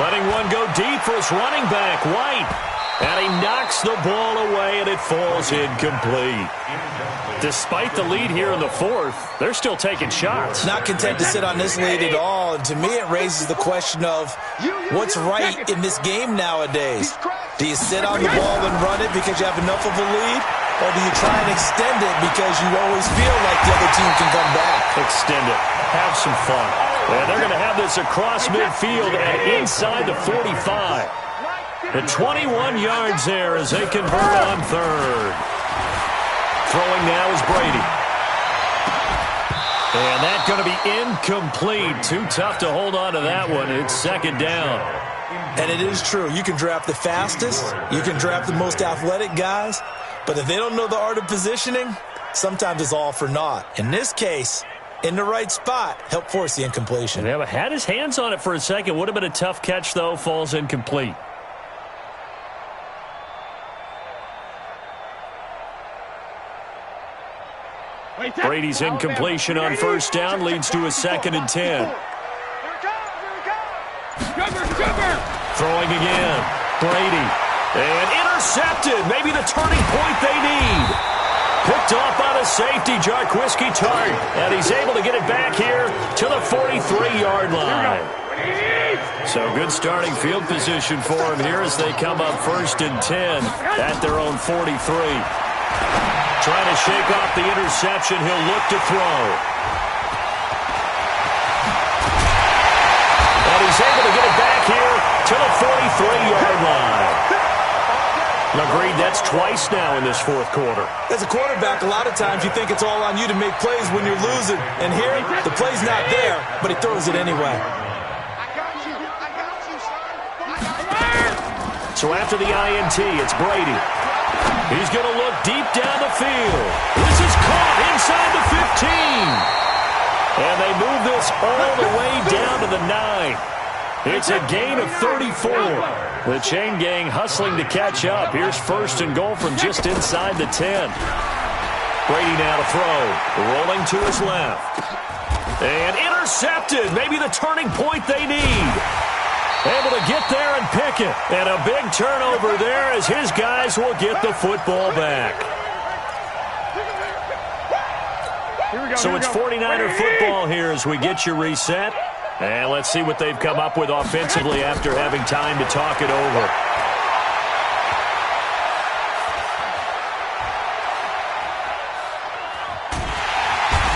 Letting one go deep for his running back, White. And he knocks the ball away, and it falls incomplete. Despite the lead here in the fourth, they're still taking shots. Not content to sit on this lead at all. And to me, it raises the question of what's right in this game nowadays. Do you sit on the ball and run it because you have enough of a lead? Or do you try and extend it because you always feel like the other team can come back? Extend it. Have some fun. And they're going to have this across midfield and inside the 45. The 21 yards there as they convert on third. Throwing now is Brady. And that's going to be incomplete. Too tough to hold on to that one. It's second down. And it is true. You can draft the fastest. You can draft the most athletic guys. But if they don't know the art of positioning, sometimes it's all for naught. In this case, in the right spot, help force the incompletion. Yeah, had his hands on it for a second. Would have been a tough catch, though. Falls incomplete. Brady's incompletion on first down leads to a 2nd and 10. Throwing again. Brady. And intercepted. Maybe the turning point they need. Picked off by the safety, Jarquiski Tartt. And he's able to get it back here to the 43-yard line. So good starting field position for him here as they come up 1st and 10 at their own 43. Trying to shake off the interception. He'll look to throw. And he's able to get it back here to the 43-yard line. Agreed, that's twice now in this fourth quarter. As a quarterback, a lot of times you think it's all on you to make plays when you're losing. And here, the play's not there, but he throws it anyway. So after the INT, it's Brady. He's going to look deep down the field. This is caught inside the 15. And they move this all the way down to the 9. It's a gain of 34. The chain gang hustling to catch up. Here's 1st and goal from just inside the 10. Brady now to throw. Rolling to his left. And intercepted. Maybe the turning point they need. Able to get there and pick it. And a big turnover there as his guys will get the football back. So it's 49er football here as we get you reset. And let's see what they've come up with offensively after having time to talk it over.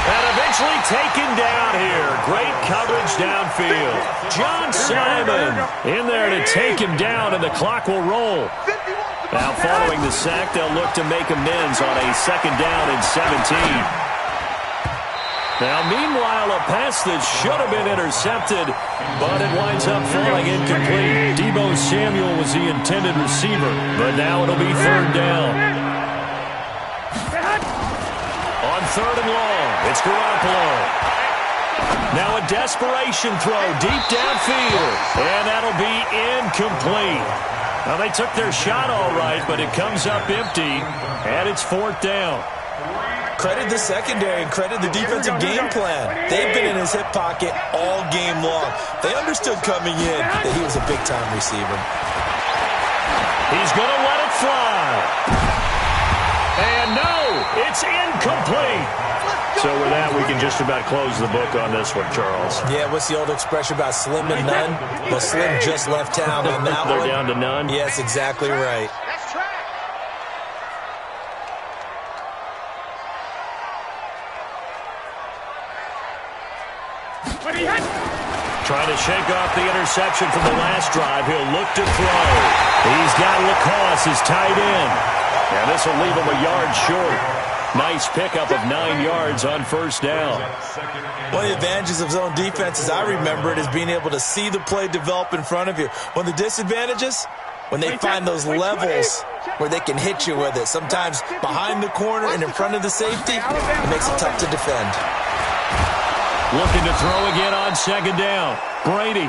And eventually taken down here. Great coverage downfield. John Simon in there to take him down, and the clock will roll. Now following the sack, they'll look to make amends on a 2nd down and 17. Now, meanwhile, a pass that should have been intercepted, but it winds up falling incomplete. Deebo Samuel was the intended receiver, but now it'll be 3rd down. On 3rd and long, it's Garoppolo. Now a desperation throw deep downfield, and that'll be incomplete. Now, they took their shot all right, but it comes up empty, and it's 4th down. Credit the secondary and credit the defensive game plan. They've been in his hip pocket all game long. They understood coming in that he was a big-time receiver. He's going to let it fly. And no, it's incomplete. So with that, we can just about close the book on this one, Charles. Yeah, what's the old expression about slim and none? Well, Slim just left town on that one. They're down to none? Yes, exactly right. Trying to shake off the interception from the last drive. He'll look to throw. He's got Lacoste, his tight end. And this will leave him a yard short. Nice pickup of 9 yards on 1st down. One of the advantages of zone defense, as I remember it, is being able to see the play develop in front of you. One of the disadvantages, when they find those levels where they can hit you with it. Sometimes behind the corner and in front of the safety, it makes it tough to defend. Looking to throw again on second down. Brady.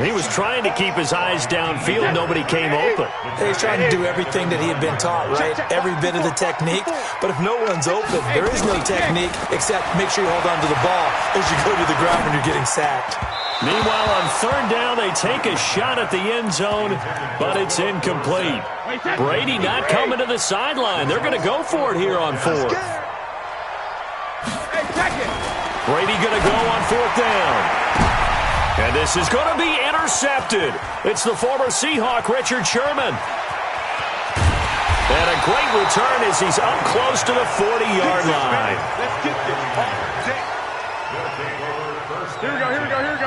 He was trying to keep his eyes downfield. Nobody came open. He's trying to do everything that he had been taught, right? Every bit of the technique. But if no one's open, there is no technique except make sure you hold on to the ball as you go to the ground when you're getting sacked. Meanwhile, on third down, they take a shot at the end zone, but it's incomplete. Brady not coming to the sideline. They're going to go for it here on fourth. Brady going to go on fourth down. And this is going to be intercepted. It's the former Seahawk, Richard Sherman. And a great return as he's up close to the 40-yard line. Let's get this. Here we go.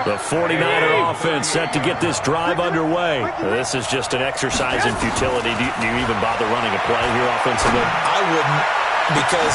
The 49er offense set to get this drive underway. This is just an exercise in futility. Do you even bother running a play here offensively? I wouldn't, because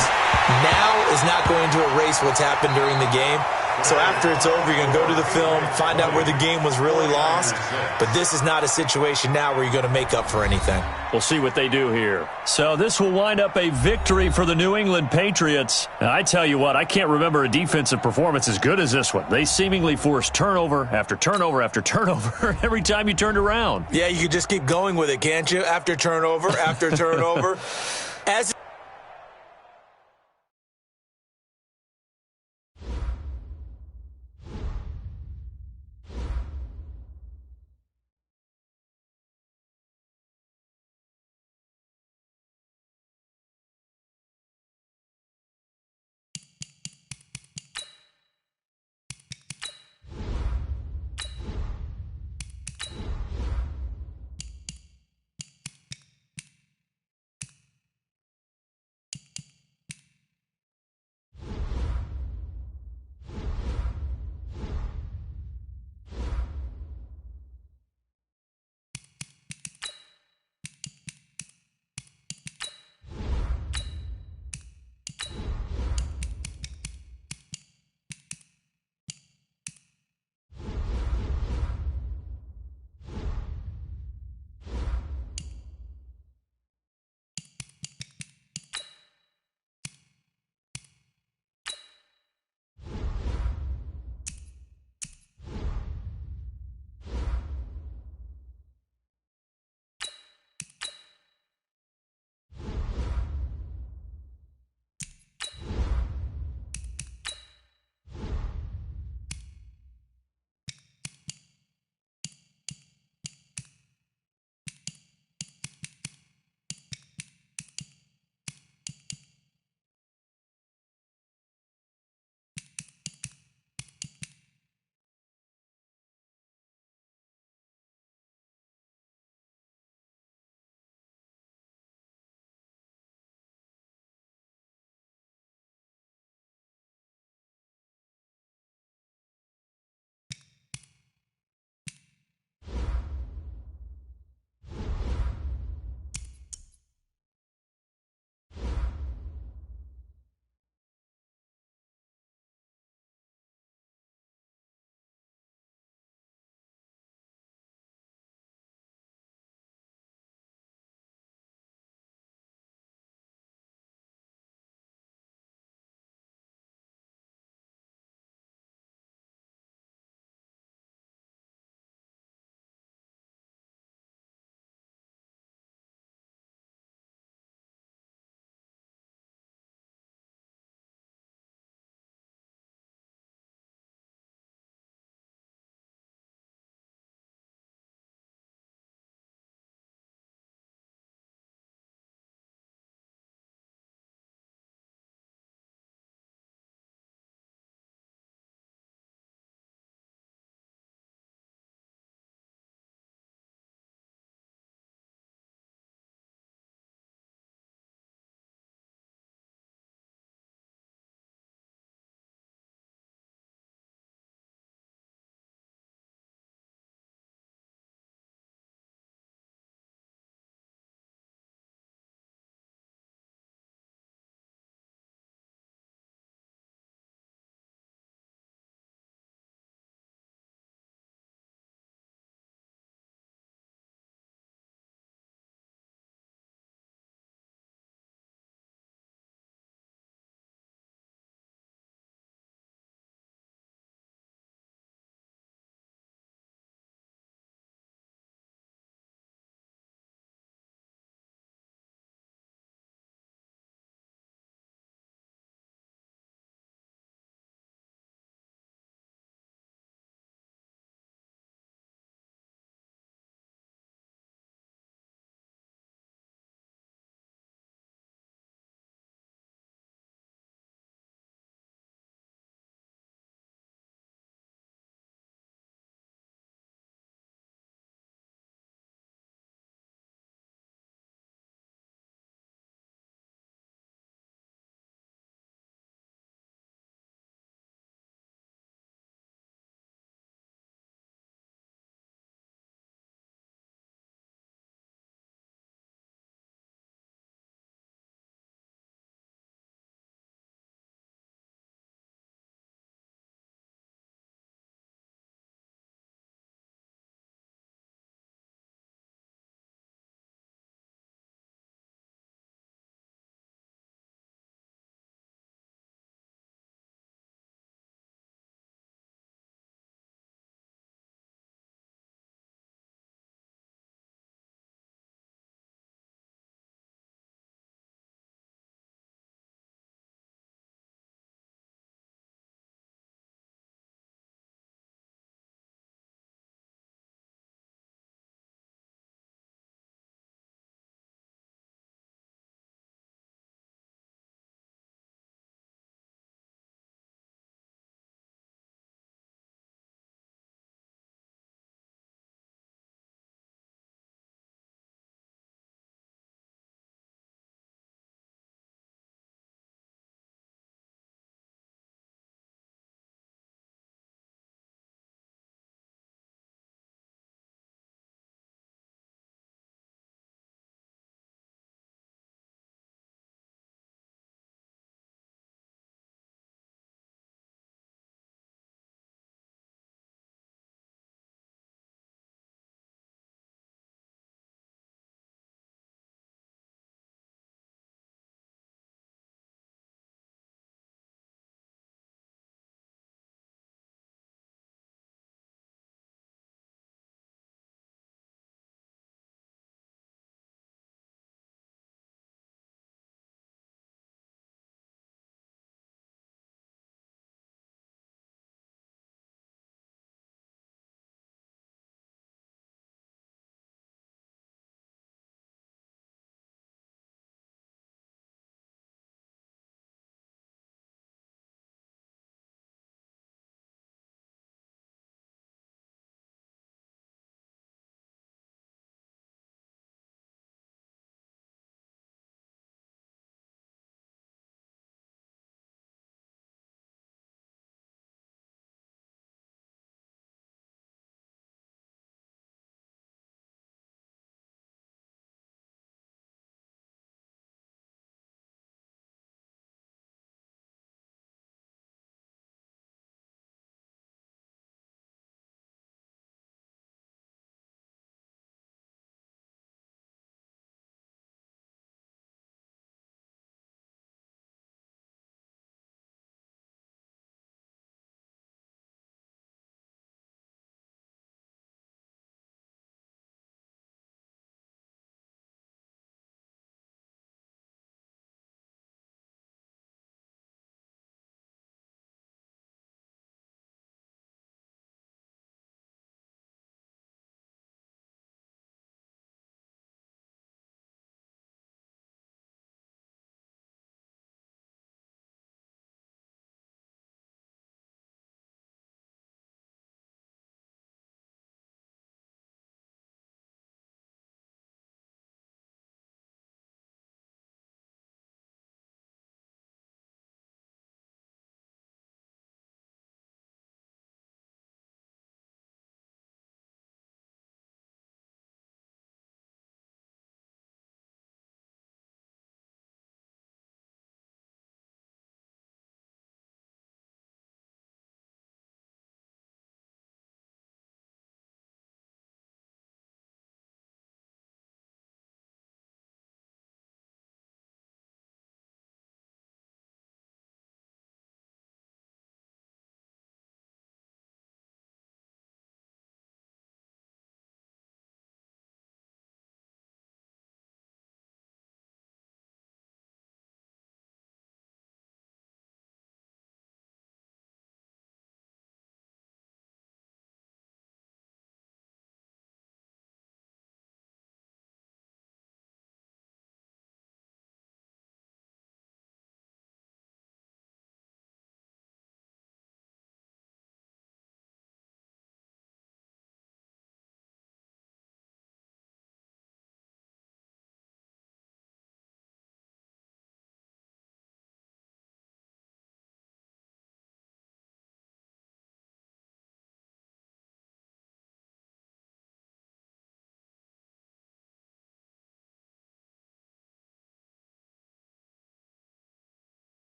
now is not going to erase what's happened during the game. So after it's over, you're going to go to the film, find out where the game was really lost. But this is not a situation now where you're going to make up for anything. We'll see what they do here. So this will wind up a victory for the New England Patriots. And I tell you what, I can't remember a defensive performance as good as this one. They seemingly forced turnover after turnover after turnover every time you turned around. Yeah, you could just keep going with it, can't you? After turnover, after turnover. As